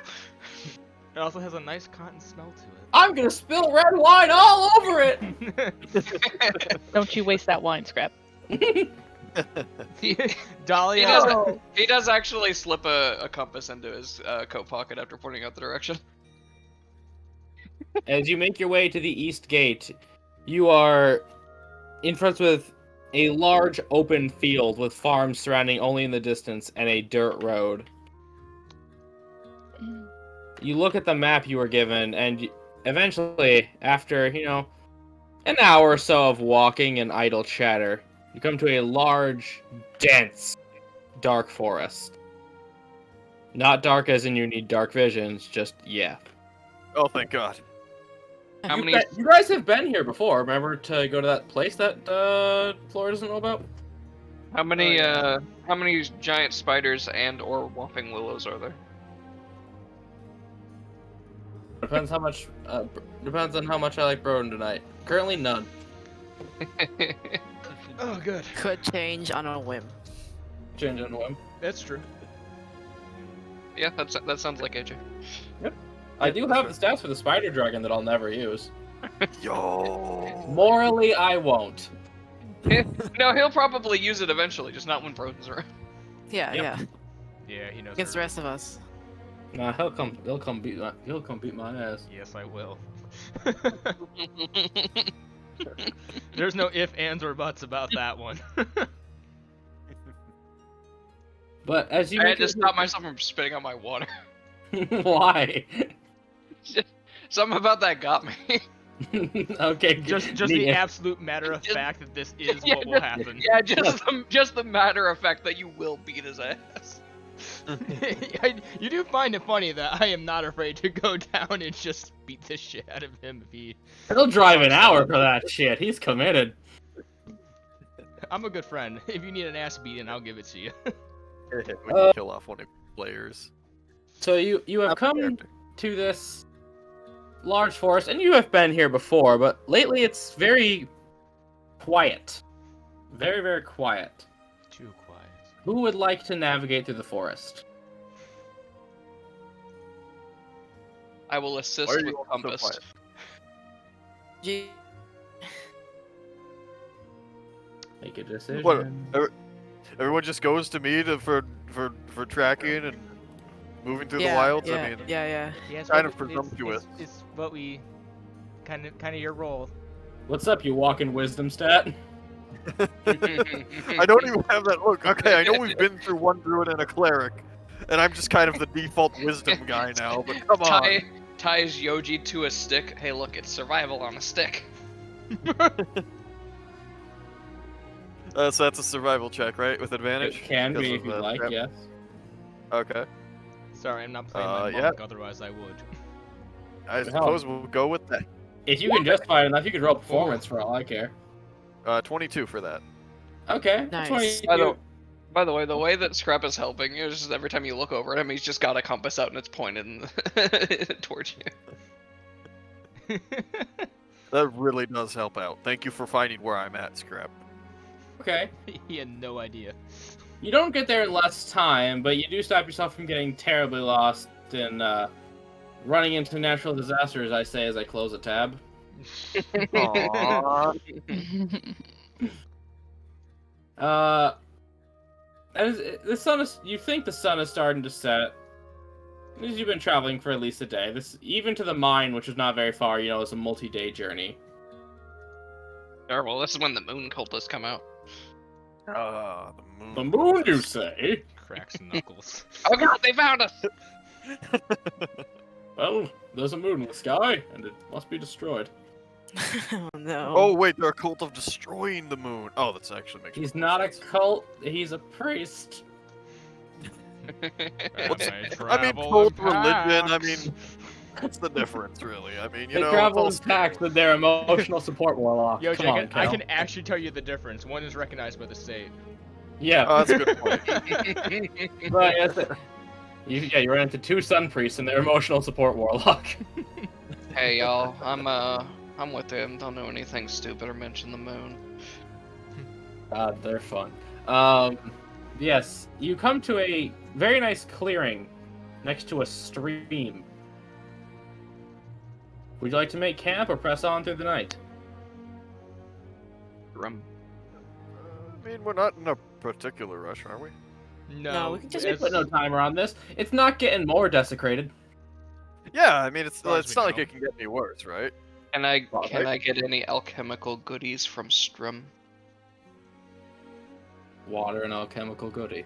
It also has a nice cotton smell to I'm gonna spill red wine all over it! it. Don't you waste that wine, Scrap. Dahlia. He does actually slip a compass into his coat pocket after pointing out the direction. As you make your way to the east gate, you are in front with a large open field with farms surrounding only in the distance and a dirt road. You look at the map you were given, and eventually, after, an hour or so of walking and idle chatter, you come to a large, dense, dark forest. Not dark as in you need dark visions, just, yeah. Oh, thank God. How many? You guys have been here before. Remember to go to that place that Flora doesn't know about? How many? How many giant spiders and/or whopping willows are there? Depends how much. Depends on how much I like Broden tonight. Currently, none. Oh, good. Could change on a whim. Change on a whim. That's true. Yeah, that sounds like AJ. I do have the stats for the spider dragon that I'll never use. Yo. Morally, I won't. No, he'll probably use it eventually, just not when Broden's around. Yeah, Yep. yeah. Yeah, he knows. Against the her. rest of us. Nah, he'll come beat my ass. Yes, I will. There's no ifs, ands, or buts about that one. But as you I had make to your- stop myself from spitting out my water. Why? Something about that got me. Okay. just the neat. absolute matter of fact that this is Yeah, what will happen. Yeah, just the matter of fact that you will beat his ass. You do find it funny that I am not afraid to go down and just beat the shit out of him if he. He'll drive an hour for that shit. He's committed. I'm a good friend. If you need an ass beating, I'll give it to you. We can kill off one of the players. So you have come to this large forest, and you have been here before, but lately it's very quiet. Very, very quiet. Too quiet. Who would like to navigate through the forest? I will assist Why are with you all so compass. quiet? Gee, Make a decision. What? Everyone just goes to me for tracking and moving through yeah, the wilds. Yeah, I mean, yeah. Yeah, it's Kind what of we- presumptuous. It's what we kind of your role. What's up, you walking wisdom stat? I don't even have that look. Okay, I know we've been through one druid and a cleric, and I'm just kind of the default wisdom guy now. But come on. Ties Yoji to a stick. Hey, look, it's survival on a stick. So that's a survival check, right? With It advantage? can be Because if of, you'd like, trap? yes. Okay. Sorry, I'm not playing my yeah. monk, otherwise I would. I suppose we'll go with that. If you can justify it enough, you could roll performance for all I care. 22 for that. Okay. Nice. 22. By the way, the way that Scrap is helping is just every time you look over at him, he's just got a compass out and it's pointed towards you. That really does help out. Thank you for finding where I'm at, Scrap. Okay. He had no idea. You don't get there in less time, but you do stop yourself from getting terribly lost and running into natural disasters, I say as I close a tab. Aww. As the sun is, you think the sun is starting to set. As you've been traveling for at least a day, this even to the mine, which is not very far, it's a multi-day journey. Sure, well, this is when the moon cultists come out. The moon. The moon, you say? Cracks knuckles. Oh god, they found us! Well, there's a moon in the sky, and it must be destroyed. Oh no. Oh wait, they're a cult of destroying the moon. Oh, that's actually makes. He's more not a sense. cult. He's a priest. What's- I I mean, travel cult in religion. I packs. mean, what's the difference, really? I mean, you They know, travel it's in packs with their emotional support warlock. Yo, Come on, Jack, I Cal. can actually tell you the difference. One is recognized by the state. Yeah, Oh, that's a good point. but that's it. You ran into two sun priests and their emotional support warlock. Hey y'all, I'm with him. Don't know anything stupid or mention the moon. God, they're fun. Yes, you come to a very nice clearing next to a stream. Would you like to make camp or press on through the night? Rum. I mean, we're not in a particular rush, are we? No, we can just Put no timer on this. It's not getting more desecrated. Yeah, I mean, it's far as it's we not like know. it can get any worse, right? Can I Well, can right. I get any alchemical goodies from Strum? Water and alchemical goodie.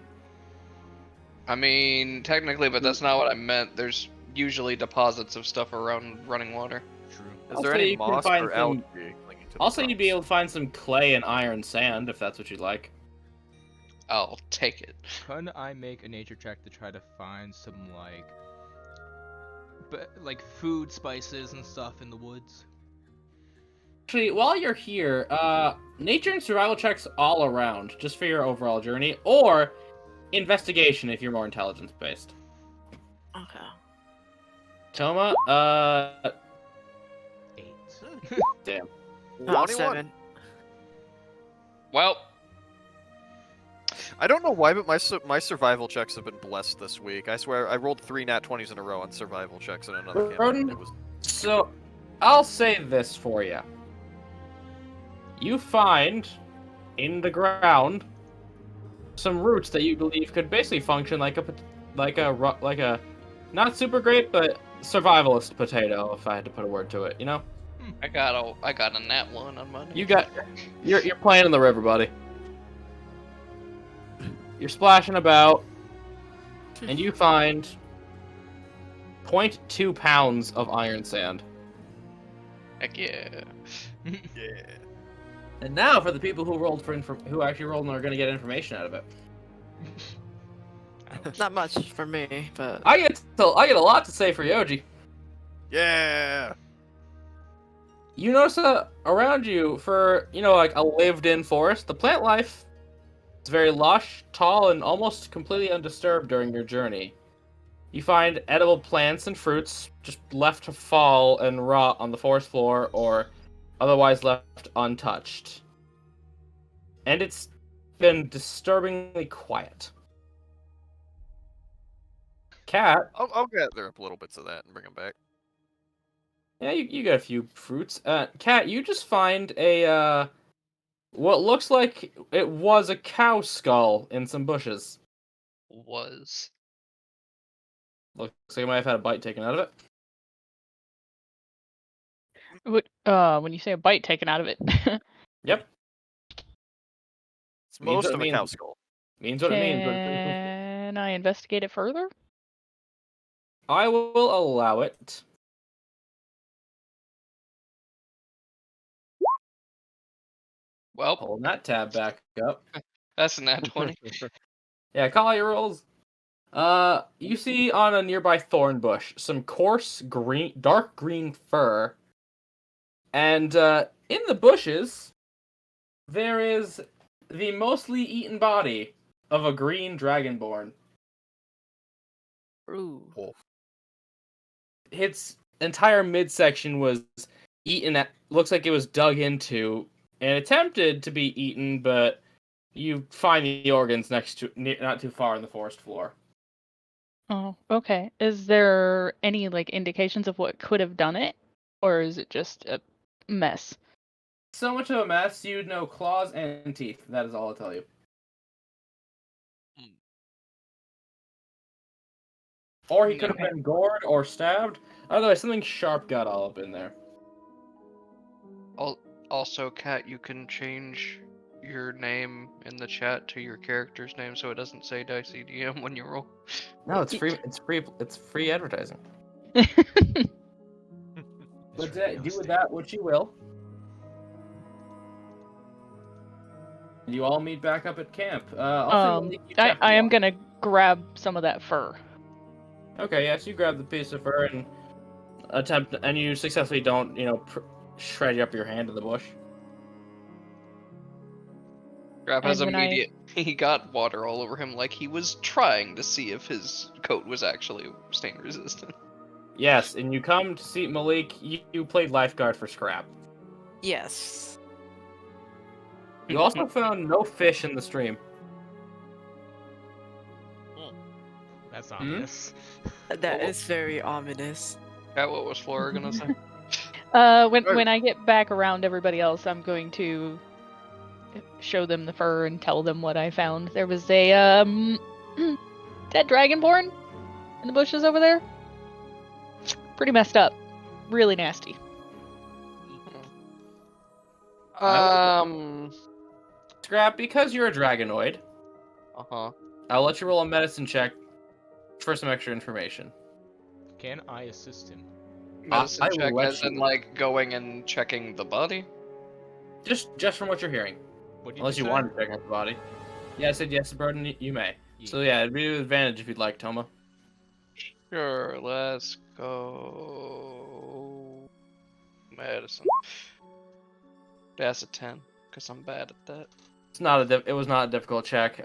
I mean, technically, but that's not what I meant. There's usually deposits of stuff around running water. True. Is Also, there any you can moss find or some- algae clinging to the Also, you'd be able rocks? to find some clay and iron sand if that's what you'd like. I'll take it. Can I make a nature check to try to find some like food, spices, and stuff in the woods? Actually, while you're here, nature and survival checks all around, just for your overall journey, or investigation if you're more intelligence based. Okay. Toma, 8. damn. Oh, 21? 7. Well, I don't know why, but my survival checks have been blessed this week. I swear, I rolled 3 nat 20s in a row on survival checks in another campaign. Rodin? It was So, I'll say this for you. You find in the ground some roots that you believe could basically function like a not super great but survivalist potato, if I had to put a word to it. You know, I got a nat 1 on Monday. you're playing in the river, buddy. You're splashing about, and you find 0.2 pounds of iron sand. Heck yeah. yeah. And now for the people who rolled who actually rolled and are going to get information out of it. Not much for me, but I get a lot to say for Yoji. Yeah. You notice around you, for like a lived-in forest, the plant life is very lush, tall, and almost completely undisturbed during your journey. You find edible plants and fruits just left to fall and rot on the forest floor, or otherwise left untouched. And it's been disturbingly quiet. Cat, I'll gather up little bits of that and bring them back. yeah, you got a few fruits. Cat, you just find a what looks like it was a cow skull in some bushes. Was. Looks like you might have had a bite taken out of it. When you say a bite taken out of it, Yep, It's Means most what of it a cow means. skull. means what it means. But can I investigate it further? I will allow it. Well, Pulling that tab back up. that's a nat 20. Yeah, call your rolls. You see on a nearby thorn bush some coarse dark green fur, and in the bushes there is the mostly eaten body of a green dragonborn. ooh. Its entire midsection was eaten. Looks like it was dug into and attempted to be eaten, but you find the organs not too far in the forest floor. Oh, okay. Is there any indications of what could have done it, or is it just a mess? So much of a mess, you'd know claws and teeth. That is all I'll tell you. Or he could have been gored or stabbed. Otherwise, something sharp got all up in there. Also, Kat, you can change your name in the chat to your character's name so it doesn't say Dicey DM when you roll. No, it's free. It's free advertising. But do with that what you will. And you all meet back up at camp. I am gonna grab some of that fur. Okay, yes, you grab the piece of fur and attempt, and you successfully don't, shred up your hand in the bush. Grab has And when immediate. He got water all over him like he was trying to see if his coat was actually stain resistant. Yes, and you come to see Malik. You played lifeguard for Scrap. Yes. You also found no fish in the stream. That's ominous. That is very ominous. Yeah, what was Flora gonna say? When I get back around everybody else, I'm going to show them the fur and tell them what I found. There was a dead dragonborn in the bushes over there. Pretty messed up. Really nasty. Scrap, because you're a dragonoid, Uh-huh. I'll let you roll a medicine check for some extra information. Can I assist him? Medicine I will check let as in you- like going and checking the body? Just from what you're hearing. What did Unless you say? want to check out the body. Yeah, I said yes, Burden, you may. So yeah, it'd be an advantage if you'd like, Toma. Sure, let's go. Medicine. That's a 10, because I'm bad at that. It's not it was not a difficult check.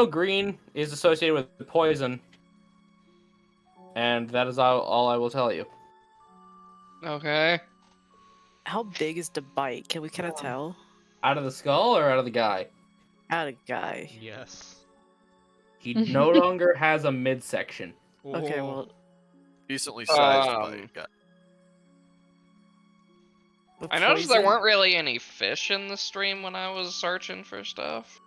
Green is associated with poison, and that is all I will tell you. Okay. How big is the bite? Can we kind of tell? Out of the skull or out of the guy? Out of guy. Yes. He no longer has a midsection. Okay, Oh. well, Decently sized Um, by guy. the I noticed there poison- weren't really any fish in the stream when I was searching for stuff.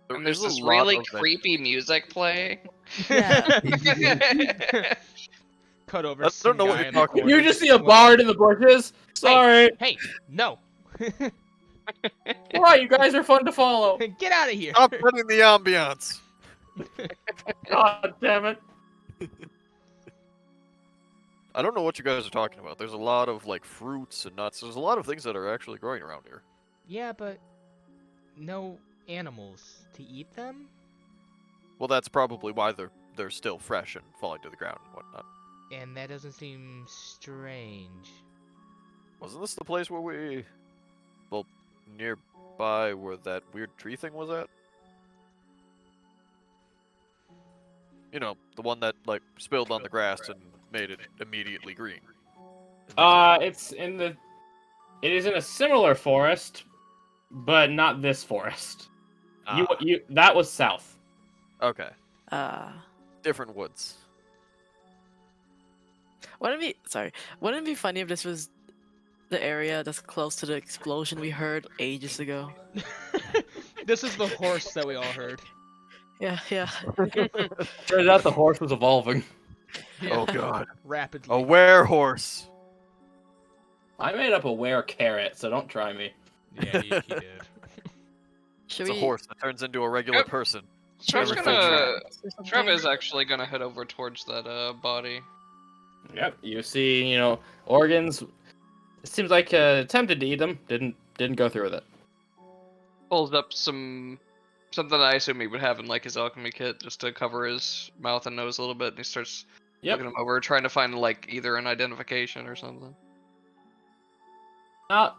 There And there's is a this lot really of creepy music playing. Yeah. Cut over. I don't some know what guy you're in the talking about. corner You just see a swinging. bard in the bushes. Sorry. Hey, no. Alright, you guys are fun to follow. Get out of here. Stop putting the ambiance. God damn it. I don't know what you guys are talking about. There's a lot of like fruits and nuts. There's a lot of things that are actually growing around here. Yeah, but no animals to eat them? Well, that's probably why they're still fresh and falling to the ground and whatnot. And that doesn't seem strange. Wasn't this the place where nearby where that weird tree thing was at? You know, the one that like spilled on the grass and made it immediately green. It is in a similar forest, but not this forest. Ah, That was south. okay. Different Woods. Wouldn't it be funny if this was the area that's close to the explosion we heard ages ago? This is the horse that we all heard. Yeah. Turns out the horse was evolving. Oh god. Rapidly. A werehorse. I made up a were-carrot, so don't try me. Yeah, he did. Should It's a we? horse that turns into a regular Yep. person. Trev's Never gonna. think Trev is actually gonna head over towards that body. Yep, you see, organs. It seems like attempted to eat them, didn't go through with it. Pulls up something I assume he would have in like his alchemy kit just to cover his mouth and nose a little bit, and he starts Yep. looking him over, trying to find like either an identification or something.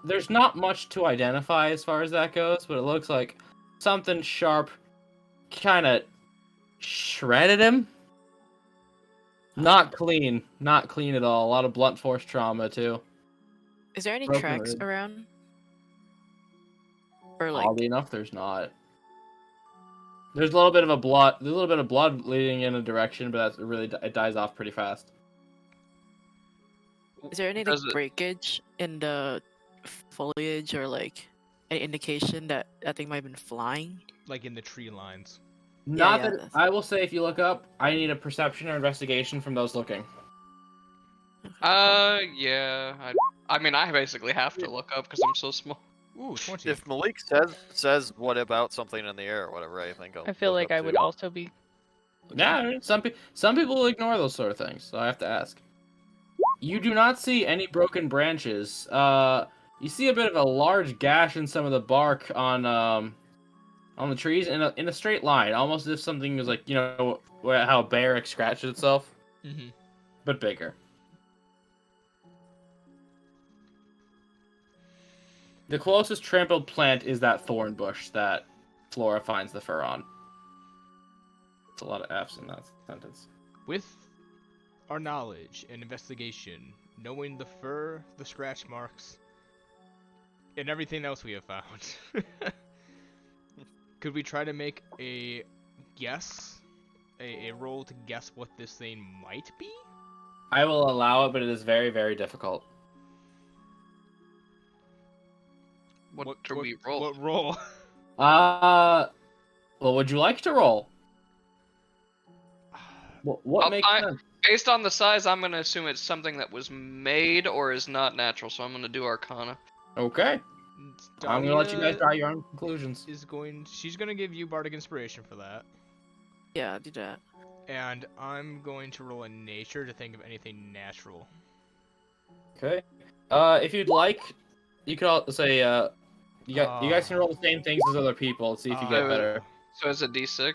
There's not much to identify as far as that goes, but it looks like something sharp kind of shredded him. Not clean at all. A lot of blunt force trauma too. Is there any Broken tracks rib. around? Or like, Oddly enough, there's not. There's a little bit of blood leading in a direction, but it dies off pretty fast. is there any like, Does it- breakage in the foliage or like any indication that that thing might have been flying? Like in the tree lines. Not yeah, that that's- I will say, if you look up, I need a perception or investigation from those looking. Yeah. I mean, I basically have to look up because I'm so small. Ooh, 20. If Malik says what about something in the air or whatever, I think I feel like I would also be. Yeah, I mean, some people will ignore those sort of things, so I have to ask. You do not see any broken branches. You see a bit of a large gash in some of the bark on the trees in a straight line, almost as if something was like, how a bear scratches itself, Mm-hmm. but bigger. The closest trampled plant is that thorn bush that Flora finds the fur on. It's a lot of F's in that sentence. With our knowledge and investigation, knowing the fur, the scratch marks, and everything else we have found. Could we try to make a guess, a roll to guess what this thing might be? I will allow it, but it is very, very difficult. What do we roll? What roll? What would you like to roll? What makes sense? Based on the size, I'm gonna assume it's something that was made or is not natural. So I'm gonna do Arcana. Okay. I'm gonna let you guys Dahlia draw your own conclusions. She's gonna give you bardic inspiration for that, Yeah, do that. and I'm going to roll a nature to think of anything natural. Okay. If you'd like, you could all say, you guys can roll the same things as other people and see if you get better. So it's a D6.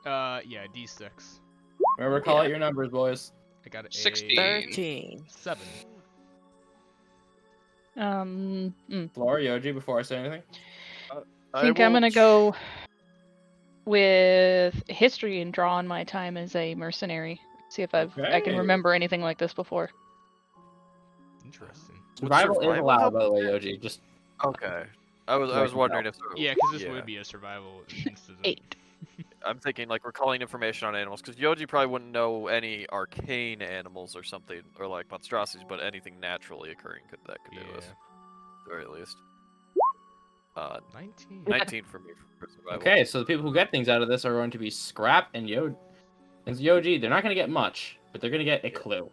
Yeah, D6. Remember, call out your numbers, boys. I got a 16. 13. 7. Flora, Yoji, before I say anything. I think I'm gonna go with history and draw on my time as a mercenary. See if I can Okay. remember anything like this before. Interesting. Survival is survival allowed, help? by the way, Yoji. Just Okay. I was wondering if Yeah, because this would be a survival instance. 8. I'm thinking like we're calling information on animals because Yoji probably wouldn't know any arcane animals or something or like monstrosities, but anything naturally occurring could do this. At the very least. 19. 19 for me for survival. okay. So the people who get things out of this are going to be Scrap and Yoji. And Yoji, they're not going to get much, but they're going to get a clue.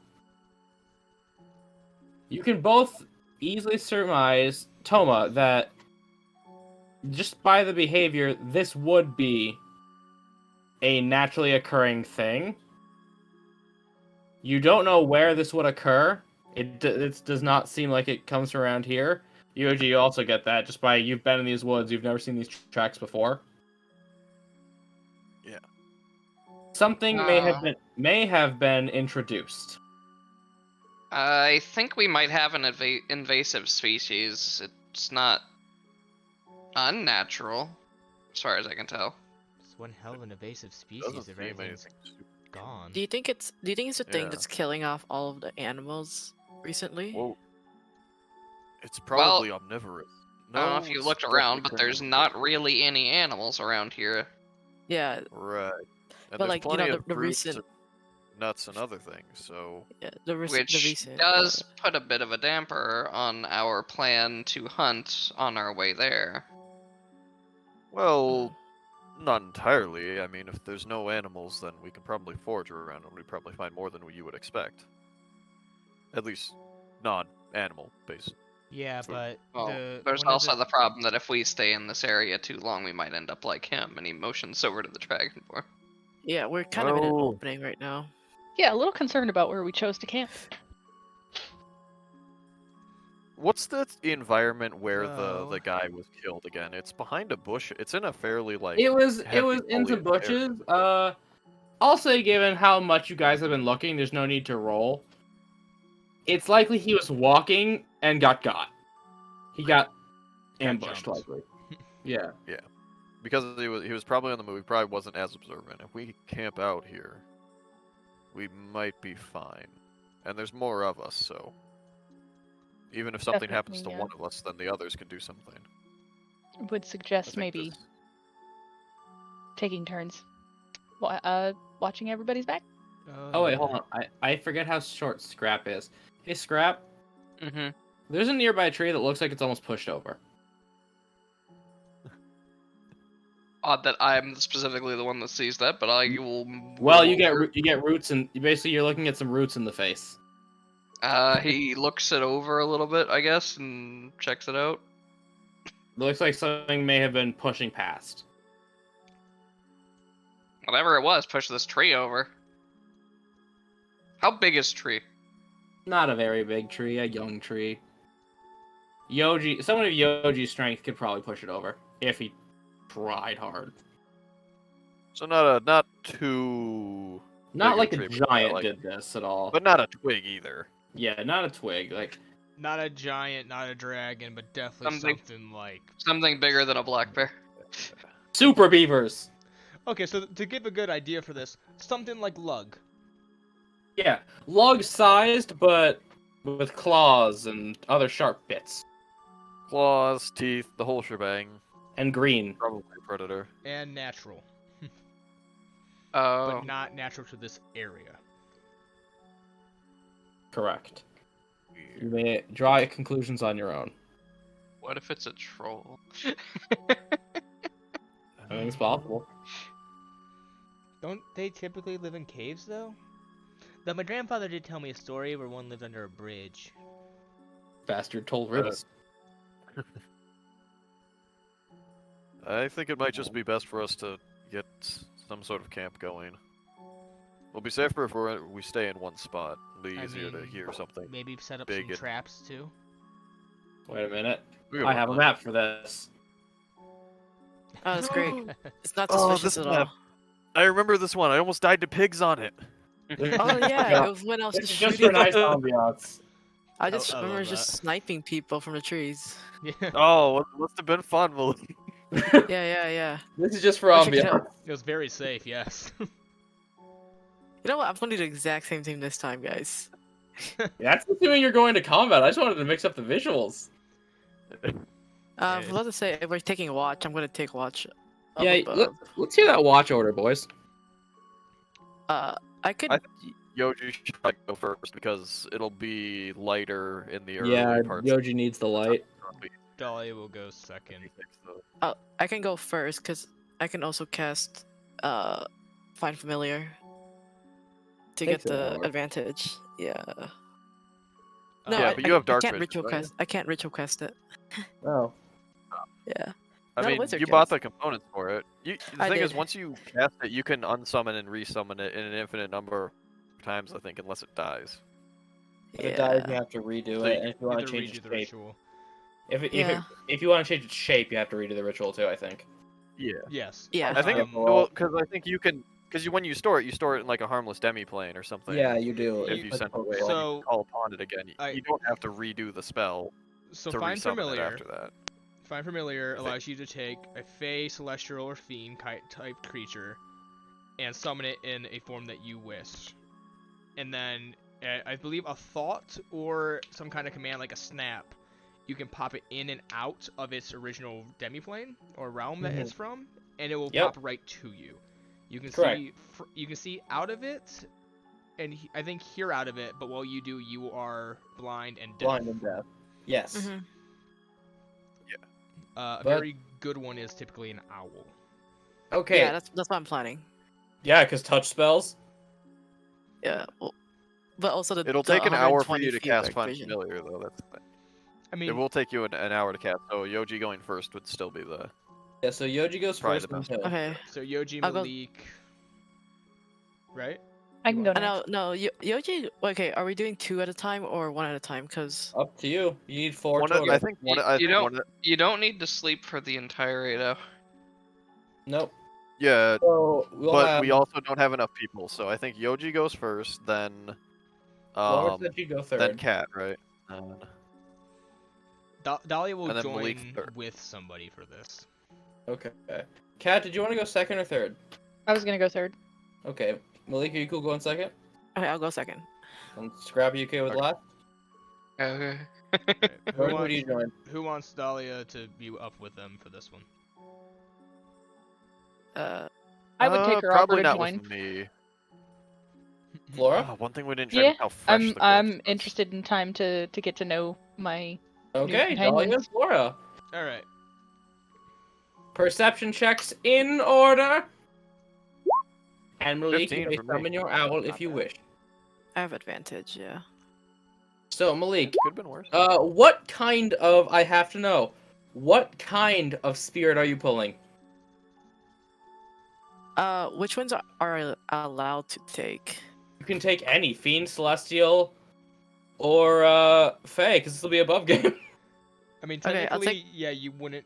You can both easily surmise, Toma, that just by the behavior, this would be a naturally occurring thing. You don't know where this would occur. It does not seem like it comes from around here. Yoji, you also get that just by you've been in these woods, you've never seen these tracks before. Yeah. Something may have been introduced. I think we might have an invasive species. It's not unnatural, as far as I can tell. It's one hell of an invasive species Doesn't if seem everything's anything. gone. Do you think it's a thing Yeah. that's killing off all of the animals recently? Well, it's probably omnivorous. I don't know if you it's looked around, definitely but there's carnivorous. not really any animals around here. Yeah, Right. And But, there's like, you know, plenty the of fruits recent- and nuts and other things, so yeah, the Which recent does put a bit of a damper on our plan to hunt on our way there. well, not entirely. I mean, if there's no animals, then we can probably forage around and we'd probably find more than you would expect. At least non-animal based. Yeah, Sure. but Well, there's one of also the problem that if we stay in this area too long, we might end up like him, and he motions over to the dragonborn. Yeah, we're kind of in an Oh. opening right now. Yeah, a little concerned about where we chose to camp. What's the environment where Well- the guy was killed again? It's behind a bush. It's in a fairly like It was heavy into foliage area. bushes. I'll say, given how much you guys have been looking, there's no need to roll. It's likely he was walking and got. He got ambushed, jumped. likely. Yeah. Because he was probably on the move. He probably wasn't as observant. If we camp out here, we might be fine. And there's more of us, so even if something happens to Definitely, one of us, then the others can do something. Would I suggest think maybe this- taking turns. Watching everybody's back. Oh wait, hold on. I forget how short Scrap is. Hey, Scrap. Mm-hmm. There's a nearby tree that looks like it's almost pushed over. Odd that I'm specifically the one that sees that, but I will. Well, you get roots, and basically you're looking at some roots in the face. He looks it over a little bit, I guess, and checks it out. It looks like something may have been pushing past. Whatever it was, push this tree over. How big is tree? Not a very big tree, a young tree. Someone of Yoji's strength could probably push it over if he tried hard. So not too, Not Bigger like a tree, but giant like- did this at all. but not a twig either. Yeah, not a twig. Like Not a giant, not a dragon, but definitely Something- something like. Something bigger than a black bear. super beavers. Okay, so to give a good idea for this, something like lug. Yeah, log-sized, but with claws and other sharp bits. Claws, teeth, the whole shebang. And green. Probably predator. And natural, Oh. but not natural to this area. Correct. You may draw your conclusions on your own. What if it's a troll? Anything's possible. Don't they typically live in caves, though? Though my grandfather did tell me a story where one lived under a bridge. Bastard told riddles. I think it might just be best for us to get some sort of camp going. It'll be safer if we stay in one spot. It'll be I easier to mean, hear something. Maybe set up big some and- traps, too. Wait a minute. We I have a map for this. Oh, that's great. It's not Oh, suspicious this at map. all. I remember this one. I almost died to pigs on it. Oh yeah, it was when I was This just is just for shooting. nice ambiance. I just I remember love just that. sniping people from the trees. Yeah, Oh, must have been fun, Malik. Yeah. This is just for Wish I could ambiance. help. it was very safe, yes. You know what? I'm gonna do the exact same thing this time, guys. That's assuming you're going to combat. I just wanted to mix up the visuals. I was about to say, if we're taking a watch, I'm gonna take watch. up Yeah, above. let's hear that watch order, boys. I could. I Yoji should probably go first because it'll be lighter in the early Yeah, parts. Yoji needs the light. Dahlia will go second. I can go first because I can also cast Find Familiar to Takes get an the hour. advantage. Yeah. Uh, No, Yeah, I, but you have dark I can't vision, ritual don't you? cast. I can't ritual cast it. Oh. Yeah. I No, mean, wizard you bought cast. the components for it. The I thing is, did. once you cast it, you can unsummon and resummon it in an infinite number of times, I think, unless it dies. If it dies, you Yeah. have to redo So it. you And if you want to Either change redo its the shape, ritual. Yeah. if you want to change its shape, you have to redo the ritual too. I think. Yeah. Yes. Yeah. I think, Well- because I think you can, because when you store it in like a harmless demi-plane or something. Yeah, you do. If you It's send it like away, a- and you So, can call upon it again. I- You don't have to redo the spell So to Find resummon it Familiar. after that. Find Familiar think- allows you to take a Fey, Celestial, or Fiend type creature and summon it in a form that you wish. And then, I believe a thought or some kind of command like a snap, you can pop it in and out of its original demiplane or realm that it's from, and it will Yep. pop right to you. You can Correct. see you can see out of it, and I think hear out of it. But while you do, you are blind and deaf. Blind and deaf. Yes. Mhm. A But- very good one is typically an owl. Okay. Yeah, that's what I'm planning. Yeah, because touch spells. Yeah. Well, but also the. It'll the take an hour for 120 you to feet cast dark Find vision. Familiar, though. That's the thing. I mean, It will take you an hour to cast, so Yoji going first would still be the... Yeah, so Yoji goes Probably first. the and best. Hill. Okay. so Yoji, I'll go- Malik, right? I can go next. No, Yoji. Okay, are we doing 2 at a time or 1 at a time? Cause Up to you. You need 4 One total. I think one. I You think don't- one. You don't need to sleep for the entire 8 hours. Nope. Yeah, So we'll but have we also don't have enough people, so I think Yoji goes first, then Laura said she'd go third. then Cat, right? Dahlia will And then join Malik third. with somebody for this. Okay. Kat, did you want to go second or third? I was gonna go third. Okay. Malik, are you cool going second? okay, I'll go second. And Scrappy, you okay with Okay. last? Okay. Who Jordan, who wants, do you join? who wants Dahlia to be up with them for this one? I would take her probably offer to not join. with me. Flora? Oh, one thing we didn't check Yeah, is how fresh the corpse I'm was. interested in time to get to know my. Okay, Dahlia companions. and Flora. All right. Perception checks in order. And Malik, 15 you may for me. summon your owl if Not you bad. wish. I have advantage. Yeah. So, Malik, Could have been worse. what kind of, I have to know, what kind of spirit are you pulling? Which ones are allowed to take? You can take any, Fiend, Celestial, or, Fae, because this will be above game. I mean, Okay, I'll technically, yeah, you wouldn't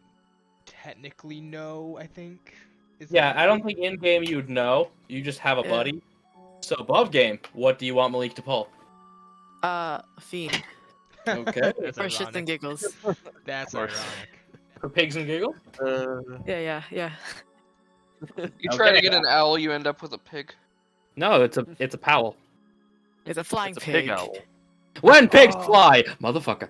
technically know. I think. Is Yeah, that- I don't think in-game you'd know. You just have a Yeah. buddy. So, above game, what do you want Malik to pull? Fiend. Okay. That's For shits and ironic. giggles. That's Of course. ironic. For pigs and giggles? Yeah. You try to Okay. get an owl, you end up with a pig. No, it's a powell. It's a flying It's a pig owl. When pigs Oh. fly, motherfucker.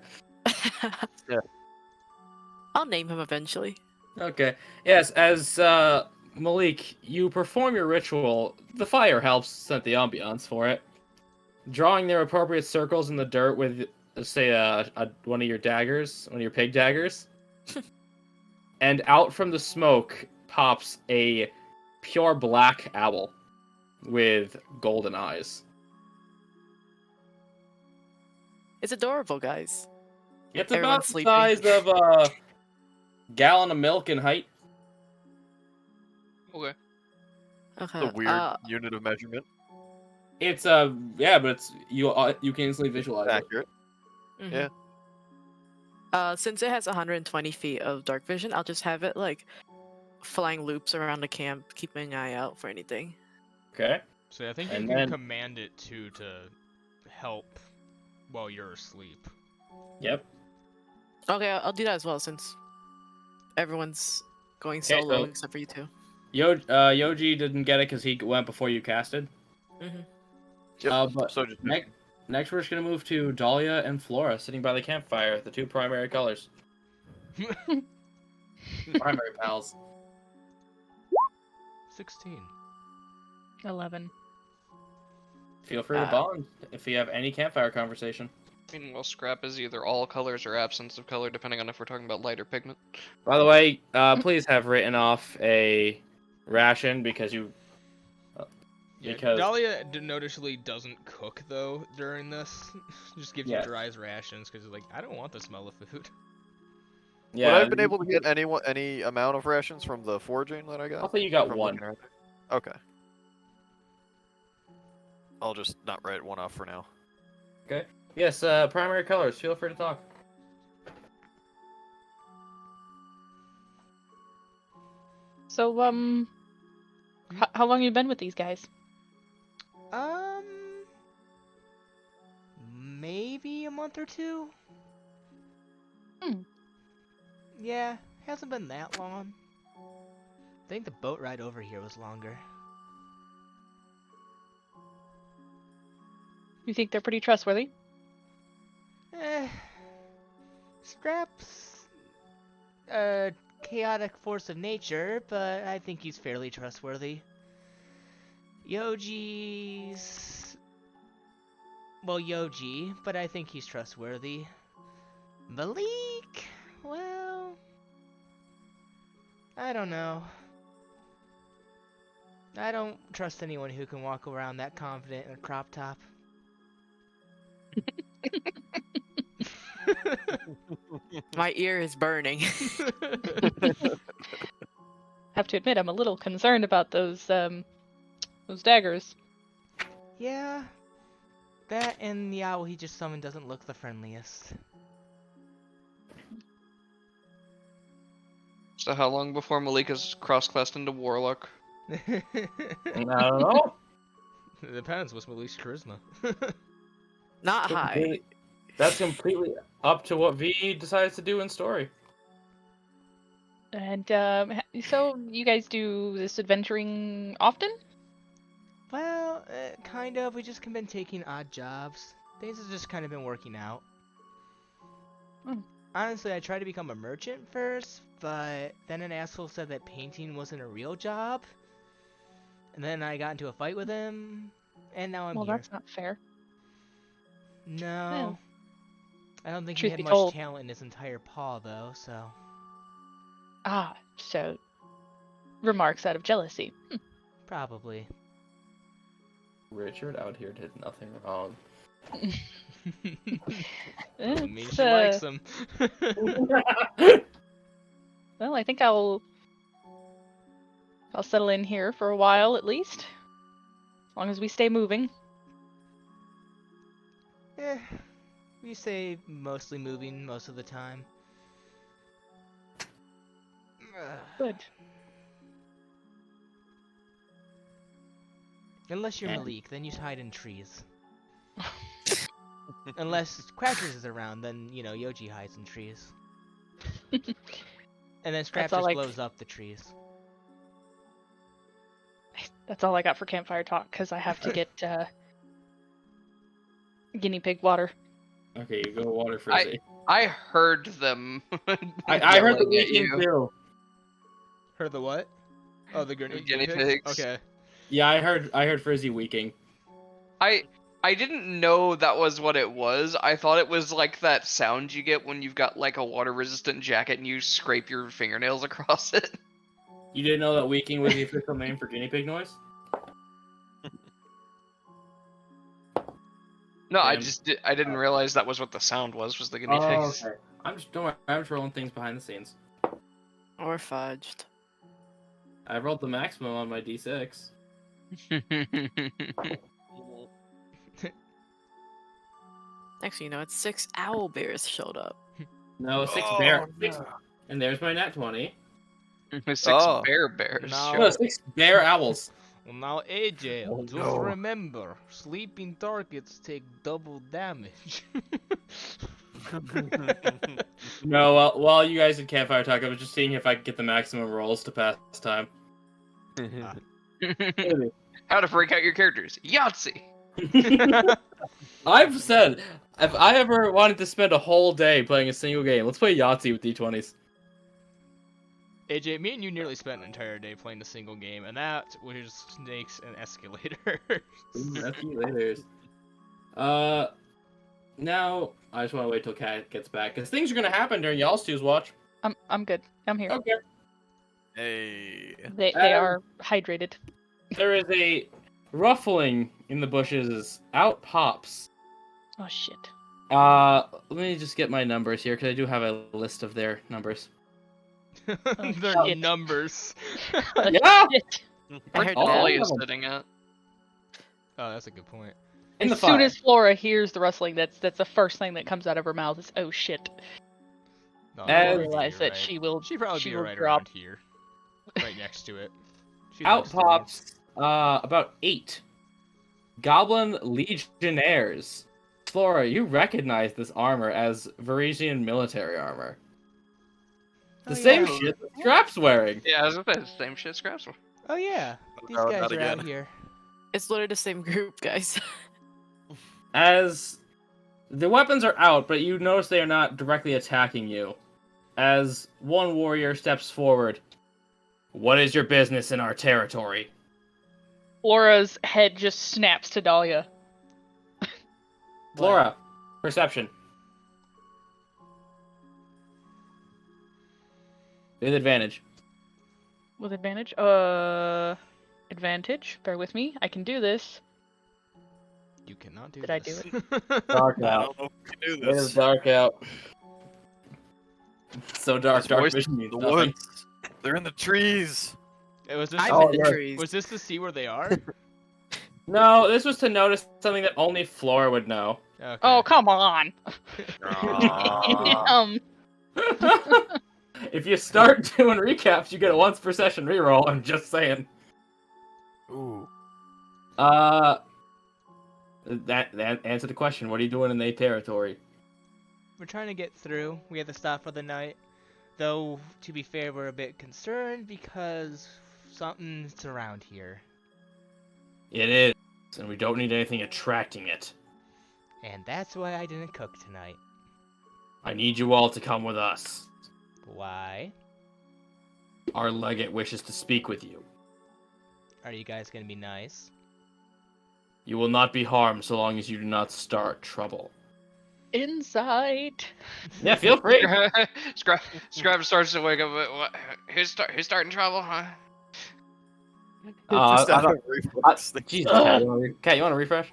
I'll name him eventually. Okay. Yes, as Malik, you perform your ritual. The fire helps set the ambiance for it. Drawing their appropriate circles in the dirt with, say, one of your daggers, one of your pig daggers. And out from the smoke pops a pure black owl with golden eyes. It's adorable, guys. It's Everyone's about the sleeping. size of a gallon of milk in height. Okay. Okay. It's a weird unit of measurement. It's yeah, but it's you can instantly visualize it. Accurate. mhm. Since it has 120 feet of dark vision, I'll just have it like flying loops around the camp, keeping an eye out for anything. Okay. So I think you And can then- command it to help while you're asleep. Yep. Okay, I'll do that as well since everyone's going Okay, solo so- except for you two. Yoji didn't get it because he went before you casted. Mhm. Yep. But So just next we're just gonna move to Dahlia and Flora sitting by the campfire, the two primary colors. Primary pals. 16. 11. Feel free to bond if you have any campfire conversation. I mean, well, scrap is either all colors or absence of color, depending on if we're talking about light or pigment. By the way, please have written off a ration because you. Yeah, Because- Dahlia noticeably doesn't cook though during this. Just gives Yeah. you dry rations because like I don't want the smell of food. Yeah. Would I have been able to get any amount of rations from the foraging that I got? I think you got From one. looking right there? Okay. I'll just not write one off for now. Yes, primary colors. Feel free to talk. So, how long you been with these guys? Maybe a month or two. Hmm. Yeah, hasn't been that long. I think the boat ride over here was longer. You think they're pretty trustworthy? Scrap's a chaotic force of nature, but I think he's fairly trustworthy. Yoji's... well, Yoji, but I think he's trustworthy. Malik? Well... I don't know. I don't trust anyone who can walk around that confident in a crop top. My ear is burning. Have to admit, I'm a little concerned about those daggers. Yeah. That and the owl he just summoned doesn't look the friendliest. So how long before Malik is cross-classed into Warlock? I don't know. It depends. What's Malik's charisma? Not high. That's completely up to what V decides to do in story. And so you guys do this adventuring often? Well, kind of. We just been taking odd jobs. Things have just kind of been working out. Hmm. Honestly, I tried to become a merchant first, but then an asshole said that painting wasn't a real job. And then I got into a fight with him, and now I'm Well, here. that's not fair. No. I don't think he Truth had be much told. talent in his entire paw, though, so... Ah, so remarks out of jealousy. Probably. Richard out here did nothing wrong. Means It's, she likes him. well, I think I'll settle in here for a while at least. As long as we stay moving. We say mostly moving most of the time. Good. Unless you're Yeah. Malik, then you hide in trees. Unless Crackers is around, then, you know, Yoji hides in trees. And then Scrap all just I- blows up the trees. That's all I got for campfire talk, because I have to get guinea pig water. Okay, you go water frizzy. I heard them. I heard the yelling at weaking you. too. Heard the what? Oh, the guinea Guinea pigs? pigs. Okay. Yeah, I heard Frizzy weaking. I didn't know that was what it was. I thought it was like that sound you get when you've got like a water-resistant jacket and you scrape your fingernails across it. You didn't know that weaking was the official name for guinea pig noise? No, I Damn. I didn't realize that was what the sound was the guinea pigs. Okay. Don't worry, I'm just rolling things behind the scenes. Or fudged. I rolled the maximum on my d6. Next thing you know, it's 6 owl bears showed up. No, 6 Oh, bear. no. And there's my nat 20. 6 Oh. bears. No. No, 6 bear owls. Well, now, AJ, Oh, just no. remember, sleeping targets take double damage. No, while you guys did campfire talk, I was just seeing if I could get the maximum rolls to pass time. How to break out your characters. Yahtzee! I've said, if I ever wanted to spend a whole day playing a single game, let's play Yahtzee with d20s. AJ, me and you nearly spent an entire day playing a single game, and that was snakes and escalators. That's you later. Now, I just want to wait till Kat gets back, because things are going to happen during y'all's two's watch. I'm good. I'm here. Okay. Hey. They are hydrated. There is a ruffling in the bushes. Out pops. Oh shit. Let me just get my numbers here, because I do have a list of their numbers. They're shit. numbers. Yeah! Shit. I heard all that. Ollie of is them. sitting at. Oh, that's a good point. In the As soon fire. as Flora hears the rustling, that's the first thing that comes out of her mouth is oh shit. No, And- you're Realize that right. she will. She'd probably she be will right drop. around here, right next to it. She Out likes to be. pops about 8 goblin legionnaires. Flora, you recognize this armor as Varisian military armor. The Oh, same yeah. shit that Scrap's wearing. Yeah, I was gonna say the same shit Scraps. Oh yeah, these No, guys not are out again. here. It's literally the same group, guys. As the weapons are out, but you notice they are not directly attacking you. As one warrior steps forward. What is your business in our territory? Flora's head just snaps to Dahlia. Flora, perception. With advantage. With advantage? Advantage. Bear with me. I can do this. You cannot do Did I this. do Dark I out. don't know if we can do It is this. dark out. So dark, This dark voice vision in means the nothing. woods. They're in the trees. Was this? I'm Oh, in the yeah. trees. Was this to see where they are? No, this was to notice something that only Flora would know. Okay. Oh, come on. Ah. If you start doing recaps, you get a once per session reroll. I'm just saying. Ooh. That answer the question. What are you doing in their territory? We're trying to get through. We have to stop for the night. Though, to be fair, we're a bit concerned because something's around here. It is, and we don't need anything attracting it. And that's why I didn't cook tonight. I need you all to come with us. Why? Our legate wishes to speak with you. Are you guys gonna be nice? You will not be harmed so long as you do not start trouble. Insight. Yeah, feel free. Scrap starts to wake up. What? Who's starting trouble, huh? Just I out don't- of reflex, they- Jesus, Kat, you want to refresh?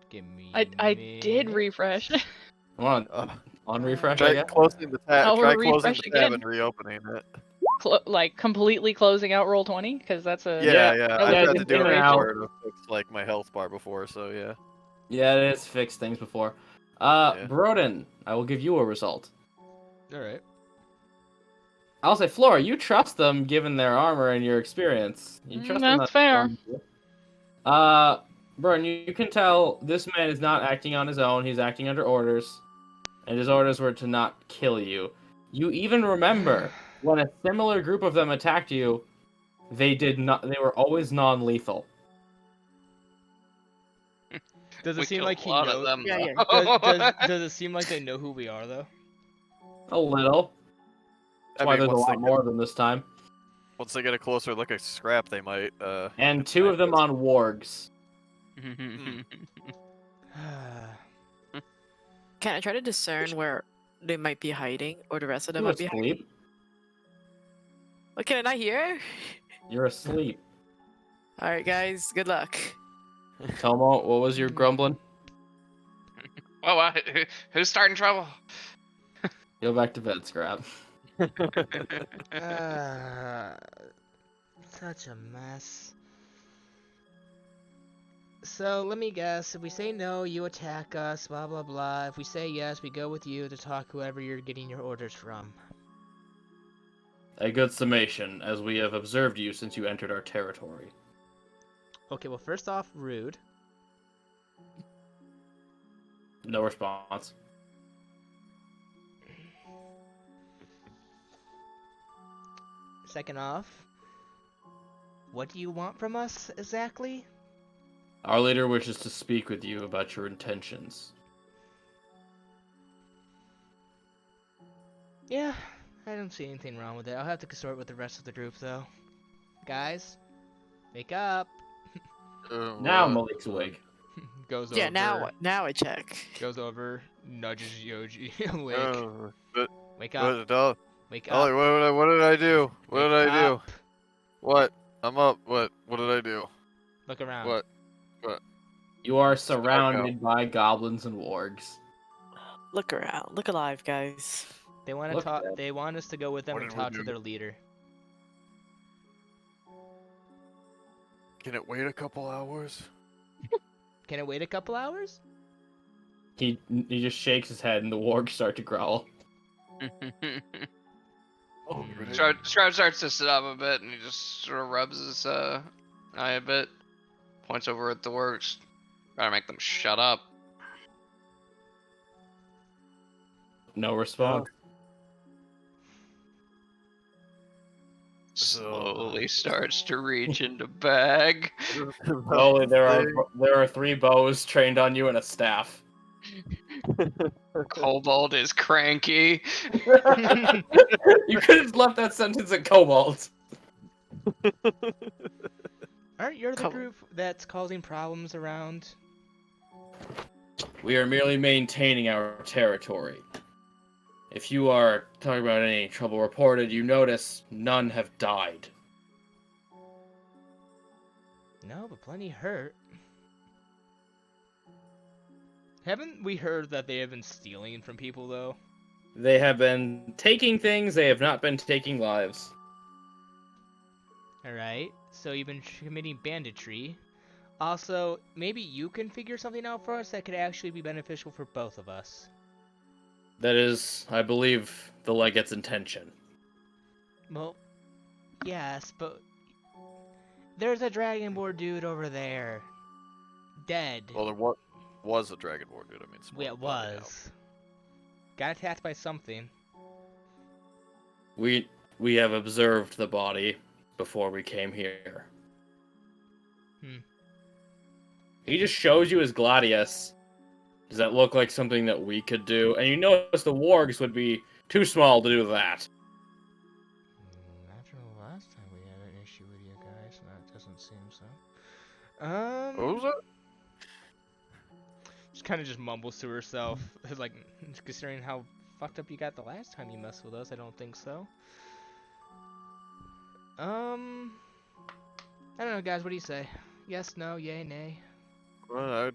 Give me. I did refresh. Come on, on refresh, I Try guess. closing the tab. Oh, Try we're closing refresh the tab again. and reopening it. Like completely closing out roll 20 because that's a Yeah, Yeah. I Yeah, tried to it's do in it and out. before to fix like my health bar before, so yeah. Yeah, it has fixed things before. Yeah. Broden, I will give you a result. Alright. I'll say, Flora, you trust them given their armor and your experience. You trust them. That's fair. Burn, you can tell this man is not acting on his own. He's acting under orders, and his orders were to not kill you. You even remember when a similar group of them attacked you, they did not. They were always non-lethal. Does it We seem killed like a he lot knows? of them. Yeah, yeah. Does it seem like they know who we are though? A little. That's why there's a lot more than this time. Once they get a closer look at Scrap, they might. And 2 of them on wargs. Can I try to discern where they might be hiding, or the rest of them You're might be hiding? asleep. What, can I not hear? You're asleep. Alright, guys, good luck. Tomo, what was your grumbling? Oh, who's starting trouble? Go back to bed, Scrap. Such a mess. So let me guess. If we say no, you attack us. Blah blah blah. If we say yes, we go with you to talk whoever you're getting your orders from. A good summation, as we have observed you since you entered our territory. Okay. Well, first off, rude. No response. Second off, what do you want from us exactly? Our leader wishes to speak with you about your intentions. Yeah, I don't see anything wrong with it. I'll have to consort with the rest of the group, though. Guys, wake up. Now Malik's awake. Goes Yeah, over. now I check. Goes over, nudges Yoji awake. Wake up. Wake Dolly, up. what did I do? What did Wake I do? up. What? I'm up. What did I do? Look around. What? You are surrounded by goblins and wargs. Look around. Look alive, guys. They want to Look talk. at- They want us to go with them What and did we talk to do? their leader. Can it wait a couple hours? Can it wait a couple hours? He just shakes his head and the wargs start to growl. Oh, right. Scrap starts to sit up a bit, and he just sort of rubs his eye a bit. Points over at the works. Gotta make them shut up. No response. Slowly starts to reach into bag. Only there are 3 bows trained on you and a staff. Kobold is cranky. You could have left that sentence at Cobalt. Aren't you the Come- group that's causing problems around? We are merely maintaining our territory. If you are talking about any trouble reported, you notice none have died. No, but plenty hurt. Haven't we heard that they have been stealing from people, though? They have been taking things, they have not been taking lives. Alright, so you've been committing banditry. Also, maybe you can figure something out for us that could actually be beneficial for both of us. That is, I believe, the legate's intention. Well, yes, but there's a Dragonborn dude over there. Dead. Well, there was a Dragonborn, dude. I mean, Yeah, it was. Got attacked by something. We have observed the body before we came here. He just shows you his gladius. Does that look like something that we could do? And you notice the wargs would be too small to do that. After the last time we had an issue with you guys, that doesn't seem so. What was it? She kind of just mumbles to herself, like, considering how fucked up you got the last time you messed with us, I don't think so. I don't know, guys, what do you say? Yes, no, yay, nay? Well,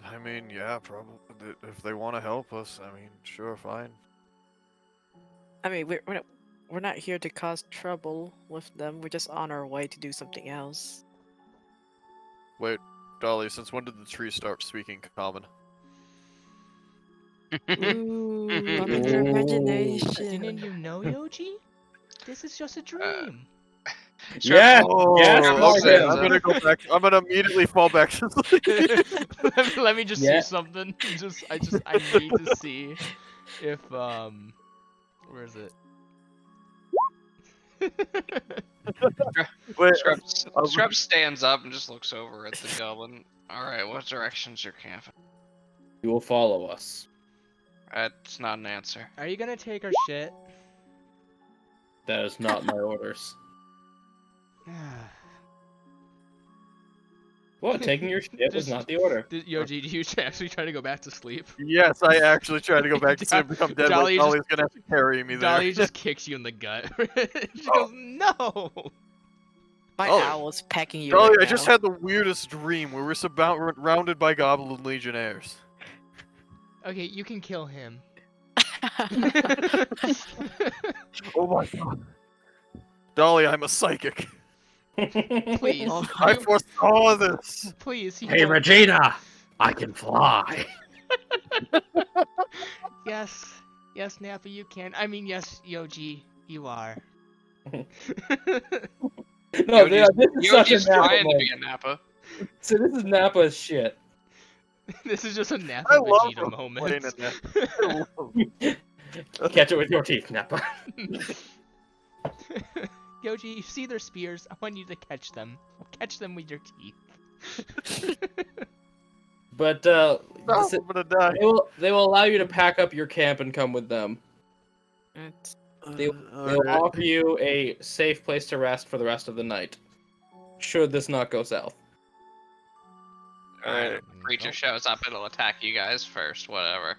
I mean, yeah, probably. If they want to help us, I mean, sure, fine. I mean, we're not here to cause trouble with them. We're just on our way to do something else. Wait, Dolly, since when did the tree start speaking common? Ooh, limit your imagination. Didn't you know, Yoji? This is just a dream. Yeah! Oh, Yes, okay. Morgan. I'm gonna go back. I'm gonna immediately fall back to sleep. Let me just Yeah. see something. I need to see if where is it? Wait, Scrub stands up and just looks over at the goblin. Alright, what direction's your camp? You will follow us. That's not an answer. Are you gonna take our shit? That is not my orders. What? Taking your shit was Just- not the order. Yoji, do you actually try to go back to sleep? Yes, I actually tried to go back to sleep and become dead. Dolly Like just- Dolly's gonna have to carry me there. Dolly just kicks you in the gut. She goes, no! My Oh. owl is pecking you. Dolly, right I just now. had the weirdest dream where we're surrounded by Goblin Legionnaires. Okay, you can kill him. Oh my god. Dolly, I'm a psychic. Please. Oh. I foresaw this. Please. He Hey, won't. Regina! I can fly. Yes. Yes, Nappa, you can. I mean, yes, Yoji, you are. No, this is such a Yoji's Nappa trying to moment. be a Nappa. So this is Nappa's shit. This is just a Nappa I love Vegeta moment. playing in that. I love- Catch it with your teeth, Nappa. Yoji, you see their spears. I want you to catch them. Catch them with your teeth. But No, I'm gonna die. they will allow you to pack up your camp and come with them. It's- They'll Alright. offer you a safe place to rest for the rest of the night. Should this not go south. Alright. Creature Nope. shows up, it'll attack you guys first, whatever.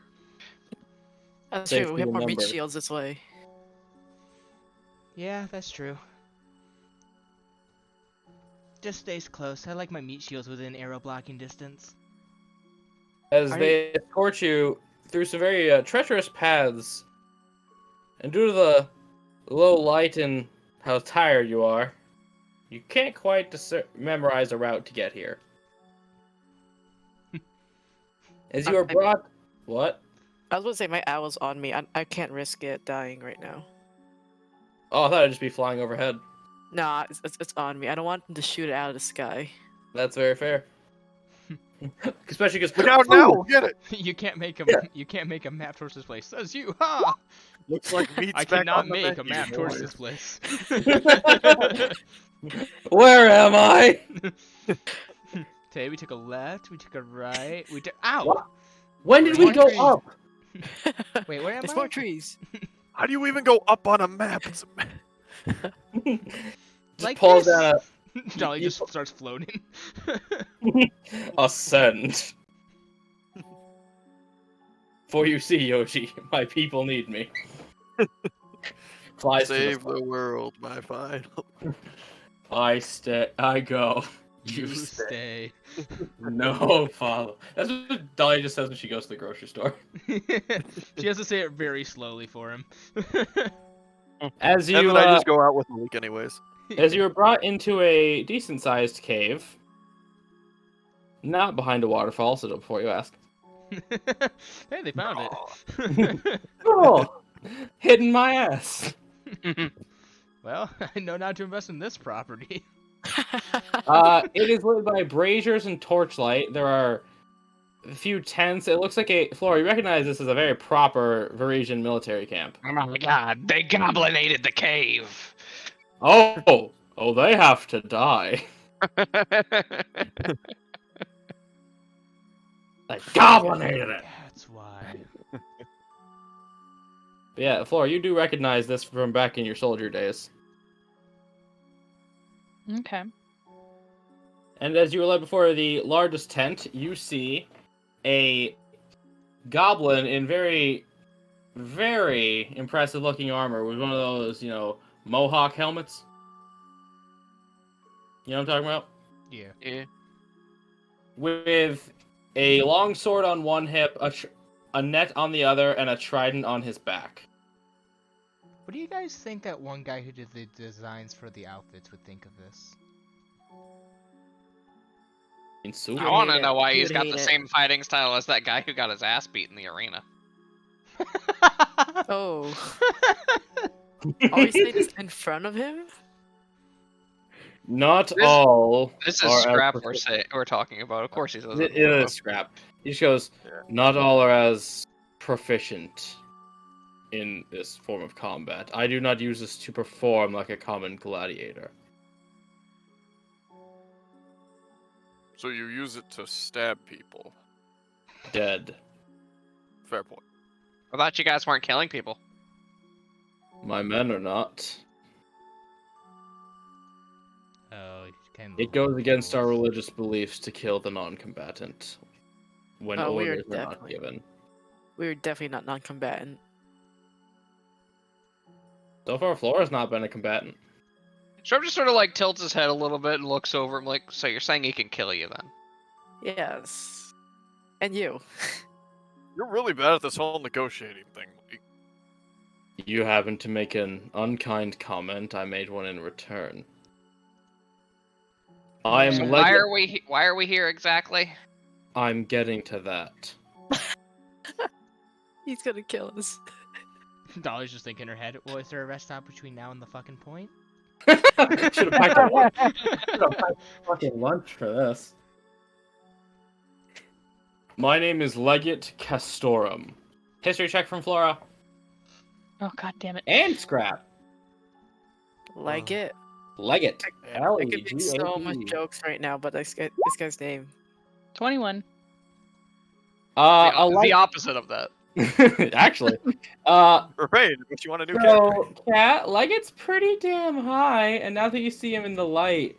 That's Safe true. to We have more meat remember. shields this way. Yeah, that's true. Just stays close. I like my meat shields within arrow blocking distance. As Are they escort you through some very treacherous paths, and due to the low light and how tired you are, you can't quite memorize a route to get here. As you are brought... What? I was gonna say my owl's on me. I can't risk it dying right now. Oh, I thought I'd just be flying overhead. Nah, it's on me. I don't want him to shoot it out of the sky. That's very fair. Especially because... Look out now! Get it! You can't make a Yeah. you can't make a map towards this place. Says you, ha! Looks like meat's I back cannot on the make a menu, map towards boys. this place. Where am I? Today we took a left, we took a right, we took ow! What? When did we More go trees. up? Wait, where am There's I? more trees. How do you even go up on a map? It's a... Just Like pulls this. down Dolly you- just starts floating. a ascend. For you see, Yoshi, my people need me. Flies to the Save the world, my final. I go. You stay. No, follow. That's what Dolly just says when she goes to the grocery store. She has to say it very slowly for him. As And you then I just go out with Malik anyways. as you were brought into a decent-sized cave, not behind a waterfall, so before you ask. Hey, they found it. Oh, hidden my ass. Well, I know not to invest in this property. It is lit by braziers and torchlight. There are a few tents. It looks like a Flora. You recognize this as a very proper Varisian military camp. Oh my god, they goblinated the cave! Oh, they have to die. They goblinated it. That's why. But yeah, Flora, you do recognize this from back in your soldier days. Okay. And as you were led before the largest tent, you see a goblin in very, very impressive looking armor with one of those, mohawk helmets. You know what I'm talking about? Yeah. Yeah. With a long sword on one hip, a net on the other, and a trident on his back. What do you guys think that one guy who did the designs for the outfits would think of this? I want to hate know it. why You he's would got hate the it. same fighting style as that guy who got his ass beat in the arena. Oh. Always say this in front of him? Not This- all. This are is as Scrap proficient. we're talking about. Of course he doesn't. It is Scrap. He just goes, Yeah. not all are as proficient in this form of combat. I do not use this to perform like a common gladiator. So you use it to stab people. Dead. Fair point. I thought you guys weren't killing people. My men are not. Oh, kind of. It goes against our religious beliefs to kill the non-combatant when Oh, we are orders are not definitely- given. We're definitely not non-combatant. So far, Flora's not been a combatant. Shrub just sort of like tilts his head a little bit and looks over him like, so you're saying he can kill you then? Yes. And you. You're really bad at this whole negotiating thing. You happen to make an unkind comment. I made one in return. I am So legit- why are we here exactly? I'm getting to that. He's gonna kill us. Dolly's just thinking in her head, well, is there a rest stop between now and the fucking point? Should have packed a lunch. Should have packed fucking lunch for this. My name is Legate Castorum. History check from Flora. Oh god damn it. And Scrap. Like Oh. it. Legate. I could make so much L-E-G-A-T. jokes right now, but this guy's name. 21. The opposite of that. Actually. Right, but you want a new character. So, Cat, Legate's pretty damn high, and now that you see him in the light,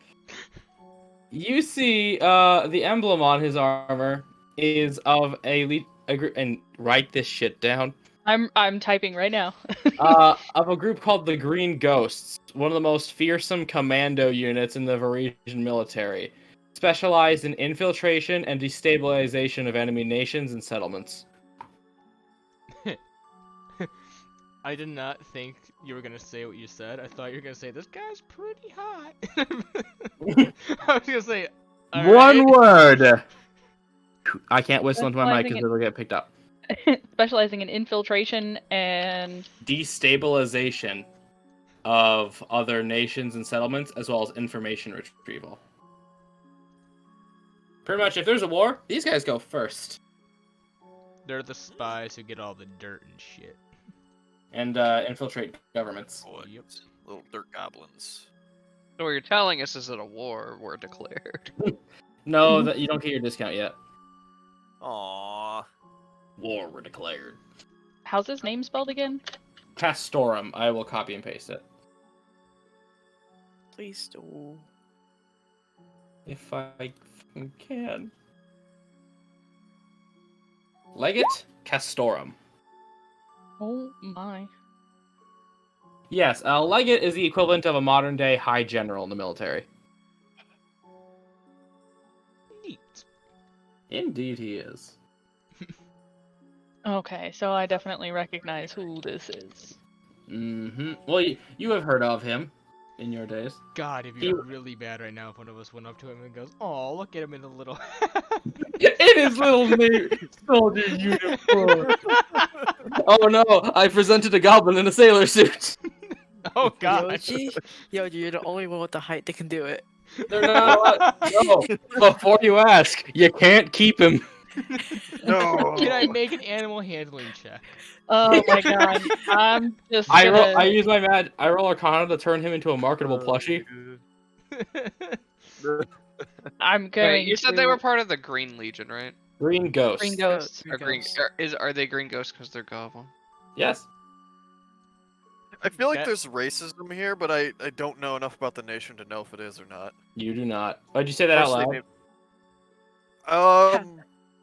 you see the emblem on his armor is of and write this shit down. I'm typing right now. Of a group called the Green Ghosts, one of the most fearsome commando units in the Varisian military, specialized in infiltration and destabilization of enemy nations and settlements. I did not think you were gonna say what you said. I thought you were gonna say, this guy's pretty hot. I was gonna say, One word! I can't whistle into my mic because Specializing it'll get picked up. Specializing in infiltration and Destabilization of other nations and settlements, as well as information retrieval. Pretty much, if there's a war, these guys go first. They're the spies who get all the dirt and shit. And infiltrate governments. Boy, Yep. little dirt goblins. So what you're telling us is that a war were declared. No, that you don't get your discount yet. Aww. War were declared. how's his name spelled again? Castorum. I will copy and paste it. Please do. If I fucking can. Legate Castorum. Oh my. Yes, a legate is the equivalent of a modern day high general in the military. Neat. Indeed he is. Okay, so I definitely recognize who this is. Mm-hmm. Well, you have heard of him in your days. God, it'd be He- really bad right now if one of us went up to him and goes, "Oh, look at him in a little." In his little new soldier uniform. Oh no, I presented a goblin in a sailor suit. Oh God. Yoji, you're the only one with the height that can do it. They're not. No, before you ask, you can't keep him. No. Can I make an animal handling check? Oh my god. I'm just I gonna... use my I roll Arcana to turn him into a marketable plushie. I'm going Wait, you said they to- were part of the Green Legion, right? Green Ghost. Green Ghosts. Or green? Are they Green Ghosts because they're goblin? Yes. I feel like That- there's racism here, but I don't know enough about the nation to know if it is or not. You do not. Why'd you say that out Mostly loud? maybe-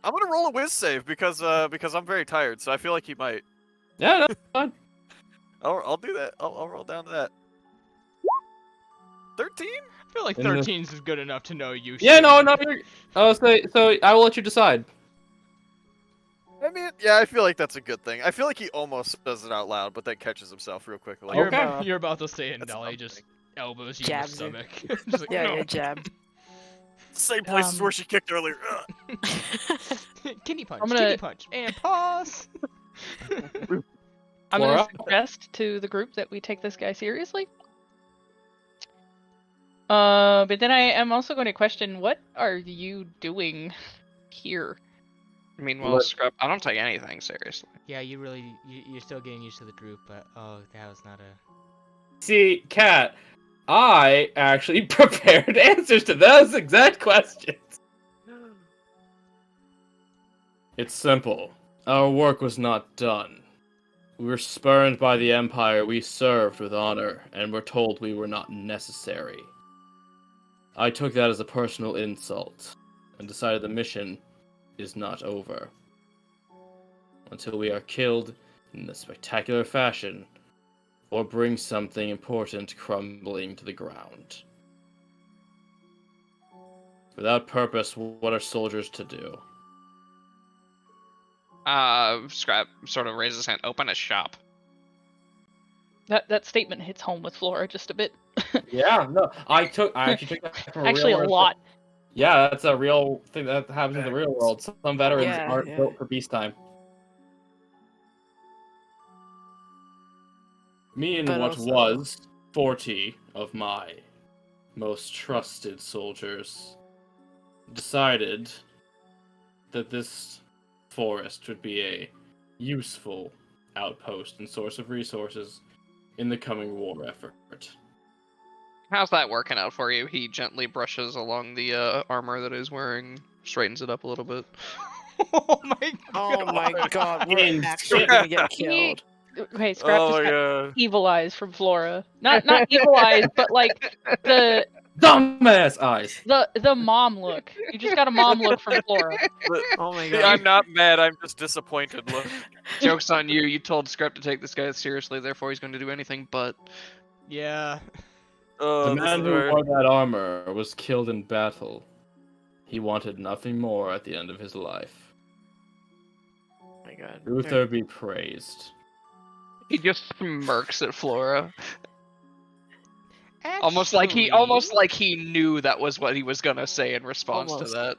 I'm gonna roll a whiz save because I'm very tired, so I feel like he might. Yeah, no, fine. I'll do that. I'll roll down to that. 13? I feel like And the- 13 is good enough to know you. Yeah, no, shouldn't. no. Oh, so I will let you decide. I mean, yeah, I feel like that's a good thing. I feel like he almost says it out loud, but then catches himself real quick. Like, You're, Okay. about, you're about to say it, and That's Dolly something. just elbows you in the Jabs you. stomach. Just like, Yeah, no. yeah, jab. same places where she kicked earlier. Ugh. Kitty punch, I'm gonna- kitty punch, and pause. I'm gonna Flora? suggest to the group that we take this guy seriously. But then I am also going to question, what are you doing here? I mean, well, What- scrub. I don't take anything seriously. Yeah, you're still getting used to the group, but oh, that was not a. See, Kat, I actually prepared answers to those exact questions. It's simple. Our work was not done. We were spurned by the Empire we served with honor, and were told we were not necessary. I took that as a personal insult, and decided the mission is not over. Until we are killed in a spectacular fashion, or bring something important crumbling to the ground. Without purpose, what are soldiers to do? Scrap sort of raises his hand. Open a shop. That statement hits home with Flora just a bit. Yeah, no, I actually took that from Actually, a real lot. Yeah, that's a real thing that happens in the real world. Some veterans Yeah, aren't yeah. built for peacetime. Me and But what also- was 40 of my most trusted soldiers decided that this forest would be a useful outpost and source of resources in the coming war effort. How's that working out for you? He gently brushes along the armor that he's wearing, straightens it up a little bit. Oh my god. Oh my god, we're Insane. actually gonna get killed. Okay, Scrap Oh just my got god. evil eyes from Flora. Not evil eyes, but like the Dumbass eyes! mom look. You just got a mom look from Flora. Oh my See, god. I'm not mad. I'm just disappointed. Look. Joke's on you. You told Scrap to take this guy seriously, therefore he's going to do anything but. Yeah. Oh, The this man is who hard. wore that armor was killed in battle. He wanted nothing more at the end of his life. Oh my god. Uther be praised. He just smirks at Flora. Almost like he knew that was what he was gonna say in response Almost. to that.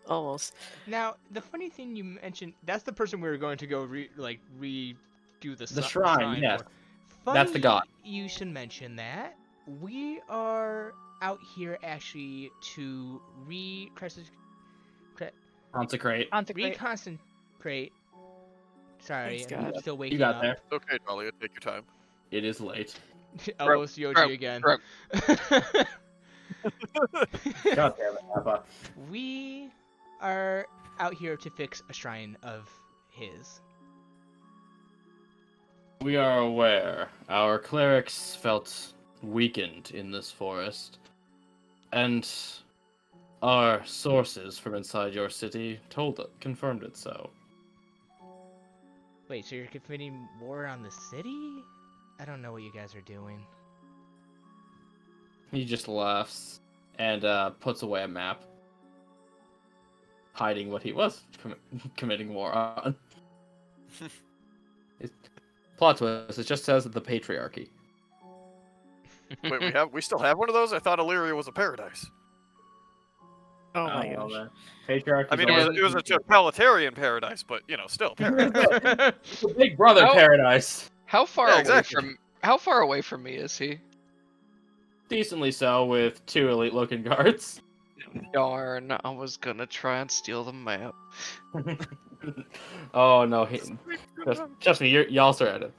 Almost. Now, the funny thing you mentioned, that's the person we were going to go redo the shrine, yes. For. That's the god. You should mention that. We are out here actually to Consecrate. re-consecrate. Sorry, Thanks, I'm God. still waking You got up. there. Okay, Dahlia, take your time. It is late. Elbows Yoji Bro, again. bro. God damn it, Papa. We are out here to fix a shrine of his. We are aware our clerics felt weakened in this forest, and our sources from inside your city confirmed it so. Wait, so you're committing war on the city? I don't know what you guys are doing. He just laughs and puts away a map, hiding what he was committing war on. Plot twist, it just says the patriarchy. Wait, we still have one of those? I thought Illyria was a paradise. Oh my Oh, gosh. man. Patriarchy. I mean, it was a totalitarian paradise, but still paradise. It's a big brother Oh. paradise. How far Yeah, away exactly. how far away from me is he? Decently so, with 2 elite-looking guards. Darn, I was gonna try and steal the map. Oh no, trust me, y'all surrounded.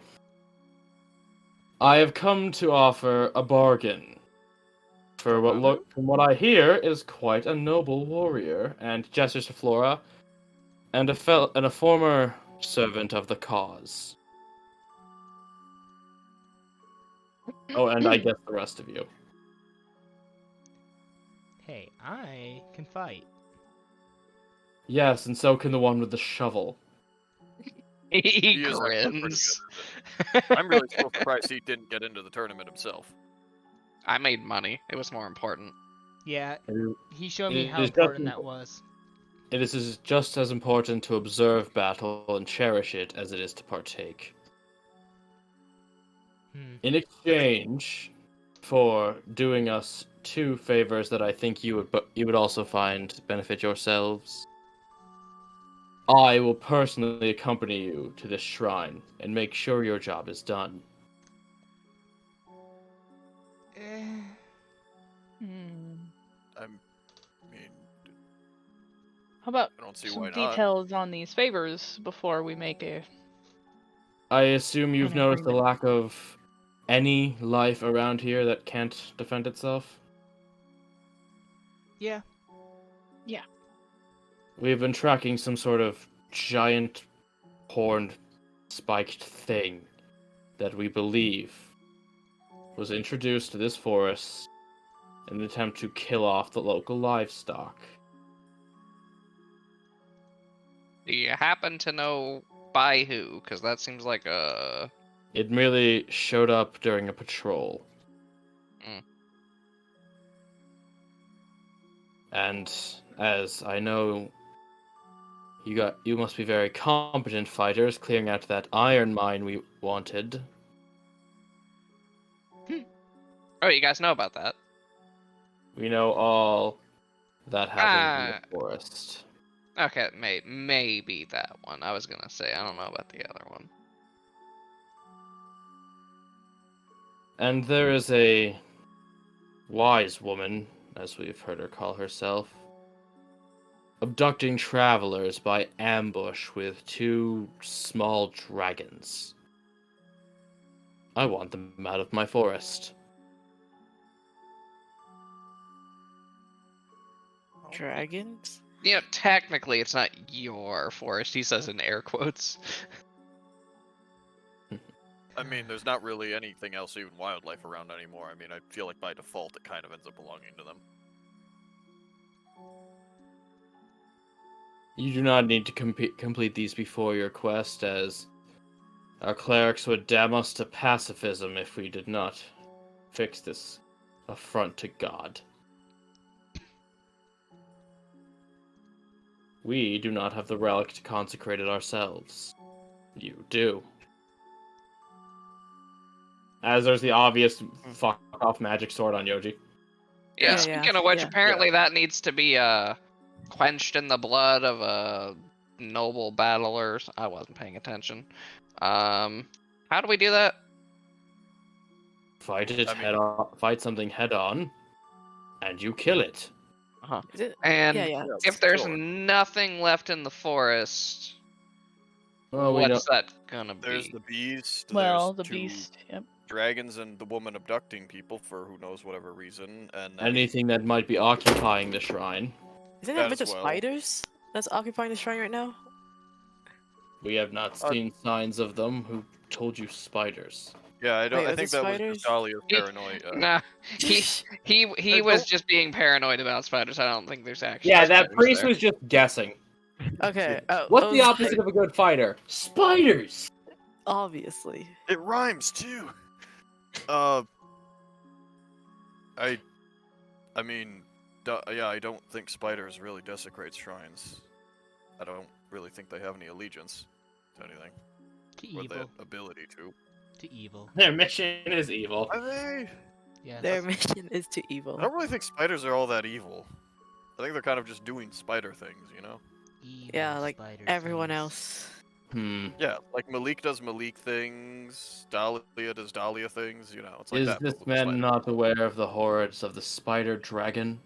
I have come to offer a bargain for from what I hear is quite a noble warrior, and gestures to Flora, and a former servant of the cause. Oh, and I guess the rest of you. Hey, I can fight. Yes, and so can the one with the shovel. He He is actually pretty grins. I'm really still surprised he didn't get into the tournament himself. I made money. It was more important. Yeah, It he showed me It how is important definitely- that was. is just as important to observe battle and cherish it as it is to partake. In exchange for doing us 2 favors that I think you would also find benefit yourselves, I will personally accompany you to this shrine and make sure your job is done. Hmm. I mean, How about I don't see some why not. details on these favors before we make a... I assume you've An noticed the agreement. lack of any life around here that can't defend itself? Yeah. We've been tracking some sort of giant horned spiked thing that we believe was introduced to this forest in an attempt to kill off the local livestock. Do you happen to know by who? Because that seems like a... It merely showed up during a patrol. Mm. And as I know, you must be very competent fighters clearing out that iron mine we wanted. Oh, you guys know about that? We know all that happened in the forest. Okay, maybe that one. I was gonna say, I don't know about the other one. And there is a wise woman, as we've heard her call herself, abducting travelers by ambush with 2 small dragons. I want them out of my forest. Dragons? You know, technically, it's not your forest. He says in air quotes. I mean, there's not really anything else, even wildlife around anymore. I mean, I feel like by default it kind of ends up belonging to them. You do not need to complete these before your quest, as our clerics would damn us to pacifism if we did not fix this affront to God. We do not have the relic to consecrate it ourselves. You do. As there's the obvious fuck off magic sword on Yoji. Yeah, Yeah, speaking of which, yeah. apparently that needs to be quenched in the blood of a noble battler. I wasn't paying attention. How do we do that? Fight it I mean- head on. Fight something head on, and you kill it. Is it? And Yeah. if there's Sure. nothing left in the forest, Well, we what's that gonna There's be? the beast. Well, the there's 2 beast. Yep. dragons and the woman abducting people for who knows whatever reason, and then Anything that might be occupying the shrine. Isn't That that a bunch as of well. spiders that's occupying the shrine right now? We have not seen signs of them. Who told you spiders? yeah, I don't. Wait, I are think they that was spiders? just Dahlia's paranoid. Nah, he I was don't- just being paranoid about spiders. I don't think there's actually. Yeah, that spiders priest there. was just guessing. Okay. What's I the was opposite like, of a good fighter? Spiders! Obviously. It rhymes too. I mean, yeah, I don't think spiders really desecrate shrines. I don't really think they have any allegiance to anything, To or evil. the ability to. To evil. Their mission is evil. Are they? Yes. Their mission is to evil. I don't really think spiders are all that evil. I think they're kind of just doing spider things, you know? Evil Yeah, like spider everyone things. else. Yeah, like Malik does Malik things, Dahlia does Dahlia things, you know, it's like Is that. this but with man spiders. not aware of the horrors of the spider dragon?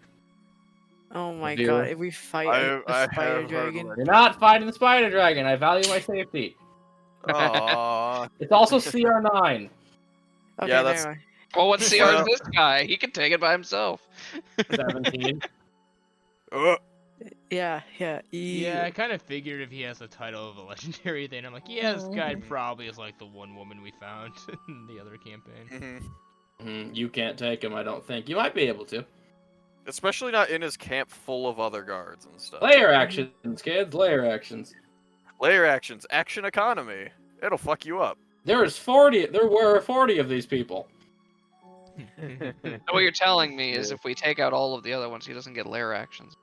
Oh my Reveal. god, if we fight a I spider have heard dragon. You're not fighting the spider dragon. I value my safety. Aww. It's also CR9. Okay, Yeah, that's- never mind. Well, what's the Well- art of this guy? He can take it by himself. 17. Yeah. Yeah, I kind of figured if he has the title of a legendary, then I'm like, yeah, this guy Mhm. probably is like the one woman we found in the other campaign. You can't take him, I don't think. You might be able to. Especially not in his camp full of other guards and stuff. Layer actions, kids. Layer actions. Layer actions, action economy. It'll fuck you up. There were 40 of these people. So what you're telling me is if we take out all of the other ones, he doesn't get lair actions.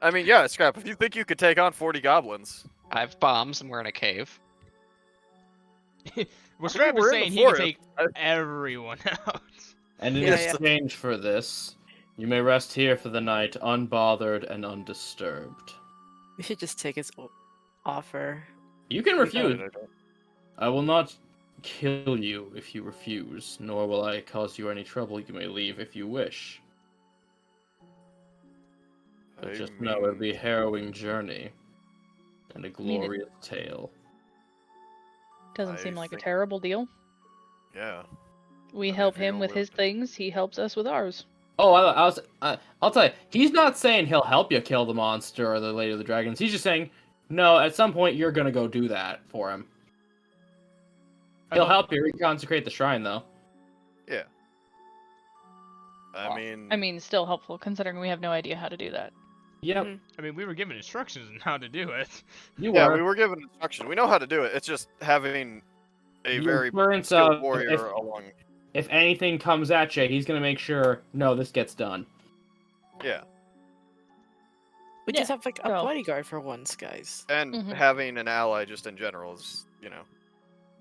I mean, yeah, Scrap, if you think you could take on 40 goblins. I have bombs and we're in a cave. Well, Strap we're is in the saying he can forest. take everyone out. And in Yeah, exchange for this, you may rest here for the night, unbothered and undisturbed. We should just take his offer. You can refuse. Yeah, I will not kill you if you refuse, nor will I cause you any trouble. You may leave if you wish. But just know it'll be a harrowing journey and a mean it- glorious tale. Doesn't I seem like a think- terrible deal. Yeah. We mean, help if you him don't with his live- things, he helps us with ours. Oh, I'll tell you, he's not saying he'll help you kill the monster or the Lady of the Dragons. He's just saying No, at some point you're gonna go do that for him. He'll help you reconsecrate the shrine, though. Yeah. Well, I I mean, still helpful considering we have no idea how to do that. Yep, Mhm. I mean, we were given instructions on how to do it. you yeah, were. we were given instruction. We know how to do it. It's just having a The very inference skilled of warrior along. if anything comes at you, he's gonna make sure, no, this gets done. Yeah, We Yeah, just have like a so- bodyguard for once, guys. and Mhm. having an ally just in general is,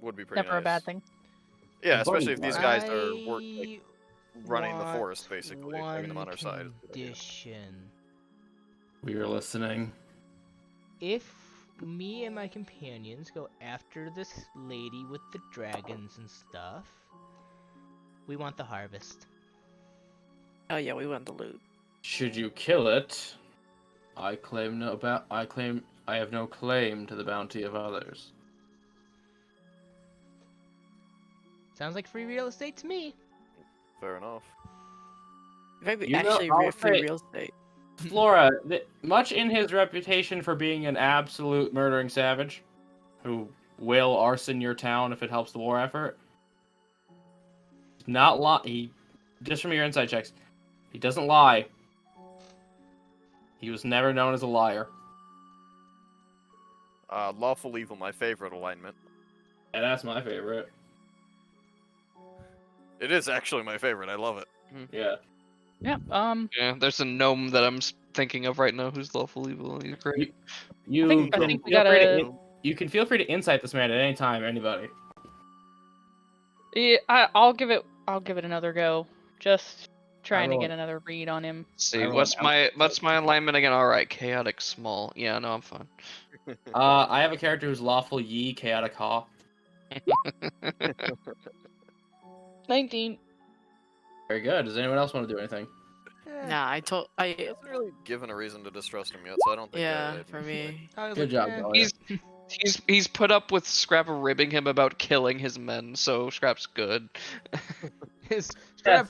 would be pretty Never a nice. bad thing. Yeah, A especially if these guys are I running the want forest, basically, having them on our side. is a good idea. condition. We were listening. If me and my companions go after this lady with the dragons and stuff, we want the harvest. Oh yeah, we want the loot. Should you kill it, I have no claim to the bounty of others. Sounds like free real estate to me. Fair enough. Maybe You know, actually I'll free say- real estate. Flora, much in his reputation for being an absolute murdering savage, who will arson your town if it helps the war effort, not lie. He, just from your inside checks, he doesn't lie. He was never known as a liar. Lawful evil, my favorite alignment. And that's my favorite. It is actually my favorite. I love it. Yeah. Yeah. Yeah, there's a gnome that I'm thinking of right now who's lawful evil. He's great. You I think can we feel free to gotta. you can feel free to insight this man at any time, anybody. Yeah, I'll give it another go. Just trying to rolled- get anher read on him. See, rolled what's out. my alignment again? All right, chaotic small. Yeah, no, I'm fine. I have a character who's lawful Yi, chaotic Ha. 19. Very good. Does anyone else want to do anything? Nah, He hasn't really given a reason to distrust him yet, so I don't think. yeah, for me. I was Good like, job, eh. Dahlia. He's put up with Scrap ribbing him about killing his men, so Scrap's good. His Strap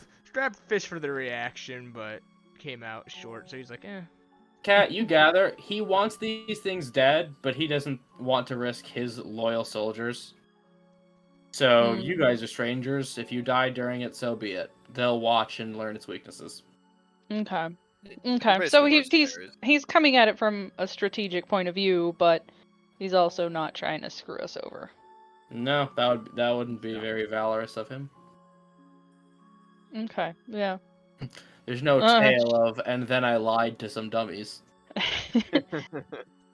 fished for the reaction, but came out short, so he's like, eh. Cat, you gather, he wants these things dead, but he doesn't want to risk his loyal soldiers. So, Hmm. you guys are strangers. If you die during it, so be it. They'll watch and learn its weaknesses. Okay. We're Okay. So basically he's mercenaries. he's coming at it from a strategic point of view, but he's also not trying to screw us over. No, that wouldn't be very valorous of him. Okay. Yeah. There's no Uh. tale of, and then I lied to some dummies.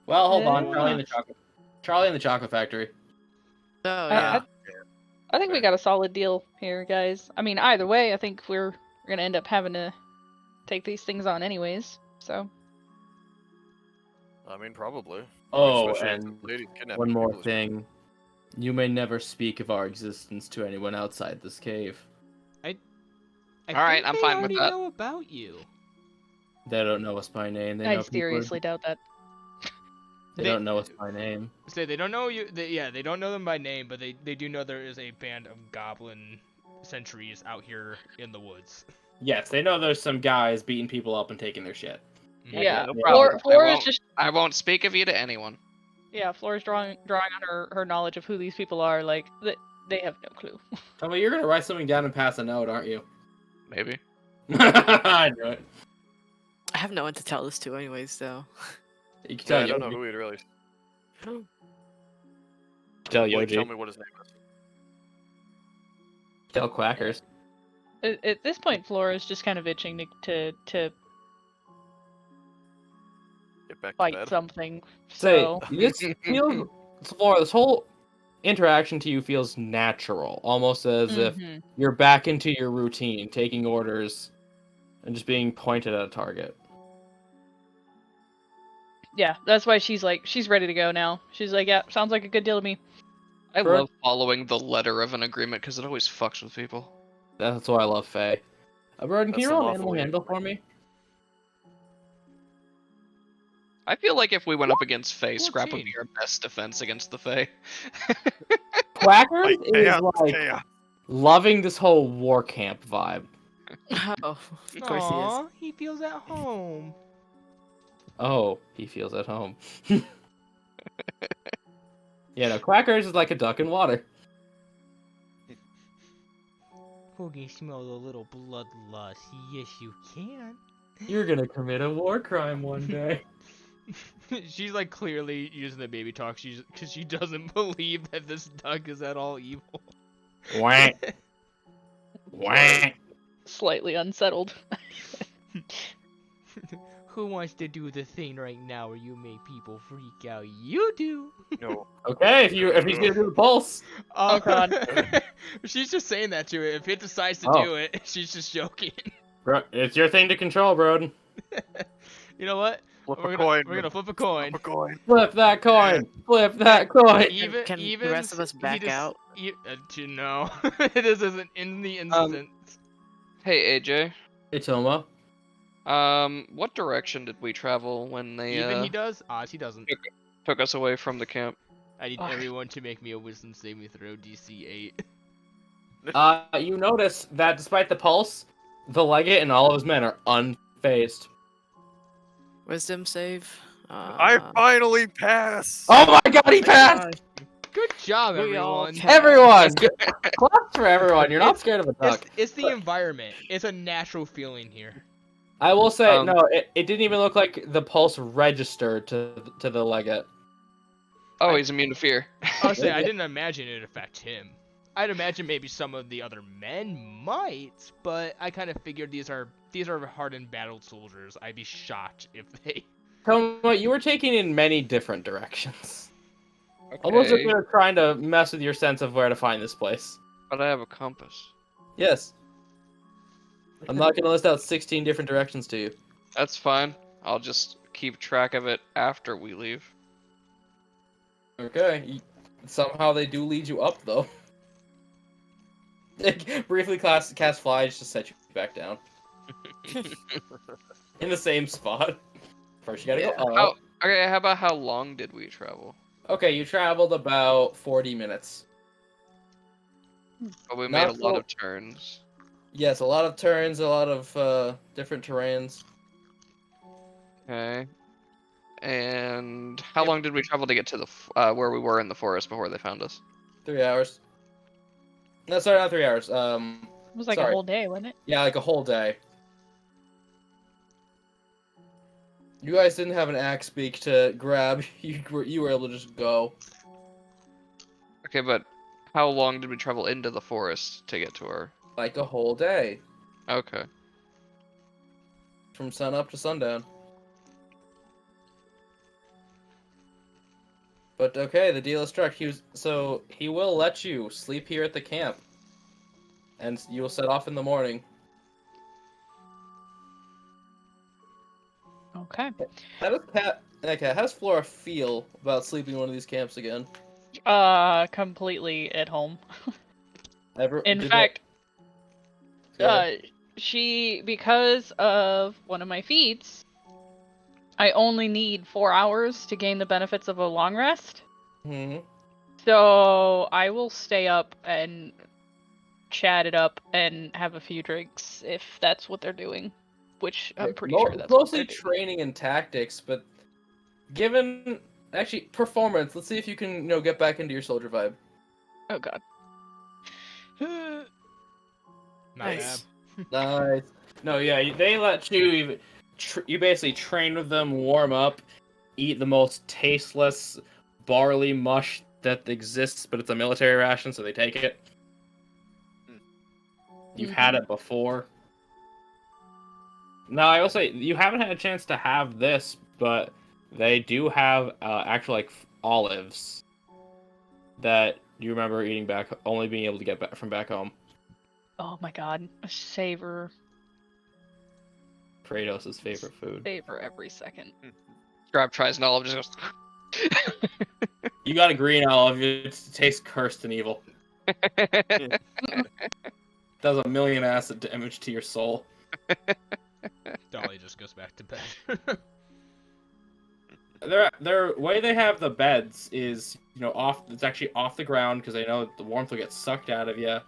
Well, hold on. Charlie and the Chocolate Factory. Oh I- yeah. I think we got a solid deal here, guys. I mean, either way, I think we're gonna end up having to take these things on anyways. So. I mean, probably. Oh, Especially if and the lady's kidnapping one more people. thing. You may never speak of our existence to anyone outside this cave. Alright, I'm fine with that. know about you. They don't know us by name. They I know people seriously doubt that. They don't know us by name. Say they don't know you. They don't know them by name, but they do know there is a band of goblin sentries out here in the woods. Yes, they know there's some guys beating people up and taking their shit. Yeah. no Flora, problem. Flora I is won't- just I won't speak of you to anyone. Flora's drawing on her knowledge of who these people are. Like they have no clue. Tell me, you're gonna write something down and pass a note, aren't you? Maybe. I knew it. I have no one to tell this to anyways, so. You can Yeah, tell I don't know Yoji. who he'd really. Tell Like, tell Yoji. me what his name is. Tell Quackers. At this point, Flora's just kind of itching to Get back to fight bed. something. Say, So this feels, Flora, this whole interaction to you feels natural, almost as if Mhm. you're back into your routine, taking orders, and just being pointed at a target. Yeah, that's why she's ready to go now. She's like, yeah, sounds like a good deal to me. I Bird? love following the letter of an agreement because it always fucks with people. That's why I love Faye. Broden, can That's you the roll an lawful animal way. handle for me? I feel like if we went up against Fae, Scrap would 14. be our best defense against the Fae. Quackers Like, is chaos, like chaos. loving this whole war camp vibe. Oh, of course he is. Aw, he feels at home. Oh, he feels at home. Yeah, no, Quackers is like a duck in water. Who can smell a little bloodlust? Yes, you can. You're gonna commit a war crime one day. She's like clearly using the baby talk. Because she doesn't believe that this duck is at all evil. Whack. Whack. Slightly unsettled. Who wants to do the thing right now where you make people freak out? You do. No. Okay, if he's gonna do the pulse. Oh, God. She's just saying that to it. If it decides to Oh. do it, she's just joking. Bro, it's your thing to control, Broden. You know what? Flip We're a gonna, coin. We're gonna flip a coin. Flip a coin. Flip that coin. Flip that coin. Can the rest of us back out? No, this isn't in the instance. Hey AJ. Hey, Toma. What direction did we travel when they Even he does? Oz, he doesn't. took us away from the camp? I need Ugh. everyone to make me a wisdom saving throw DC 8. You notice that despite the pulse, the legate and all of his men are unfazed. Wisdom save. I finally pass. Oh my god, he passed! Good job, We all everyone. can- Everyone! Claps for everyone. You're not scared of a duck. It's the environment. It's a natural feeling here. I will say, Um, no, it didn't even look like the pulse registered to the legate. Oh, he's immune to fear. Honestly, I didn't imagine it affect him. I'd imagine maybe some of the other men might, but I kind of figured these are hardened battled soldiers. I'd be shocked if they. Toma, you were taking in many different directions. Almost like Okay, you're trying to mess with your sense of where to find this place. but I have a compass. Yes. I'm not gonna list out 16 different directions to you. That's fine. I'll just keep track of it after we leave. Okay. Somehow they do lead you up, though. Briefly cast fly just to set you back down. In the same spot. First you gotta go How, up. okay, how about how long did we travel? Okay, you traveled about 40 minutes. But we made a Not lot full- of turns. Yes, a lot of turns, a lot of different terrains. Okay. And how long did we travel to get to the where we were in the forest before they found us? 3 hours. No, sorry, not 3 hours. It was like Sorry. a whole day, wasn't it? Yeah, like a whole day. You guys didn't have an axe beak to grab. You were able to just go. Okay, but how long did we travel into the forest to get to our? Like a whole day. Okay. From sun up to sundown. But okay, the deal is struck. He will let you sleep here at the camp. And you will set off in the morning. Okay. How does Flora feel about sleeping in one of these camps again? Completely at home. did In they- fact, Go ahead. because of one of my feats, I only need 4 hours to gain the benefits of a long rest. Mhm. So I will stay up and chat it up and have a few drinks if that's what they're doing. Which I'm pretty sure that's what mostly they're doing. training and tactics, but given actually performance, let's see if you can get back into your soldier vibe. Oh god. Not Nice. bad. Nice. No, yeah, they let you. You basically train with them, warm up, eat the most tasteless barley mush that exists, but it's a military ration, so they take it. You've had it before. Now, I will say, you haven't had a chance to have this, but they do have actual, olives that you remember eating back, only being able to get back from back home. Oh my god. Savor Kratos' favorite food. every second. Grab tries and olive just goes. You got a green olive, it tastes cursed and evil. Does 1,000,000 acid damage to your soul. Dolly just goes back to bed. Their way they have the beds is, it's actually off the ground because they know the warmth will get sucked out of you.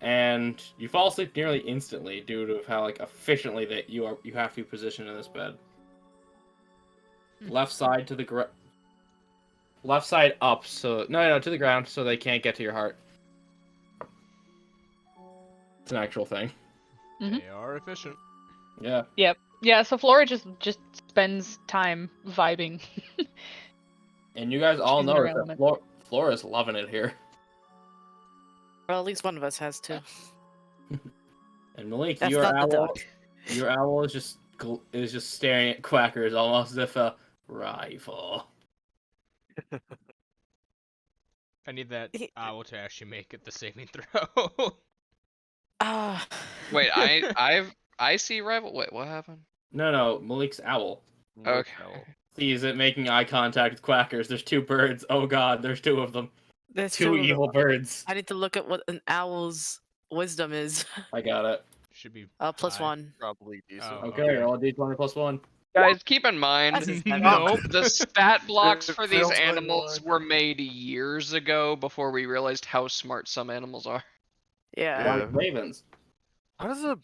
And you fall asleep nearly instantly due to how efficiently that you have to be positioned in this bed. Left side to the left side up, so no, to the ground, so they can't get to your heart. It's an actual thing. Mhm. They are efficient. Yeah. Yeah, so Flora just spends time vibing. And you guys all She's in know her that element. Flora's loving it here. Well, at least one of us has to. And Malik, That's your not the owl, duck. your owl is just staring at Quackers almost as if a rival. I need that He- owl to actually make it the saving throw. Ah. Wait, I see rival. Wait, what happened? No, Malik's owl. Okay. Sees it making eye contact with Quackers. There's two birds. Oh god, there's two of them. There's Two of them. evil birds. I need to look at what an owl's wisdom is. I got it. Should be Plus high. 1. Probably decent. Oh, Okay, roll a d20 plus 1. Guys, keep in mind, That's his Nope. the stat blocks It for these fails by animals one. were made years ago before we realized how smart some animals are. Yeah. Yeah. Ravens. How does a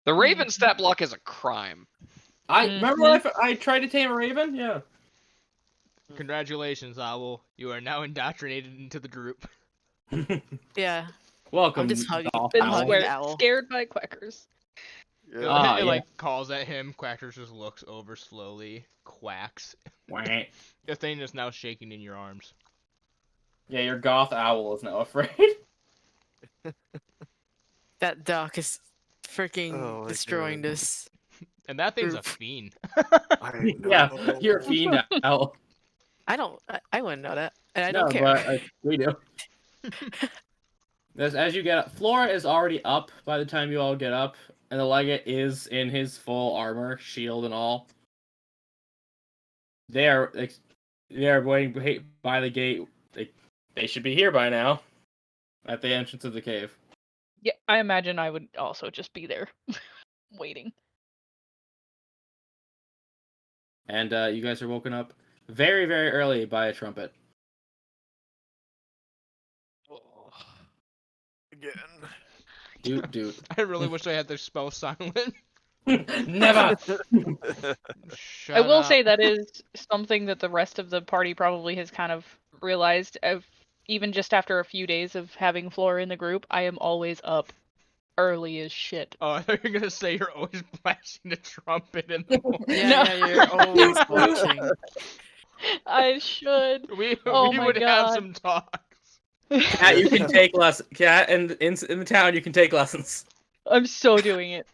The raven stat block is a crime. I Mhm. remember when I tried to tame a raven. Yeah. Congratulations, Owl. You are now indoctrinated into the group. Yeah. Welcome. I'm just hugging. Dolph Been Owl. Owl. Owl. scared by quackers. It, yeah. it, yeah. like calls at him. Quackers just looks over slowly, quacks. Wah. The thing is now shaking in your arms. Yeah, your goth owl is now afraid. That duck is freaking Oh my destroying God. this. And that thing's a Oof. fiend. I Yeah, know. you're a fiend owl. I wouldn't know that. And I No, don't care. but we do. As you get up, Flora is already up by the time you all get up, and the legate is in his full armor, shield and all. They are waiting by the gate. They should be here by now, at the entrance of the cave. Yeah, I imagine I would also just be there, waiting. And you guys are woken up very, very early by a trumpet. Again. Doot. I really wish I had the spell silent. Never. Shut I will up. say that is something that the rest of the party probably has kind of realized. Even just after a few days of having Flora in the group, I am always up early as shit. Oh, I thought you were gonna say you're always blasting the trumpet in the morning. Yeah, you're always watching. I should. We Oh we my would have God. some talks. Cat, you can take lessons. Cat, and in the town, you can take lessons. I'm so doing it.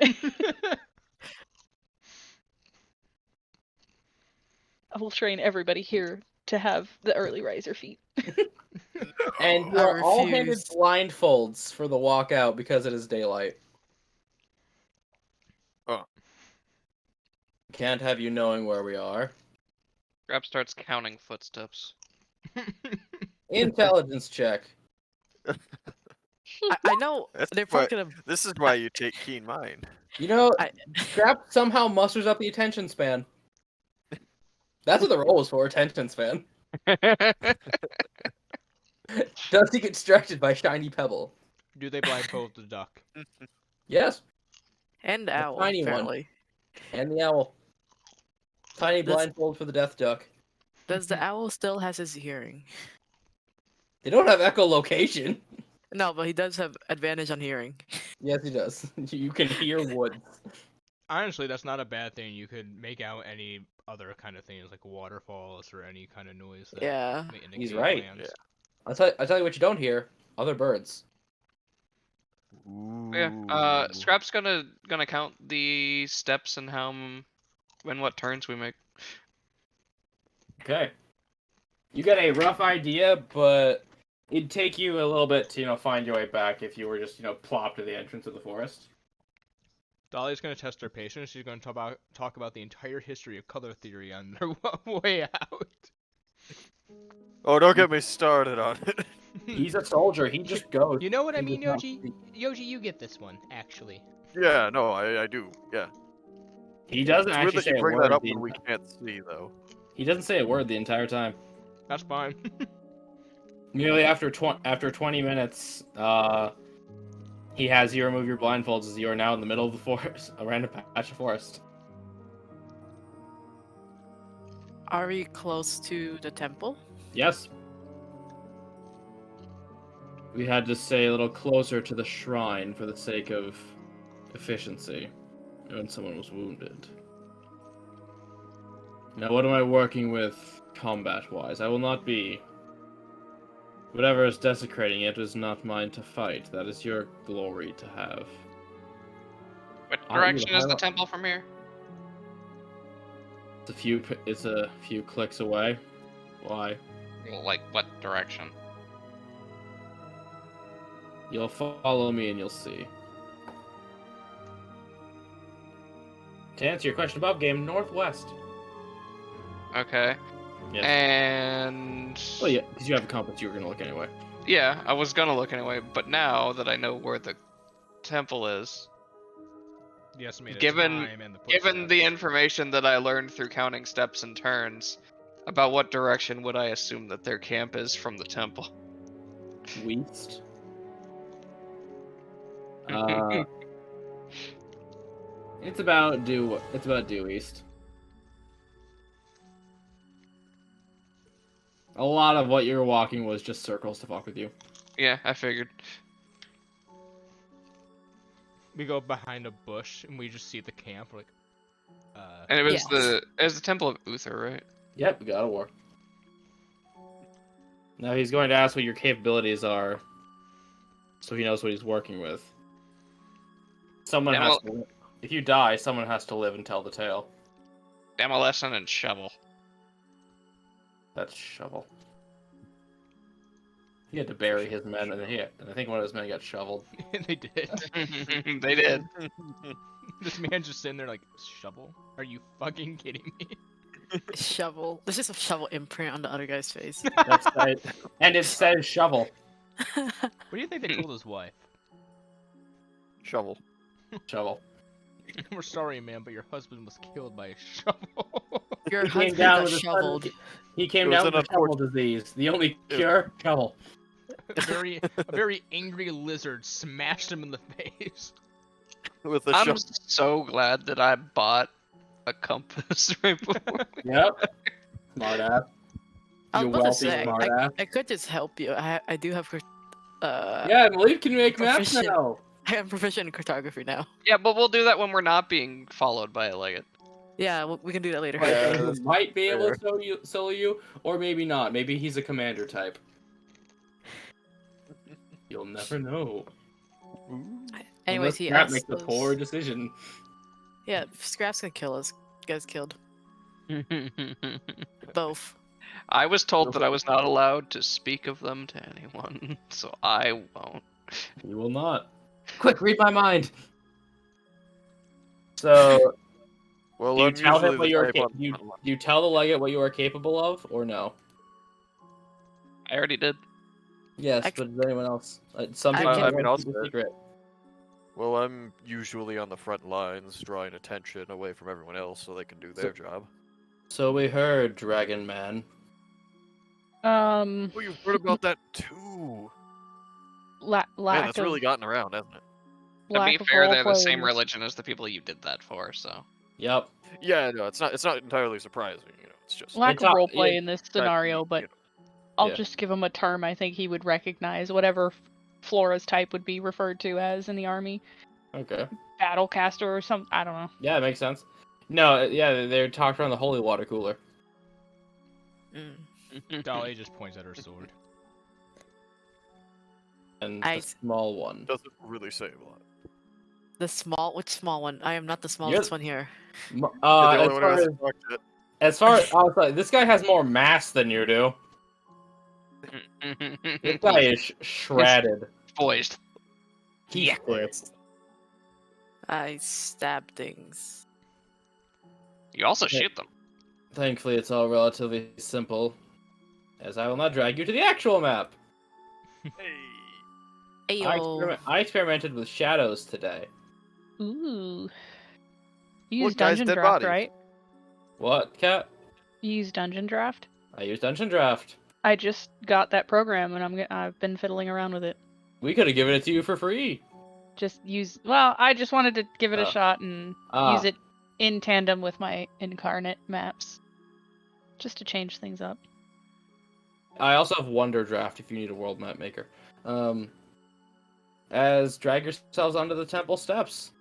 I will train everybody here to have the early riser feat. And I you're all handed refuse. blindfolds for the walkout because it is daylight. Oh. Can't have you knowing where we are. Grab starts counting footsteps. Intelligence check. I know That's they're why- probably gonna. This is why you take keen mind. You know, I- Trap somehow musters up the attention span. That's what the roll is for, attention span. Does he get distracted by shiny pebble? Do they blindfold the duck? Yes, And The owl, tiny one. apparently. and the owl. Tiny This- blindfold for the death duck. Does the owl still has his hearing? They don't have echolocation. No, but he does have advantage on hearing. Yes, he does. You can hear woods. Honestly, that's not a bad thing. You could make out any other kind of things like waterfalls or any kind of noise that Yeah. may indicate He's right. lands. I'll tell you what you don't hear. Other birds. Yeah. Scrap's gonna count the steps and and what turns we make. Okay. You get a rough idea, but it'd take you a little bit to, find your way back if you were just, plopped to the entrance of the forest. Dolly's gonna test her patience. She's gonna talk about the entire history of color theory on their way out. Oh, don't get me started on it. He's a soldier. He just goes. You know what I He mean, does not Yoji? speak. Yoji, you get this one, actually. Yeah, no, I do. Yeah. He doesn't It's weird actually that say you a bring word. that up the when we enti- can't see, though. He doesn't say a word the entire time. That's fine. Nearly after 20 minutes, he has you remove your blindfolds as you are now in the middle of the forest, a random patch of forest. Are we close to the temple? Yes. We had to stay a little closer to the shrine for the sake of efficiency when someone was wounded. Now, what am I working with combat-wise? I will not be... Whatever is desecrating it is not mine to fight. That is your glory to have. What direction is the temple from here? It's a few clicks away. Why? Well, like, what direction? You'll follow me and you'll see. To answer your question above, game northwest. Okay. Yes. And... Well, yeah, because you have a compass, you were gonna look anyway. Yeah, I was gonna look anyway, but now that I know where the temple is, The estimated given time and the given the footsteps. information that I learned through counting steps and turns, about what direction would I assume that their camp is from the temple? West. It's about due east. A lot of what you're walking was just circles to fuck with you. Yeah, I figured. We go behind a bush and we just see the camp. We're like, And it was Yes. the temple of Uther, right? Yep, we got a war. Now he's going to ask what your capabilities are, so he knows what he's working with. Someone Yeah, has well- to. If you die, someone has to live and tell the tale. Demolition and shovel. That's shovel. He had to bury his men, and I think one of his men got shoveled. they did. They did. This man's just sitting there like, shovel? Are you fucking kidding me? Shovel. There's just a shovel imprint on the other guy's face. That's right. And it says shovel. What do you think they told his wife? Shovel. Shovel. We're sorry, man, but your husband was killed by a shovel. Your He came husband down got with a shoveled. He came It was down with an a shovel disease. The only cure, shovel. a very angry lizard smashed him in the face. With a I'm shovel. so glad that I bought a compass right before. Yep. Smart ass. I You was about to wealthy say, smart ass. I could just help you. I do have Yeah, I believe can make maps proficient. now. I am proficient in cartography now. Yeah, but we'll do that when we're not being followed by a legate. Yeah, we can do that later. Like, Yeah, he might be able fair. to solo you, or maybe not. Maybe he's a commander type. You'll never know. Anyways, Unless he Scrap asked makes a those- poor decision. Yeah, Scrap's gonna kill us. Guys killed. Both. I was told that I was not allowed to speak of them to anyone, so I won't. You will not. Quick, read my mind. So, Well, do you I'm tell usually him what the you are type on- do you tell the legate what you are capable of, or no? I already did. Yes, I but does anyone else? Some I people can- want I mean, to I'll keep a say it. secret. Well, I'm usually on the front lines, drawing attention away from everyone else so they can do their job. So we heard, Dragon Man. Oh, you've heard about that too. Lack Man, that's of really gotten around, hasn't it? To lack be of fair, they're the role same players. religion as the people you did that for, so. Yep. Yeah, no, it's not entirely surprising. You know, it's just Lack It's of not- role play yeah, in this that scenario, you but know. I'll Yeah. just give him a term I think he would recognize, whatever Flora's type would be referred to as in the army. Okay. Battlecaster or something. I don't know. Yeah, it makes sense. No, yeah, they're talked around the holy water cooler. Mm. Dolly just points at her sword. And I- the small one. Doesn't really say a lot. Which small one? I am not the smallest one here. You're the only As one who far hasn't talked yet. as far as I was like, this guy has more mass than you do. This guy is shredded. Poised. He's pissed. I stab things. You also Yeah. shoot them. Thankfully, it's all relatively simple, as I will not drag you to the actual map. Hey. Ayo. I experimented with shadows today. Ooh. You Look, use guys, Dungeon dead Draft, bodies. right? What, Cat? You use Dungeon Draft? I use Dungeon Draft. I just got that program and I've been fiddling around with it. We could have given it to you for free. I just wanted to give it a Ah. shot and Ah. use it in tandem with my incarnate maps. Just to change things up. I also have Wonder Draft if you need a world map maker. As drag yourselves onto the temple steps.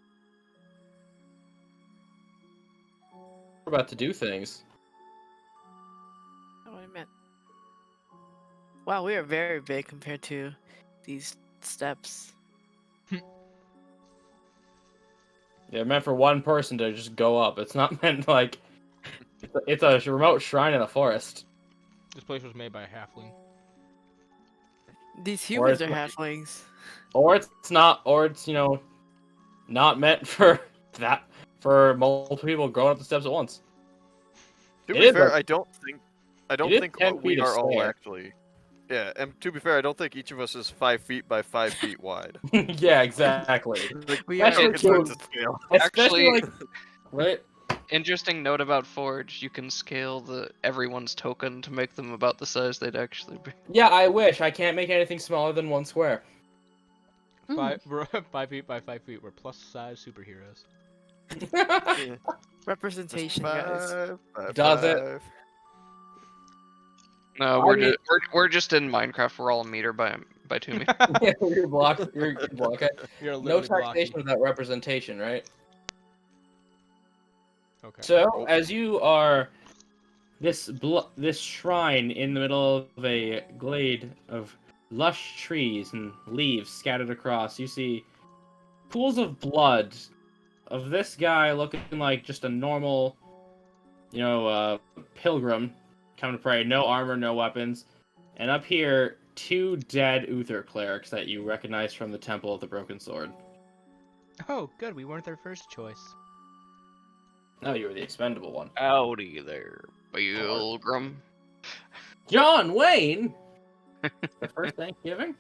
We're about to do things. Not what I meant. Wow, we are very big compared to these steps. Yeah, meant for one person to just go up. It's not meant like it's a remote shrine in the forest. This place was made by a halfling. These Or humans it's are like- halflings. Or it's not, or it's not meant for that for multiple people going up the steps at once. To It be is fair, a- I don't it is think 10 we feet of are all stair. actually. Yeah, and to be fair, I don't think each of us is 5 feet by 5 feet wide. Yeah, exactly. Like, We that are- tokens start to scale. Especially Actually- like right. Interesting note about Forge, you can scale everyone's token to make them about the size they'd actually be. Yeah, I wish I can't make anything smaller than 1 square. We're 5 feet by 5 feet. We're plus size superheroes. Yeah. Representation, guys. 5 by Does it? 5. No, we're just in Minecraft. We're all a meter by 2 meters. Yeah, you're blocked. You're blocked. You're No literally taxation blocking. without representation, right? Okay. So, as you are this shrine in the middle of a glade of lush trees and leaves scattered across, you see pools of blood of this guy looking like just a normal, pilgrim coming to pray. No armor, no weapons. And up here, 2 dead Uther clerics that you recognize from the Temple of the Broken Sword. Oh, good. We weren't their first choice. No, you were the expendable one. Howdy there, pilgrim. John Wayne! The first Thanksgiving?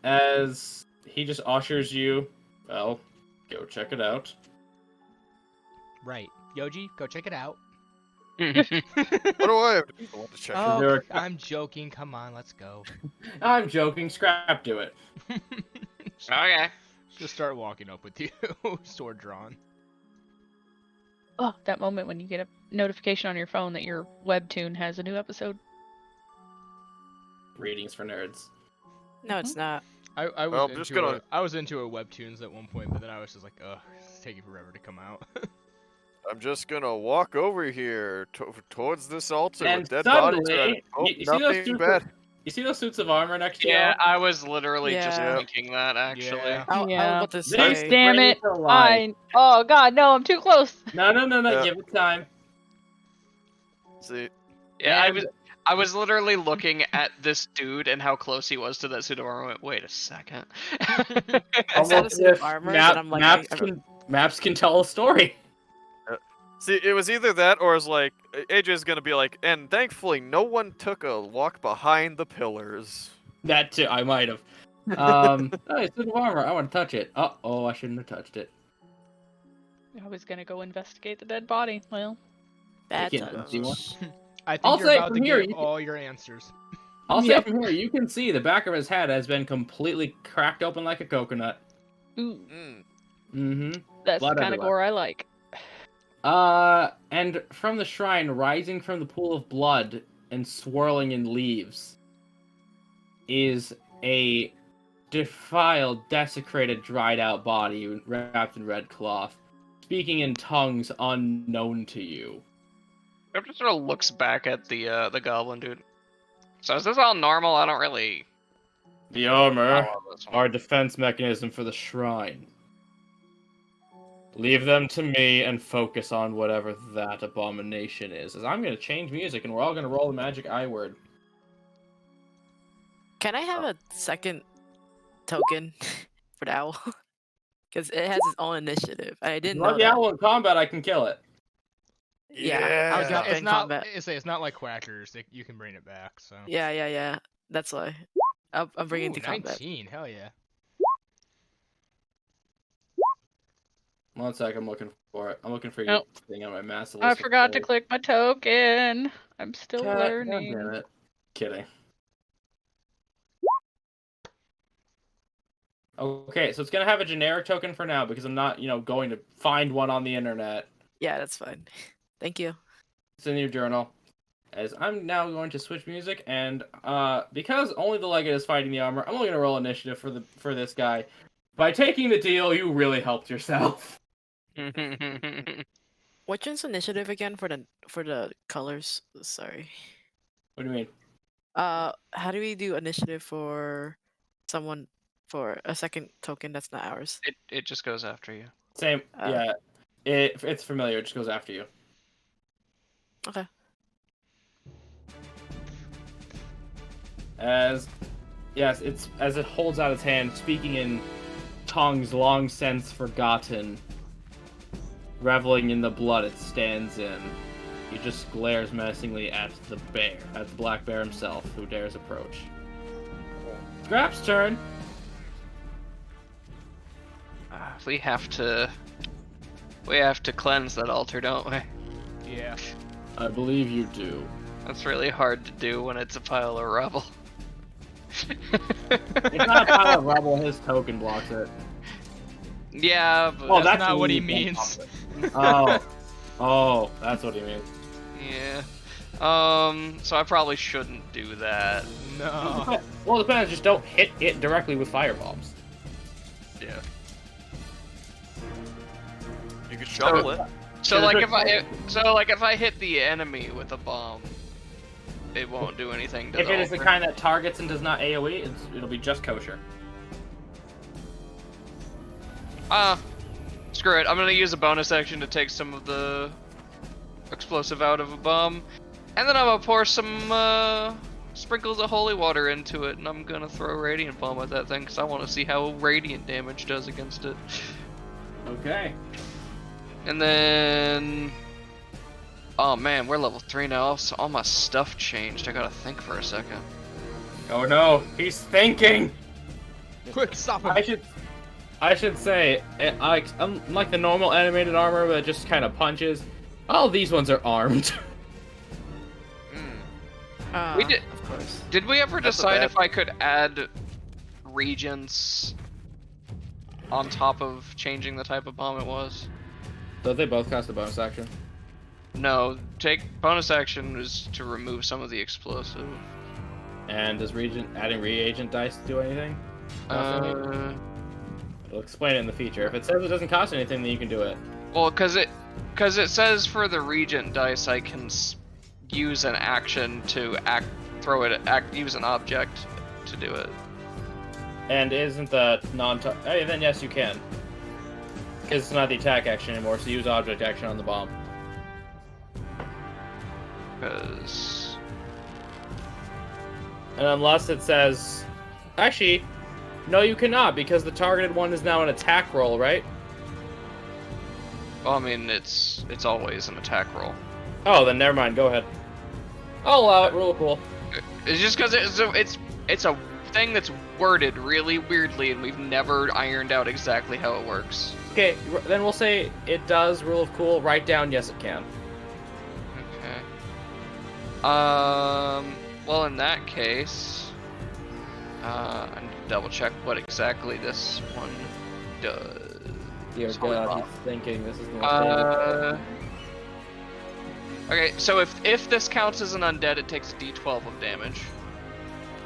As he just ushers you, well, go check it out. Right. Yoji, go check it out. What do I have to do? I want to check Oh, There are- I'm joking. Come on, let's go. I'm joking, Scrap, do it. Okay. Just start walking up with you, sword drawn. Oh, that moment when you get a notification on your phone that your webtoon has a new episode. Readings for nerds. No, it's not. I was Well, I'm into just gonna- I was into a webtoons at one point, but then I was just like, ugh, it's taking forever to come out. I'm just gonna walk over here towards this altar And with dead bodies. suddenly, Oh, you see those nothing suits bad. You see those suits of armor next to you? Yeah, I was literally just Yeah. thinking that actually. Yeah. I was Yeah. about to This say. Damn it! brings to life- Oh god, no, I'm too close. No, Yeah. give it time. See, Yeah, And- I was literally looking at this dude and how close he was to that suit of armor. I went, wait a second. I saw the Almost suit of if armor, map- and I'm like, maps can tell a story. see, it was either that or it's like AJ's gonna be like, and thankfully no one took a walk behind the pillars. That too, I might have. Hey, suit of armor. I want to touch it. Oh, I shouldn't have touched it. I was gonna go investigate the dead body. Well, bad You can't see one. touch. I think I'll you're say about to from here, get you- all your answers. I'll say Yeah. from here, you can see the back of his head has been completely cracked open like a coconut. ooh, Mm. Mm-hmm. that's Blood the kind of everywhere. gore I like. And from the shrine, rising from the pool of blood and swirling in leaves, is a defiled, desecrated, dried out body wrapped in red cloth, speaking in tongues unknown to you. It just sort of looks back at the goblin dude. So is this all normal? I don't really The armor, follow this one. our defense mechanism for the shrine. Leave them to me and focus on whatever that abomination is. As I'm going to change music and we're all going to roll the magic I word. Can I have a second token for the owl? Because it has its own initiative. I didn't know Love the that. owl in combat, I can kill it. Yeah, I'll drop It's in not. combat. It's not like quackers. You can bring it back. So. Yeah. That's why. I'm bringing it Ooh, to combat. 19. Hell yeah. 1 sec, I'm looking for it. I'm looking for Nope. your thing on my massive I list of forgot to goals. click my token. I'm still God learning. damn it. Kidding. Okay, so it's gonna have a generic token for now because I'm not, going to find one on the internet. Yeah, that's fine. Thank you. It's in your journal. As I'm now going to switch music, and because only the Legate is fighting the armor, I'm only going to roll initiative for this guy. By taking the deal, you really helped yourself. Which one's initiative again for the colors? Sorry. What do you mean? How do we do initiative for someone for a second token that's not ours? It just goes after you. Same. Yeah. It's familiar. It just goes after you. Okay. As it holds out its hand, speaking in tongues long since forgotten, reveling in the blood it stands in. He just glares menacingly at the black bear himself, who dares approach. Scrap's turn. We have to cleanse that altar, don't we? Yeah. I believe you do. That's really hard to do when it's a pile of rubble. It's not a pile of rubble, his token blocks it. Yeah, but Oh, That's that's not what he weird. means. Oh, that's what he means. yeah. So I probably shouldn't do that. No. Well, it depends. Just don't hit it directly with firebombs. Yeah. You could shovel it. So like if I hit the enemy with a bomb, it won't do anything to If the it is the altar. kind that targets and does not AoE, it'll be just kosher. Screw it. I'm gonna use a bonus action to take some of the explosive out of a bomb, and then I'm gonna pour some sprinkles of holy water into it, and I'm gonna throw a radiant bomb at that thing because I want to see how radiant damage does against it. Okay. And then, oh man, we're level 3 now, so all my stuff changed. I gotta think for a second. Oh no, he's thinking. Quick, stop him. I should say, unlike the normal animated armor that just kind of punches, all these ones are armed. We did. Of course. Did we ever That's a decide bad- if I could add regents on top of changing the type of bomb it was? Don't they both cost a bonus action? No, bonus action is to remove some of the explosive. And does adding reagent dice do anything? It'll explain it in the feature. If it says it doesn't cost anything, then you can do it. Well, cause it says for the regent dice I can use an action to use an object to do it. And isn't the hey, then yes, you can. Because it's not the attack action anymore, so use object action on the bomb. Cause And unless it says... Actually, no, you cannot, because the targeted one is now an attack roll, right? well, I mean it's always an attack roll. Oh, then never mind, go ahead. I'll allow it, real cool. It's just because it's a thing that's worded really weirdly, and we've never ironed out exactly how it works. Okay, then we'll say it does, rule of cool, write down yes it can. Okay. Well, in that case, I need to double check what exactly this one does. Dear It's holy God, bomb. he's thinking this is the most Okay, so if this counts as an undead, it takes a d12 of damage.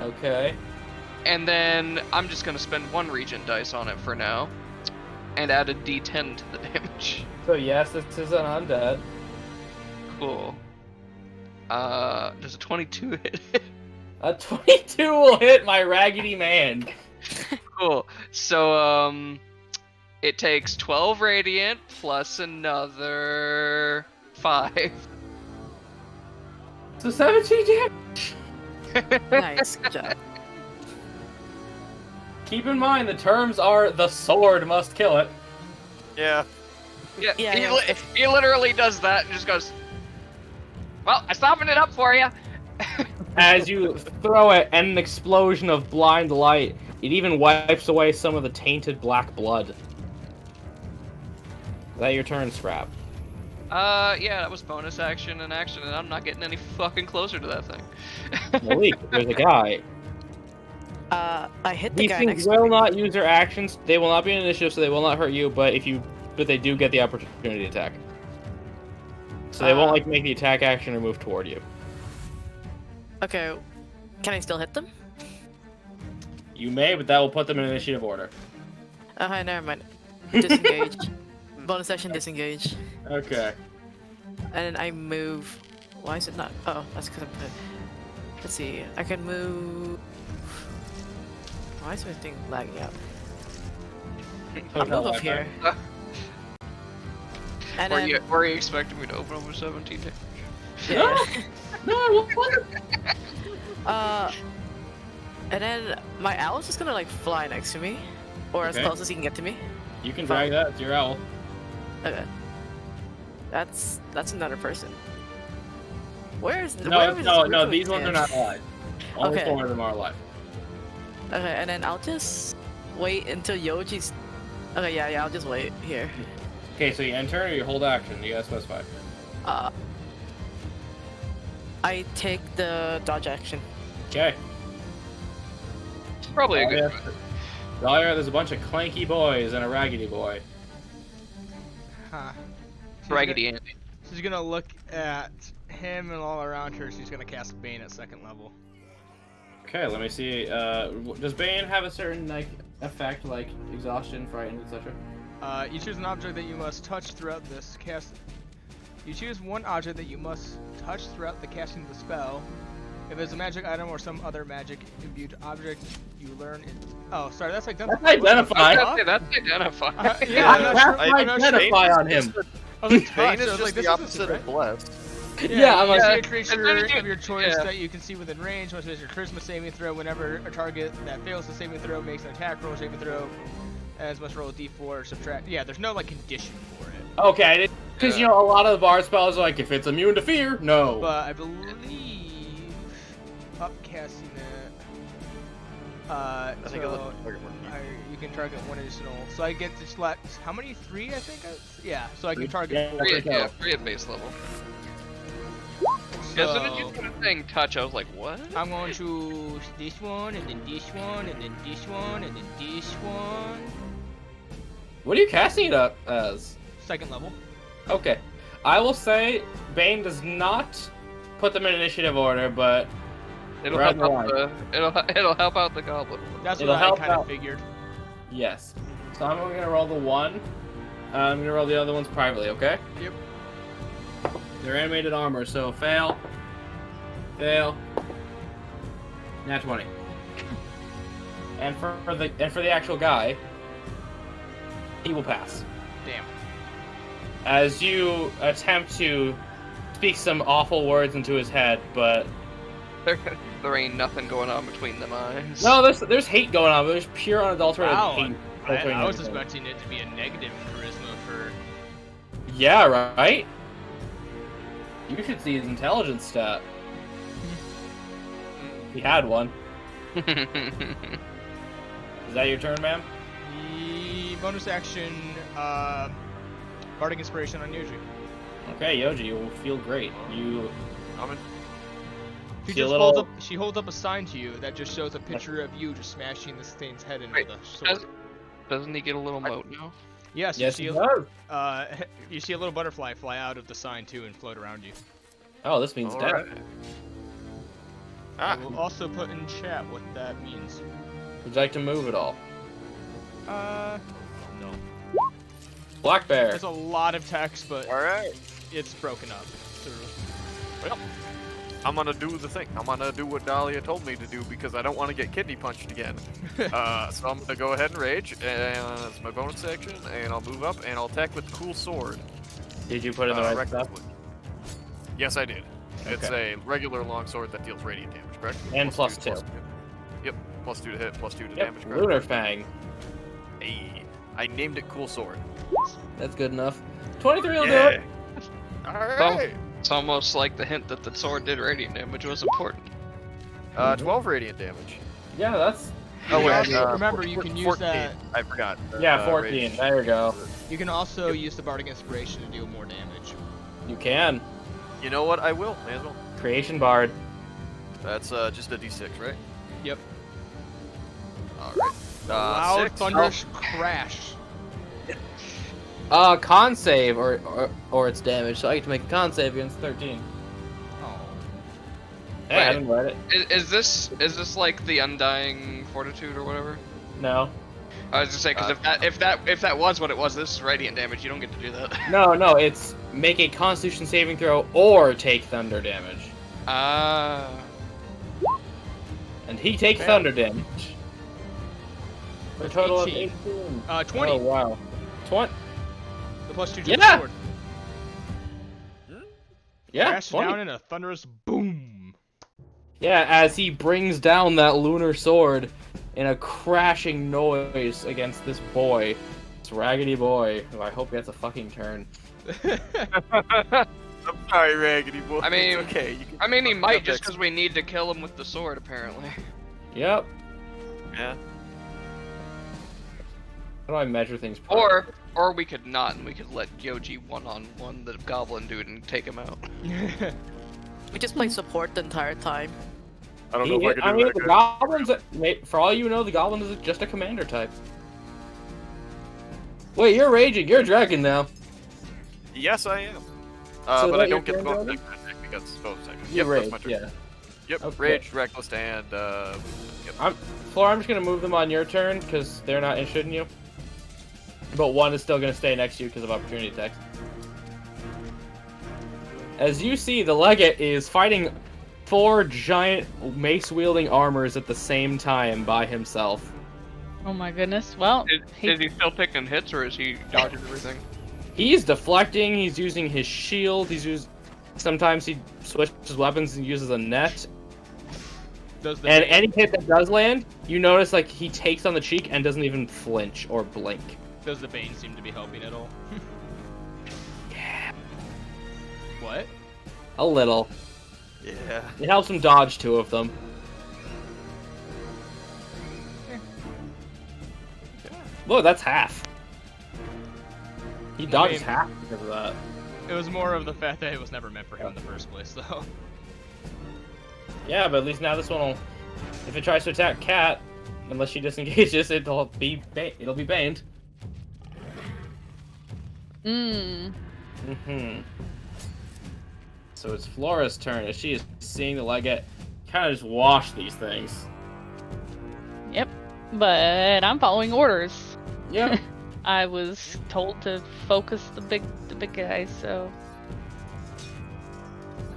Okay. And then I'm just gonna spend one regent dice on it for now, and add a d10 to the damage. So yes, this is an undead. Cool. Does a 22 hit? A 22 will hit my raggedy man. Cool. So, it takes 12 radiant plus another 5. So 17 damage. Nice. Good job. Keep in mind, the terms are the sword must kill it. Yeah. Yeah, Yeah, he literally does that and just goes, well, I softened it up for you. As you throw it, and an explosion of blind light, it even wipes away some of the tainted black blood. Is that your turn, Scrap? Yeah, that was bonus action and action, and I'm not getting any fucking closer to that thing. Malik, there's a guy. I hit the These guy things next to will me. not use their actions. They will not be an initiative, so they will not hurt you. But they do get the opportunity to attack. So they won't like make the attack action or move toward you. Okay, can I still hit them? You may, but that will put them in initiative order. Okay, never mind. Disengage. Bonus action, disengage. Okay. And then I move. Why is it not? Oh, that's because I'm put. Let's see. I can move. Why is my thing lagging out? I'll move up here. And then, Were you expecting me to open up with 17 damage? yeah. No, what? And then my owl's just gonna like fly next to me, or as Okay. close as he can get to me. You can drag that. It's your owl. Okay. That's another person. Where's No. These ones are not alive. Only Okay. 4 of them are alive. Okay, and then I'll just wait until Yoji's. Okay, yeah, I'll just wait here. Okay, so you enter or you hold action. You gotta specify. I take the dodge action. Okay. It's probably a good. Dahlia, there's a bunch of clanky boys and a raggedy boy. Huh. Raggedy Andy. She's gonna look at him and all around her. She's gonna cast Bane at 2nd level. Okay, let me see. Does Bane have a certain like effect, like exhaustion, frightened, etc.? You choose an object that you must touch throughout this cast. You choose one object that you must touch throughout the casting of the spell. If it's a magic item or some other magic imbued object, you learn it. Oh, sorry, that's like That's identify. That's identify. Yeah, I'm not sure. I'm not sure. Identify on him. I was like, Bane touch. is I was just like, the this opposite isn't of blessed. Yeah, I'm you like, see a And creature then you- of your choice yeah. that you can see within range must make your charisma saving throw. Whenever a target that fails the saving throw makes an attack roll saving throw, as must roll a d4 or subtract. Yeah, there's no like condition for it. okay, because you know a lot of the bard spells are like if it's immune to fear, no. But I believe upcasting it. I think it so looks like it works. you can target one additional. So I get to select how many? 3, I think. Yeah. So I can target. Yeah. 4. Yeah, 3 at base level. So As soon as you put a thing touch, I was like, what? I'm going to this one, and then this one, and then this one, and then this one. What are you casting it up as? 2nd level. Okay, I will say Bane does not put them in initiative order, but It'll Right help on out the it'll help out the goblin. That's It'll what I help kind of out. figured. yes. So I'm gonna roll the 1. I'm gonna roll the other ones privately. Okay. Yep. They're animated armor, so fail. Nat 20. And for the actual guy, he will pass. Damn. As you attempt to speak some awful words into his head, but There ain't nothing going on between them eyes. no, there's hate going on. But there's pure unadulterated Wow. hate. I was expecting it to be a negative charisma for. Yeah, right. You should see his intelligence stat. He had one. Is that your turn, ma'am? The bonus action, Bardic Inspiration on Yuji. Okay, Yoji, you will feel great. You I'm in. She See a just little- holds up a sign to you that just shows a picture of you just smashing this thing's head into Wait, the sword. Doesn't he get a little moat now? Yes, yes, you he see, does. you see a little butterfly fly out of the sign too and float around you. Oh, this means death. Alright. I Ah, will also put in chat what that means. Would you like to move at all? No. Black bear. There's a lot of text, but alright. it's broken up. Well, I'm gonna do the thing. I'm gonna do what Dahlia told me to do because I don't want to get kidney punched again. So I'm gonna go ahead and rage, and that's my bonus action, and I'll move up, and I'll attack with the cool sword. Did you put in the right stuff? recklessly. Yes, I did. It's Okay. a regular longsword that deals radiant damage, correct? And plus 2. Yep, plus 2 to hit, plus 2 to Yep, damage, correct? Lunar Fang. Hey, I named it Cool Sword. That's good enough. 23 will do it. Alright! It's almost like the hint that the sword did radiant damage was important. 12 radiant damage. Yeah, that's... Oh, wait, also, remember, you can use 14. that. I forgot. Yeah, 14. rage. There you go. You can also use the Bardic Inspiration to deal more damage. You can. You know what? I will. May as well. Creation Bard. That's just a d6, right? Yep. Alright. Loud 6. thunderous crash. Con save or its damage, so I get to make a con save against 13. Oh. Hey, I didn't write it. Is this like the Undying Fortitude or whatever? No. I was just saying, because if that was what it was, this is radiant damage. You don't get to do that. No, it's make a Constitution saving throw or take thunder damage. Ah. And he takes Fail. thunder damage. For a That's total 18. of 18. 20. Oh, wow. 20. The plus 2 to Yeah! the sword. Yeah, Crashed 20. down in a thunderous boom. Yeah, as he brings down that lunar sword in a crashing noise against this boy. This raggedy boy, who I hope gets a fucking turn. I'm sorry, Raggedy Boy. I mean- It's okay. You can... I mean, he might just Next. because we need to kill him with the sword, apparently. Yep. Yeah. How do I measure things properly? Or we could not, and we could let Yoji one-on-one the goblin dude and take him out. We just play support the entire time. I don't know if I can do mean, that. the good. goblins, for all you know, the goblin is just a commander type. Wait, you're raging. You're a dragon now. Yes, I am. So But that I your don't get the turn, bonus Jordan? action because it's bonus action. You Yep, rage, that's my turn. yeah. Yep, Okay. rage, reckless, and yep. Flora, I'm just gonna move them on your turn because they're not interested in you. But one is still gonna stay next to you because of opportunity attacks. As you see, the legate is fighting 4 giant mace-wielding armors at the same time by himself. Oh my goodness. Well, Is he still taking hits, or is he dodging everything? He's deflecting. He's using his shield. Sometimes he switches weapons and uses a net. Does the And bane- any hit that does land, you notice like he takes on the cheek and doesn't even flinch or blink. Does the bane seem to be helping at all? Yeah. What? A little. Yeah. It helps him dodge 2 of them. Whoa, that's half. He dodges mean- half because of that. It was more of the fact that it was never meant for him in the first place, though. Yeah, but at least now this one will. If it tries to attack Cat, unless she disengages, it'll be baned. Mm. Mm-hmm. So it's Flora's turn as she is seeing the legate kind of just wash these things. Yep. But I'm following orders. Yep. I was told to focus the big guys, so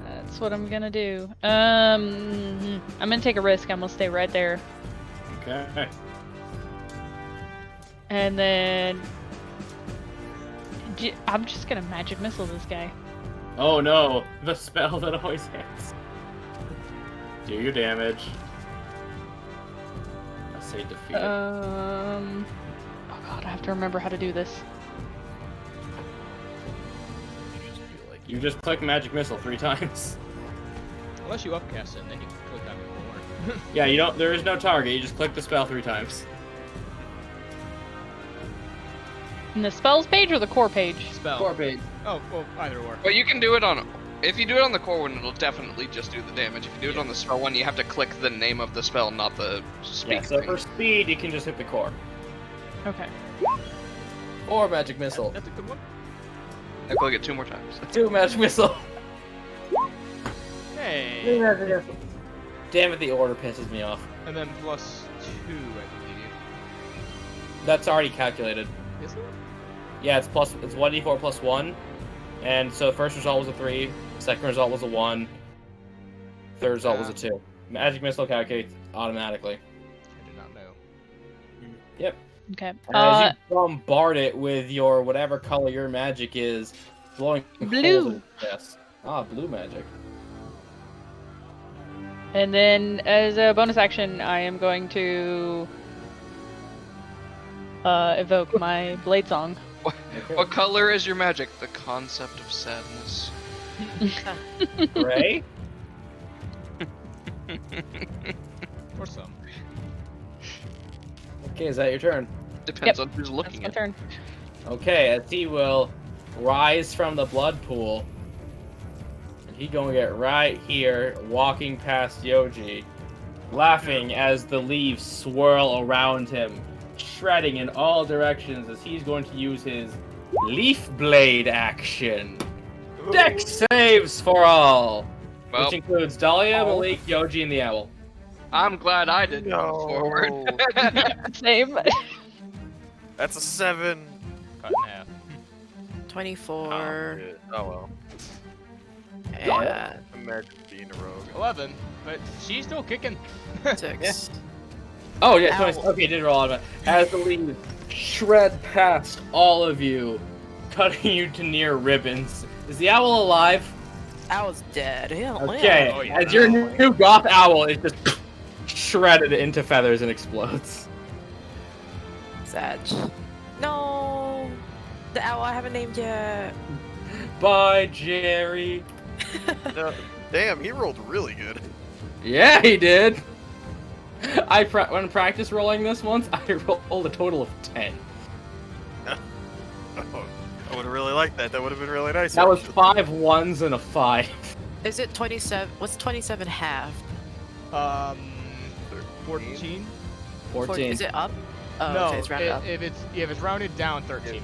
that's what I'm gonna do. I'm gonna take a risk. I'm gonna stay right there, Okay. and then I'm just gonna magic missile this guy. Oh no, the spell that always hits. Do your damage. I say defeat it. Oh god, I have to remember how to do this. You just click magic missile 3 times. Unless you upcast it, and then you can click on it more. Yeah, you don't. There is no target. You just click the spell 3 times. In the spells page or the core page? Spell. page. Oh, well, either or. But you can do it on. If you do it on the core one, it'll definitely just do the damage. If you do it on the spell one, you have to click the name of the spell, not the speak Yeah, so thing. for speed, you can just hit the core. Okay. Or magic missile. That's a good one. I click it 2 more times. 2 magic missile. Hey. Damn it, the order pisses me off. And then plus 2, I believe. That's already calculated. Is it? Yeah, it's 1d4 plus 1. And so the first result was a 3, second result was a 1, third result was a 2. Magic missile calculates automatically. I did not know. Yep. Okay. And as you bombard it with your whatever color your magic is, blowing Blue. holes in its chest. Ah, blue magic. And then, as a bonus action, I am going to evoke my blade song. Okay. What color is your magic? The concept of sadness. Gray? Or some. Okay, is that your turn? Depends Yep. on who's That's looking my at it. turn. Okay, as he will rise from the blood pool. And he gonna get right here, walking past Yoji, laughing as the leaves swirl around him, shredding in all directions as he's going to use his Leaf Blade action. Dex saves for all, Well, which includes Dahlia, Malik, Yoji, and the Owl. I'm glad I didn't move No. forward. Same. That's a 7. Cut in half. 24. Oh well. And Imagine being a rogue. 11, but she's still kicking. 6. Oh yeah, Owl. 20, okay, did roll out of it. As the leaves shred past all of you, cutting you to near ribbons. Is the owl alive? Owl's dead. Yeah, Okay, Oh, yeah. as your new goth owl is just shredded into feathers and explodes. Sag. No! The owl I haven't named yet. Bye, Jerry. No, damn, he rolled really good. Yeah, he did. When practice rolling this once, I rolled a total of 10. Oh, I would have really liked that. That would have been really nice. That was actually. 5 1s and a 5. Is it 27? What's 27 half? 14. 14. Is it up? Oh, No, okay, it's rounded up. if it's rounded down, 13.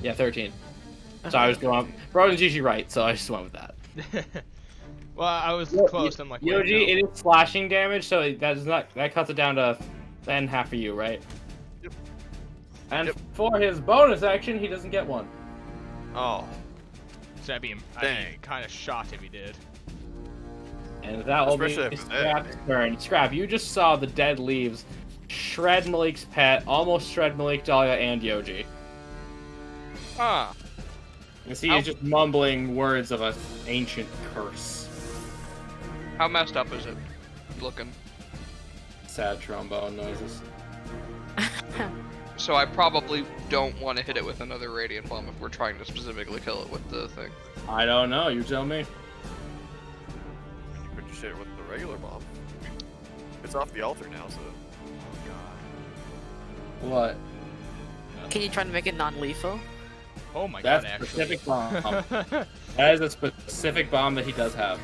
Yeah, 13. So I was going. Broden's usually right, so I just went with that. Well, I was close. I'm like, wait, Yoji, no. it is slashing damage, so that cuts it down to then half for you, right? Yep. And Yep. for his bonus action, he doesn't get one. Oh, So I'd be Dang. kind of shocked if he did. And that will be Especially after that. Scrap's turn. Scrap, you just saw the dead leaves shred Malik's pet, almost shred Malik, Dahlia, and Yoji. Ah, You see, he's just mumbling words of an ancient curse. how messed up is it looking? Sad trombone noises. So I probably don't want to hit it with another radiant bomb if we're trying to specifically kill it with the thing. I don't know, you tell me. you could just hit it with the regular bomb. It's off the altar now, so. What? Can you try to make it non-lethal? Oh my That's god, a actually. specific bomb. That is a specific bomb that he does have.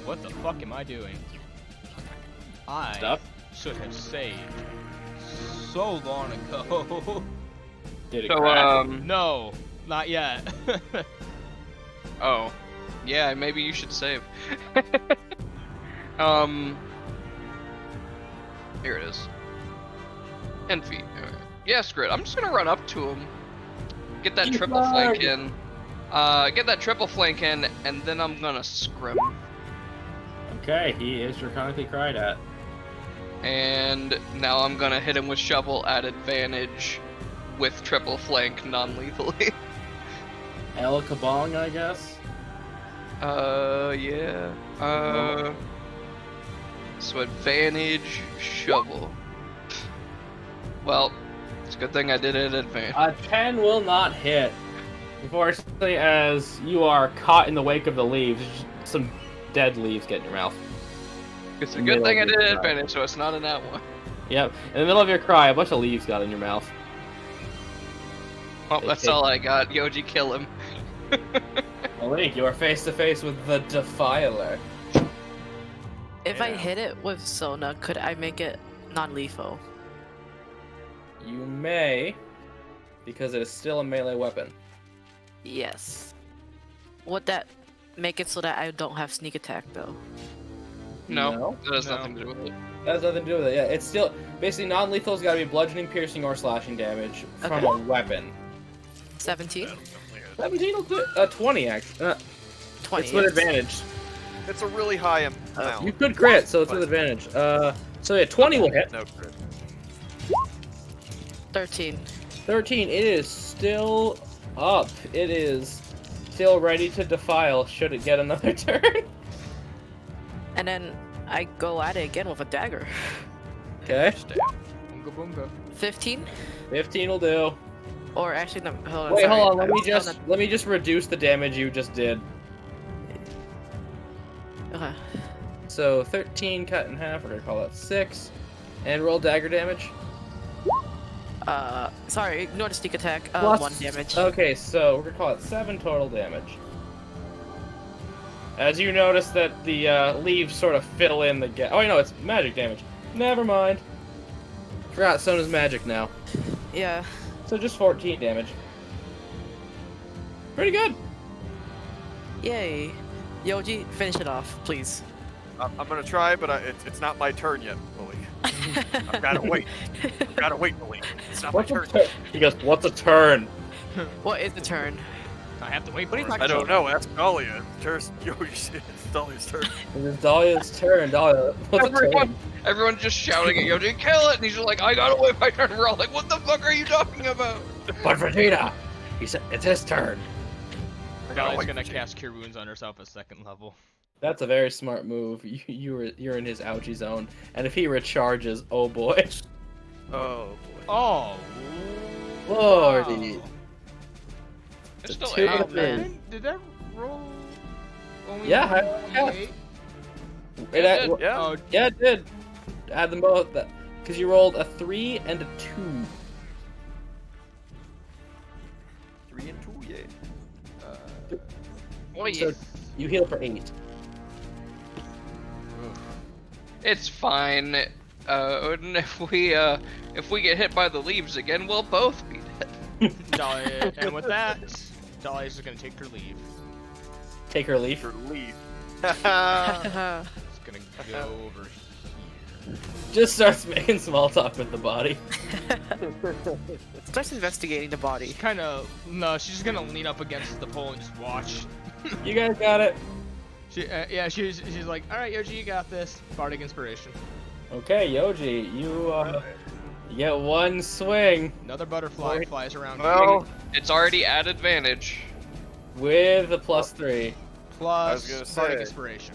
What the fuck am I doing? I Stuff? should have saved so long ago. Did it So, crack? No, not yet. Oh. Yeah, maybe you should save. Here it is. Envy. Alright. Yeah, screw it. I'm just gonna run up to him. Get that You triple flank flag. in. Get that triple flank in, and then I'm gonna scrim. Okay, he is draconically cried at. And now I'm gonna hit him with shovel at advantage with triple flank non-lethally. El Kabong, I guess? Yeah. So advantage, shovel. Well, it's a good thing I did it at advantage. A 10 will not hit. Unfortunately, as you are caught in the wake of the leaves, just some dead leaves get in your mouth. It's a middle good thing I of did your it at cry. advantage, so it's not in that one. Yep, in the middle of your cry, a bunch of leaves got in your mouth. Well, that's all I got. Yoji, kill him. Malik, you are face to face with the Defiler. If I Yeah. hit it with Sona, could I make it non-lethal? You may, because it is still a melee weapon. Yes. Would that make it so that I don't have sneak attack though? No, that has No. nothing to do with it. That has nothing to do with it. Yeah, it's still basically non-lethal's got to be bludgeoning, piercing, or slashing damage from Okay. a weapon. 17? 17 will do it. 20 actually. 20. It's with yes. advantage. It's a really high amount. You could crit, so it's with advantage. So yeah, 20 will hit. No crit. 13. 13. It is still up. It is still ready to defile. Should it get another turn? And then I go at it again with a dagger. Okay. Bunga bunga. 15? 15 will do. Or actually, no, hold on. Wait, sorry. hold on. I was Let me just reduce the damage you just did. Okay. So 13 cut in half. We're gonna call that 6. And roll dagger damage. Sorry, ignore the sneak attack. Plus- 1 damage. Okay, so we're gonna call it 7 total damage. As you notice that the leaves sort of fill in the gap. Oh, no, it's magic damage. Never mind. Forgot Sona's magic now. Yeah. So just 14 damage. Pretty good. Yay. Yoji, finish it off, please. I'm gonna try, but it's not my turn yet, Malik. I've gotta wait. I've gotta wait, Malik. It's not my What's a turn. turn? He goes, what's a turn? What is the turn? I have to wait What are for you it. I don't know. Ask Dahlia. It's Dahlia's turn. It is Dahlia's turn. Dahlia, what's a turn? Everyone's just shouting at Yoji, kill it! And he's just like, I gotta wait my turn. We're all like, what the fuck are you talking about? But Vegeta, he said it's his turn. Dolly's gonna cast Cure Wounds on herself at 2nd level. That's a very smart move. You're in his ouchie zone, and if he recharges, oh boy, Oh boy. Oh. lordy. Wow. It's still Two 8. of them. Did that roll? Only Yeah, only I- 8? It Yeah, well, Yeah. Oh, yeah, it did. Add them both, because you rolled a 3 and a 2. 3 and 2, yeah. Oh, yeah. So you heal for 8. It's fine. And if we get hit by the leaves again, we'll both be dead. Dolly, and with that, Dolly's just gonna take her leave. Take her leave. For leave. It's gonna go over here. Just starts making small talk with the body. Starts investigating the body. No, she's just gonna lean up against the pole and just watch. You guys got it. Yeah, she's like, all right, Yoji, you got this. Bardic Inspiration. Okay, Yoji, you get one swing Another butterfly flies around. Well, It's already at advantage. with a +3. Plus gonna Bardic say. Inspiration.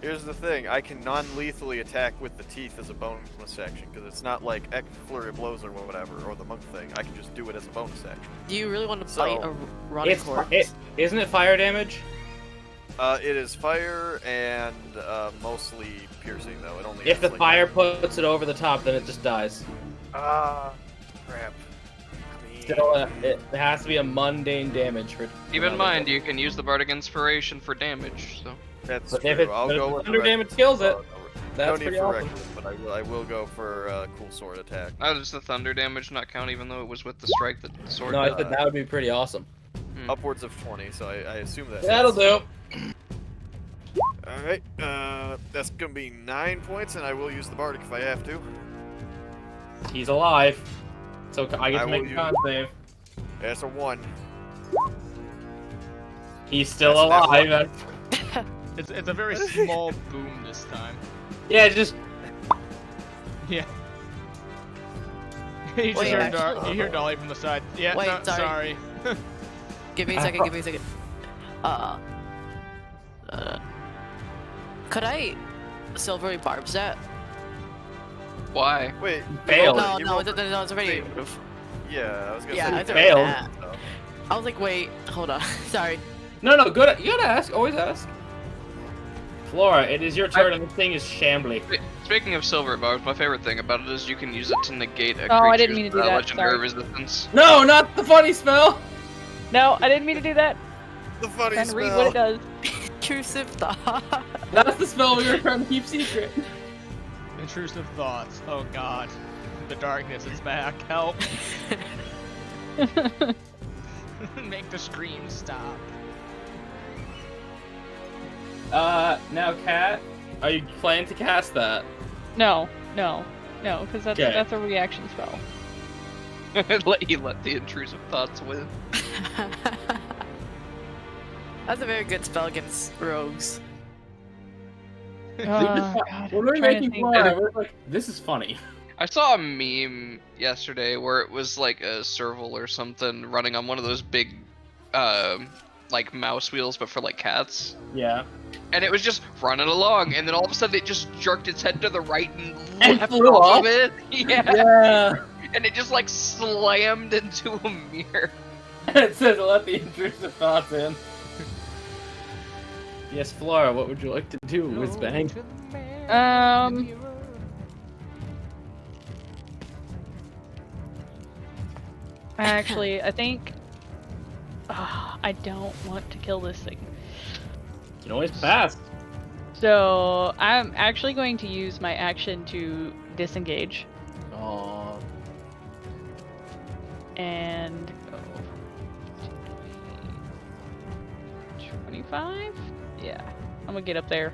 here's the thing. I can non-lethally attack with the teeth as a bonus action, because it's not like Flurry of Blows or whatever, or the monk thing. I can just do it as a bonus action. Do you really want to So- bite a rotting corpse? Isn't it fire damage? It is fire and mostly piercing, though. It only If has, the like, fire puts it over the top, then it just dies. crap. I mean, Still, it has to be a mundane damage for. Keep in mind, you can use the Bardic Inspiration for damage, so. that's But true. if I'll but go if with thunder the damage kills it, no that's need pretty for awesome. reckless, but I will go for cool sword attack. How does the thunder damage not count even though it was with the strike that the sword No, I did? said that would be pretty awesome. Upwards of 20, so I assume that. That'll do. Alright, that's gonna be 9 points, and I will use the Bardic if I have to. He's alive, so I get I to make will a use- con save. That's a 1. He's still That's that alive. It's a very small boom this time. Yeah, just Yeah. You just Wait, hear, actually- you hear Dolly from the side. Yeah, Wait, no, sorry. Give me a second, give me a second. Could I silvery barbs that? Why? Wait, failed. No, you no, rolled- no, it's already. Yeah, I was gonna Yeah, say it's you already failed. that. I was like, wait, hold on. Sorry. no, good. You gotta ask. Always ask. Flora, it is your turn, and the thing is shambly. Speaking of silver barbs, my favorite thing about it is you can use it to negate a Oh, I creature's didn't mean to do that, legendary sorry. resistance. No, not the funny spell. No, I didn't mean to do that. the funny Trying to read spell. what it does. Intrusive thought. That's the spell we were trying to keep secret. Intrusive thoughts. Oh god. The darkness is back. Help. Make the scream stop. Now, Kat, are you planning to cast that? No, because that's Okay. that's a reaction spell. let the intrusive thoughts win. That's a very good spell against rogues. Oh, God, When we're I'm trying to making think. Flora, we're like, this is funny. I saw a meme yesterday where it was like a serval or something running on one of those big, like mouse wheels, but for like cats. Yeah. And it was just running along, and then all of a sudden it just jerked its head to the right and And leapt flew off off? of it. Yeah. Yeah. And it just like slammed into a mirror. It says let the intrusive thoughts in. Yes, Flora, what would you like to do, Whizbang? Actually, I think I don't want to kill this thing. You can always pass. So I'm actually going to use my action to disengage Aww. and go. 45? Yeah. I'm gonna get up there.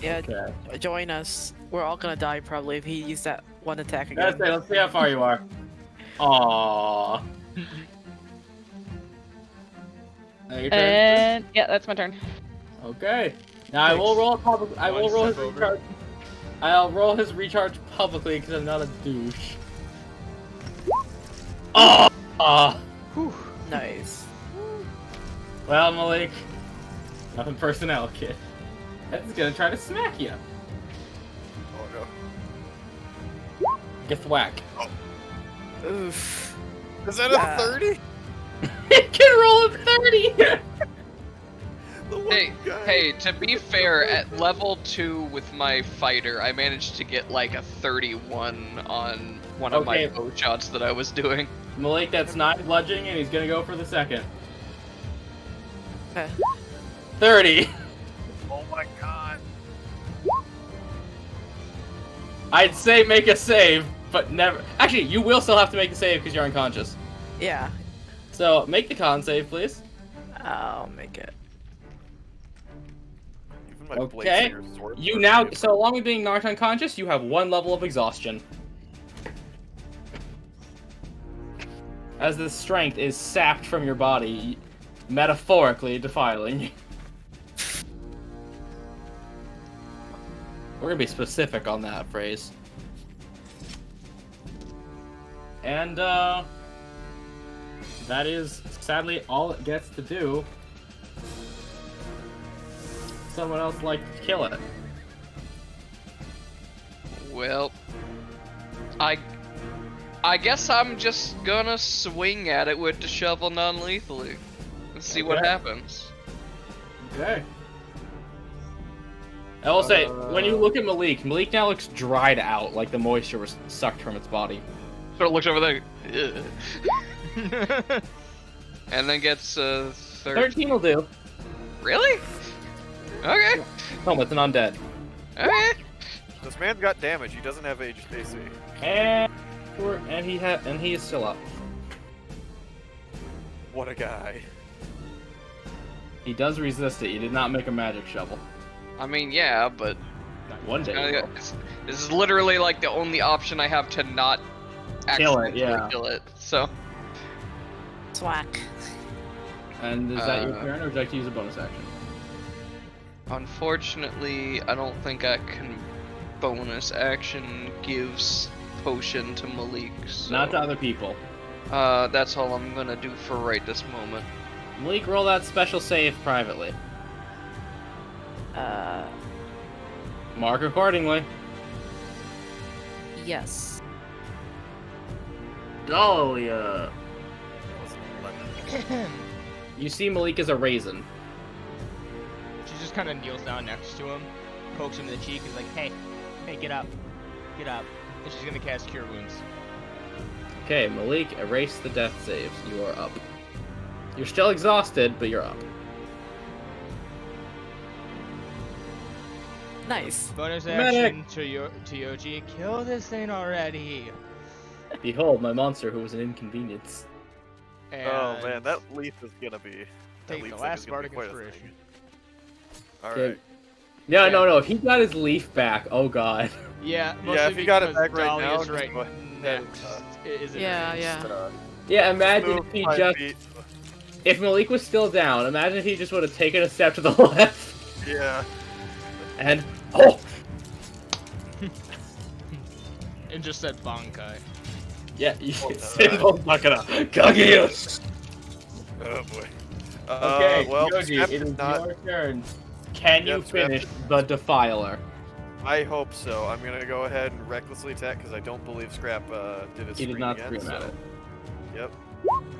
Yeah, Okay. join us. We're all gonna die probably if he used that one attack That's again. it. Let's see how far you are. Aww. Now your turn. And yeah, that's my turn. Okay. Now I will roll public. I will One roll his step over. recharge. I'll roll his recharge publicly because I'm not a douche. Oh! Whew. Nice. Well, Malik, nothing personnel, kid. That's gonna try to smack you. Oh Get thwack. Oof. no. Is that Yeah. a 30? It can roll a 30! The one Hey, guy. hey, to be fair, at level 2 with my fighter, I managed to get like a 31 on one of my Okay. bow shots that I was doing. Malik, that's 9 bludgeoning, and he's gonna go for the second. Okay. 30! Oh my god. I'd say make a save, but never. Actually, you will still have to make a save because you're unconscious. Yeah, So, make the con save, please. I'll make it. Even my Okay. Bladeslinger sword You burns now, me. so along with being knocked unconscious, you have 1 level of exhaustion. As the strength is sapped from your body, metaphorically defiling you. We're gonna be specific on that phrase. And, that is sadly all it gets to do. Someone else like to kill it. Well, I guess I'm just gonna swing at it with the shovel non-lethally and see what Okay. happens. Okay. I will say, when you look at Malik now looks dried out, like the moisture was sucked from its body. Sort of looks over there, "Ugh." And then gets 13 will do. Really? Okay. Oh, it's an undead. Okay. This man's got damage. He doesn't have AC. And he is still up. What a guy. He does resist it. He did not make a magic shovel. I mean, yeah, but One day. he will. this is literally like the only option I have to not Kill it, accidentally yeah. kill it. So Thwack. And is that your Uh, turn, or would you like to use a bonus action? unfortunately, I don't think I can bonus action gives potion to Malik. So, Not to other people. that's all I'm gonna do for right this moment. Malik, roll that special save privately. Mark accordingly. Yes. Dahlia. That was an 11. You see Malik as a raisin. She just kind of kneels down next to him, pokes him in the cheek, and is like, hey, get up. Get up. And she's gonna cast Cure Wounds. Okay, Malik, erase the death saves. You are up. You're still exhausted, but you're up. Nice. Bonus Medic! action to Yoji, kill this thing already. Behold, my monster who was an inconvenience. And Oh man, that leaf is gonna be. That take leaf the thing last is gonna be bardic quite a inspiration. thing. All Okay. right. No, Yeah. no. If he got his leaf back, oh god. Yeah, Yeah, mostly if you got it because back right now, Dahlia's just right go ahead and, next. uh, Is it Yeah, next? yeah. Yeah, imagine Move if he 5 just. feet. If Malik was still down, imagine if he just would have taken a step to the left. Yeah. And. Oh! And just said Bankai. Yeah, you Oh, Symbol's not gonna. Kageyoshi! Oh boy. Okay, well, Yoji, Scrap it did is not. your turn. Can you Yep, Scrap finish the Defiler? I hope so. I'm gonna go ahead and recklessly attack because I don't believe Scrap did his He did screen not again, scream at so- it. Yep.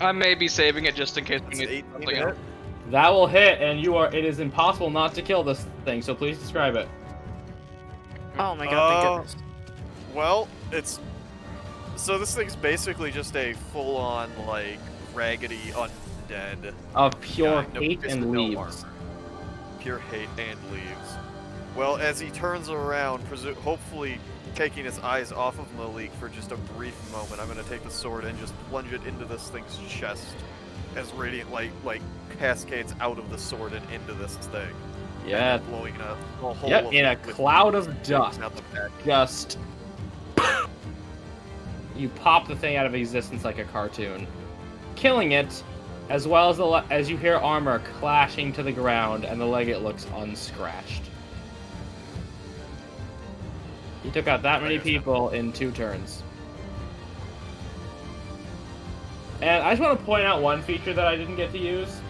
I may be saving it just in case we That's need 18 something to else. hit. That will hit, and it is impossible not to kill this thing, so please describe it. Oh my god, thank goodness. Well, it's so this thing's basically just a full-on like raggedy undead. Of pure guy, no- hate basically and no leaves. armor. Pure hate and leaves. Well, as he turns around, hopefully taking his eyes off of Malik for just a brief moment, I'm gonna take the sword and just plunge it into this thing's chest, as radiant light cascades out of the sword and into this thing. Yeah. And then blowing a hole. Yep, of in a liquid cloud of blowing dust. out the back. Just you pop the thing out of existence like a cartoon, killing it, as well as as you hear armor clashing to the ground, and the legate looks unscratched. He took out that many people in 2 turns. And I just want to point out one feature that I didn't get to use.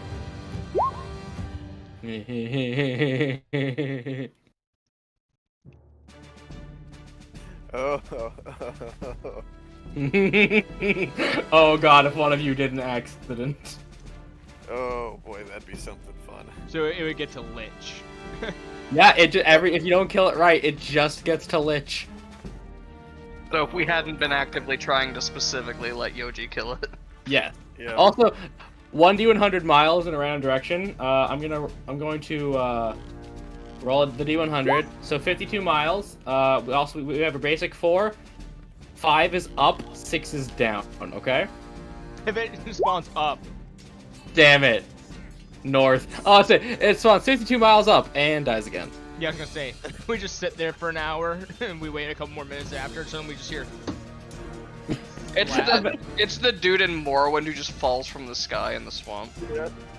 Oh. Oh god, if one of you did an accident. Oh boy, that'd be something fun. So it would get to Lich. Yeah, if you don't kill it right, it just gets to Lich. So if we hadn't been actively trying to specifically let Yoji kill it. Yeah. Yeah. Also, 1d100 miles in a random direction. I'm going to roll the d100. So 52 miles. We have a basic 4. 5 is up, 6 is down. Okay. If it spawns up. Damn it. North. Oh, it spawns 62 miles up and dies again. Yeah, I was gonna say, we just sit there for an hour and we wait a couple more minutes after, and suddenly we just hear. It's the dude in Morrowind who just falls from the sky in the swamp.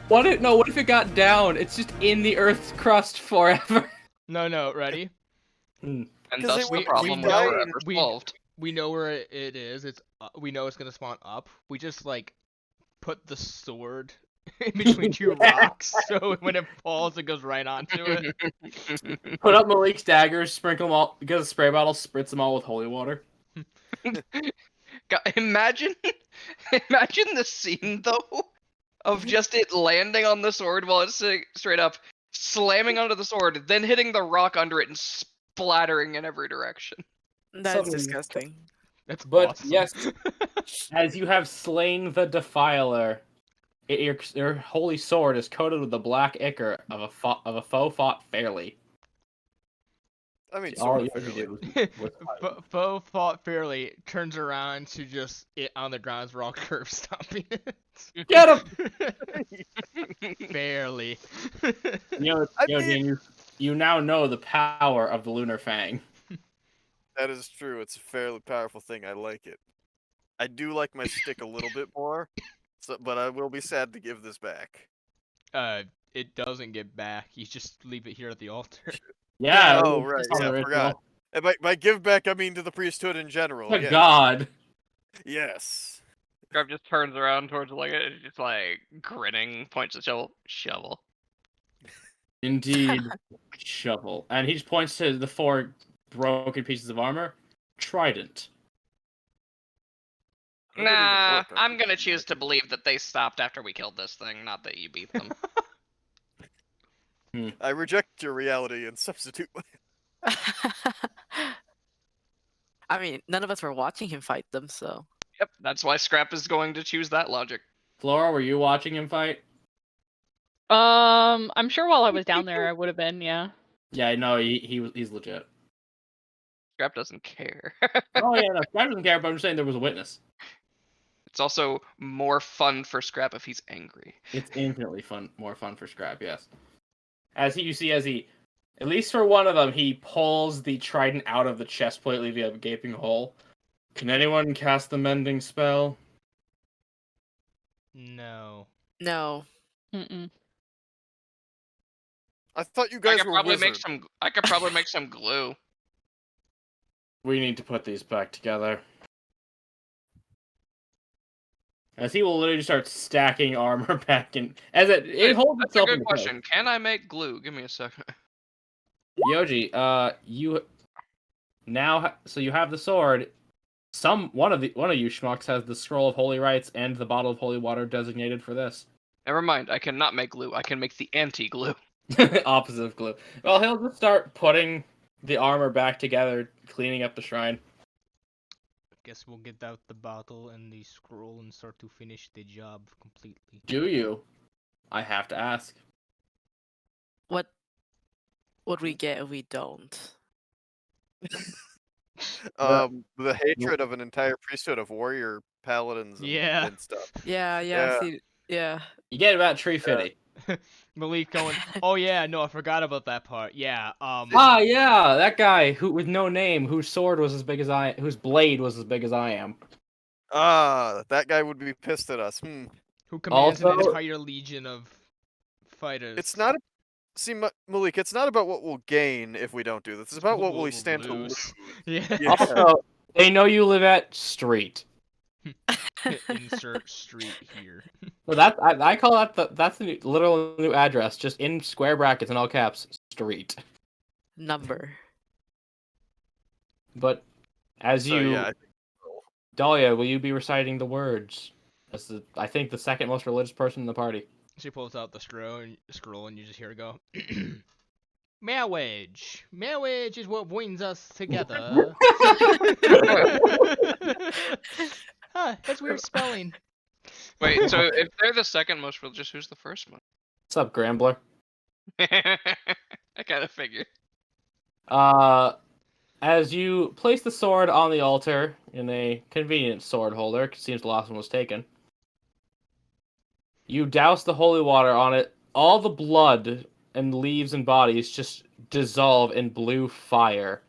What if it got down? It's just in the Earth's crust forever. No, ready? And 'Cause thus they the would- problem we was know- forever we- solved. We know where it is. We know it's gonna spawn up. We just like put the sword in between 2 rocks, so when it falls, it goes right onto it. Put up Malik's daggers, sprinkle them all, get a spray bottle, spritz them all with holy water. Imagine the scene though of just it landing on the sword while it's sitting straight up, slamming onto the sword, then hitting the rock under it and splattering in every direction. That's Something- disgusting. That's But awesome. yes, as you have slain the defiler, your holy sword is coated with the black ichor of a foe fought fairly. I mean, All sort you of had to fairly. do was Foe fought fairly, turns around to just it on the ground as we're all curb stomping it. get him. Fairly. You now know the power of the lunar fang. That is true. It's a fairly powerful thing. I like it. I do like my stick a little bit more, but I will be sad to give this back. It doesn't get back. You just leave it here at the altar. Yeah. Oh, it's right. just on Yeah, the I ritual. forgot. And by give back, I mean to the priesthood in general. Oh Yeah. God. Yes. Grub just turns around towards the legate and just like grinning, points at the shovel. Indeed, shovel. And he just points to the 4 broken pieces of armor. Trident. That didn't even Nah, work, I'm gonna choose to believe that they stopped after we killed this thing, not that you beat them. I reject your reality and substitute my... I mean, none of us were watching him fight them, so. Yep, that's why Scrap is going to choose that logic. Flora, were you watching him fight? I'm sure while I was down there, I would have been, yeah. Yeah, no, he's legit. Scrap doesn't care. Oh yeah, no, Scrap doesn't care, but I'm just saying there was a witness. It's also more fun for Scrap if he's angry. It's infinitely more fun for Scrap, yes. As he, at least for one of them, he pulls the trident out of the chest plate, leaving a gaping hole. Can anyone cast the mending spell? No. No. Mm-mm. I thought you I guys could were probably wizards. make some glue. We need to put these back together. As he will literally start stacking armor back in, as it holds That's a itself good into place. question. Can I make glue? Give me a second. Yoji, you now so you have the sword. One of you schmucks has the scroll of holy rites and the bottle of holy water designated for this. Never mind. I cannot make glue. I can make the anti-glue. Opposite of glue. Well, he'll just start putting the armor back together, cleaning up the shrine. Guess we'll get out the bottle and the scroll and start to finish the job completely. Do you? I have to ask. What would we get if we don't? The hatred of an entire priesthood of warrior paladins and, Yeah. and stuff. Yeah. Yeah. See, Yeah. You get about tree fitty. Malik going, oh yeah, no, I forgot about that part. Yeah, Ah, yeah, that guy who with no name, whose sword was as big as whose blade was as big as I am. That guy would be pissed at us. who commands an Also- entire legion of fighters. It's not. See, Malik, it's not about what we'll gain if we don't do this. It's about what will we stand to lose. Yeah. Yeah. Also, they know you live at street. Insert street here. So that I call that that's the literal new address, just in square brackets in all caps, street. Number. But as So you, yeah, Dahlia, will you be reciting the words? As I think the second most religious person in the party. She pulls out the scroll and you just hear it go. Marriage. Marriage is what brings us together. Huh, that's weird spelling. Wait, so if they're the second most religious, who's the first one? What's up, Grambler? I kind of figured. As you place the sword on the altar in a convenient sword holder, 'cause it seems the last one was taken, you douse the holy water on it. All the blood and leaves and bodies just dissolve in blue fire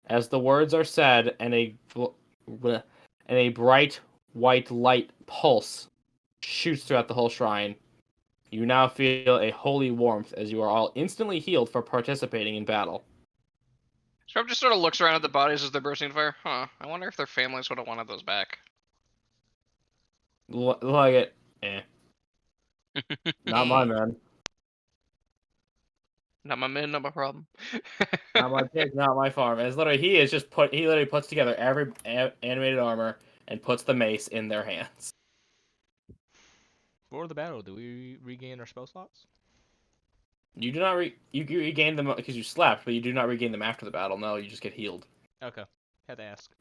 as the words are said, and a bright white light pulse shoots throughout the whole shrine. You now feel a holy warmth as you are all instantly healed for participating in battle. Scrub just sort of looks around at the bodies as they're bursting into fire. Huh. I wonder if their families would have wanted those back. Like it. Not my man. Not my man, not my problem. Not my pig, not my farm. It's literally he literally puts together every animated armor and puts the mace in their hands. Before the battle, do we regain our spell slots? You do not you regain them because you slept, but you do not regain them after the battle. No, you just get healed. Okay, had to ask.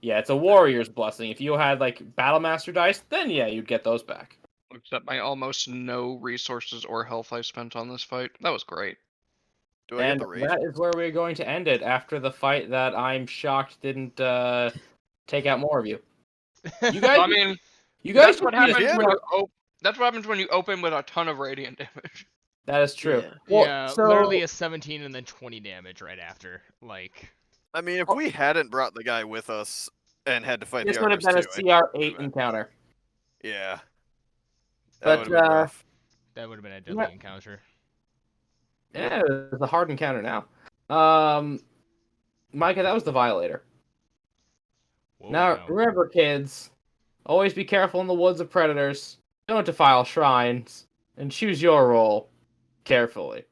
Yeah, it's a warrior's blessing. If you had like battle master dice, then yeah, you'd get those back. Except my almost no resources or health I spent on this fight. That was great. do I get And the rage? that is where we're going to end it after the fight that I'm shocked didn't take out more of you. You guys, I mean, you guys that's what should be happens just- when that's what happens when you open with a ton of radiant damage. That is true. Yeah. Well, yeah, so- literally a 17 and then 20 damage right after. Like, I mean, if we hadn't brought the guy with us and had to fight This the would have archers been a too, CR8 encounter. yeah. That But, would've been rough. that would have been a deadly Yeah. encounter. Yeah, it's a hard encounter now. Micah, that was the Violator. Whoa, Now, wow. remember, kids, always be careful in the woods of predators. Don't defile shrines, and choose your role carefully.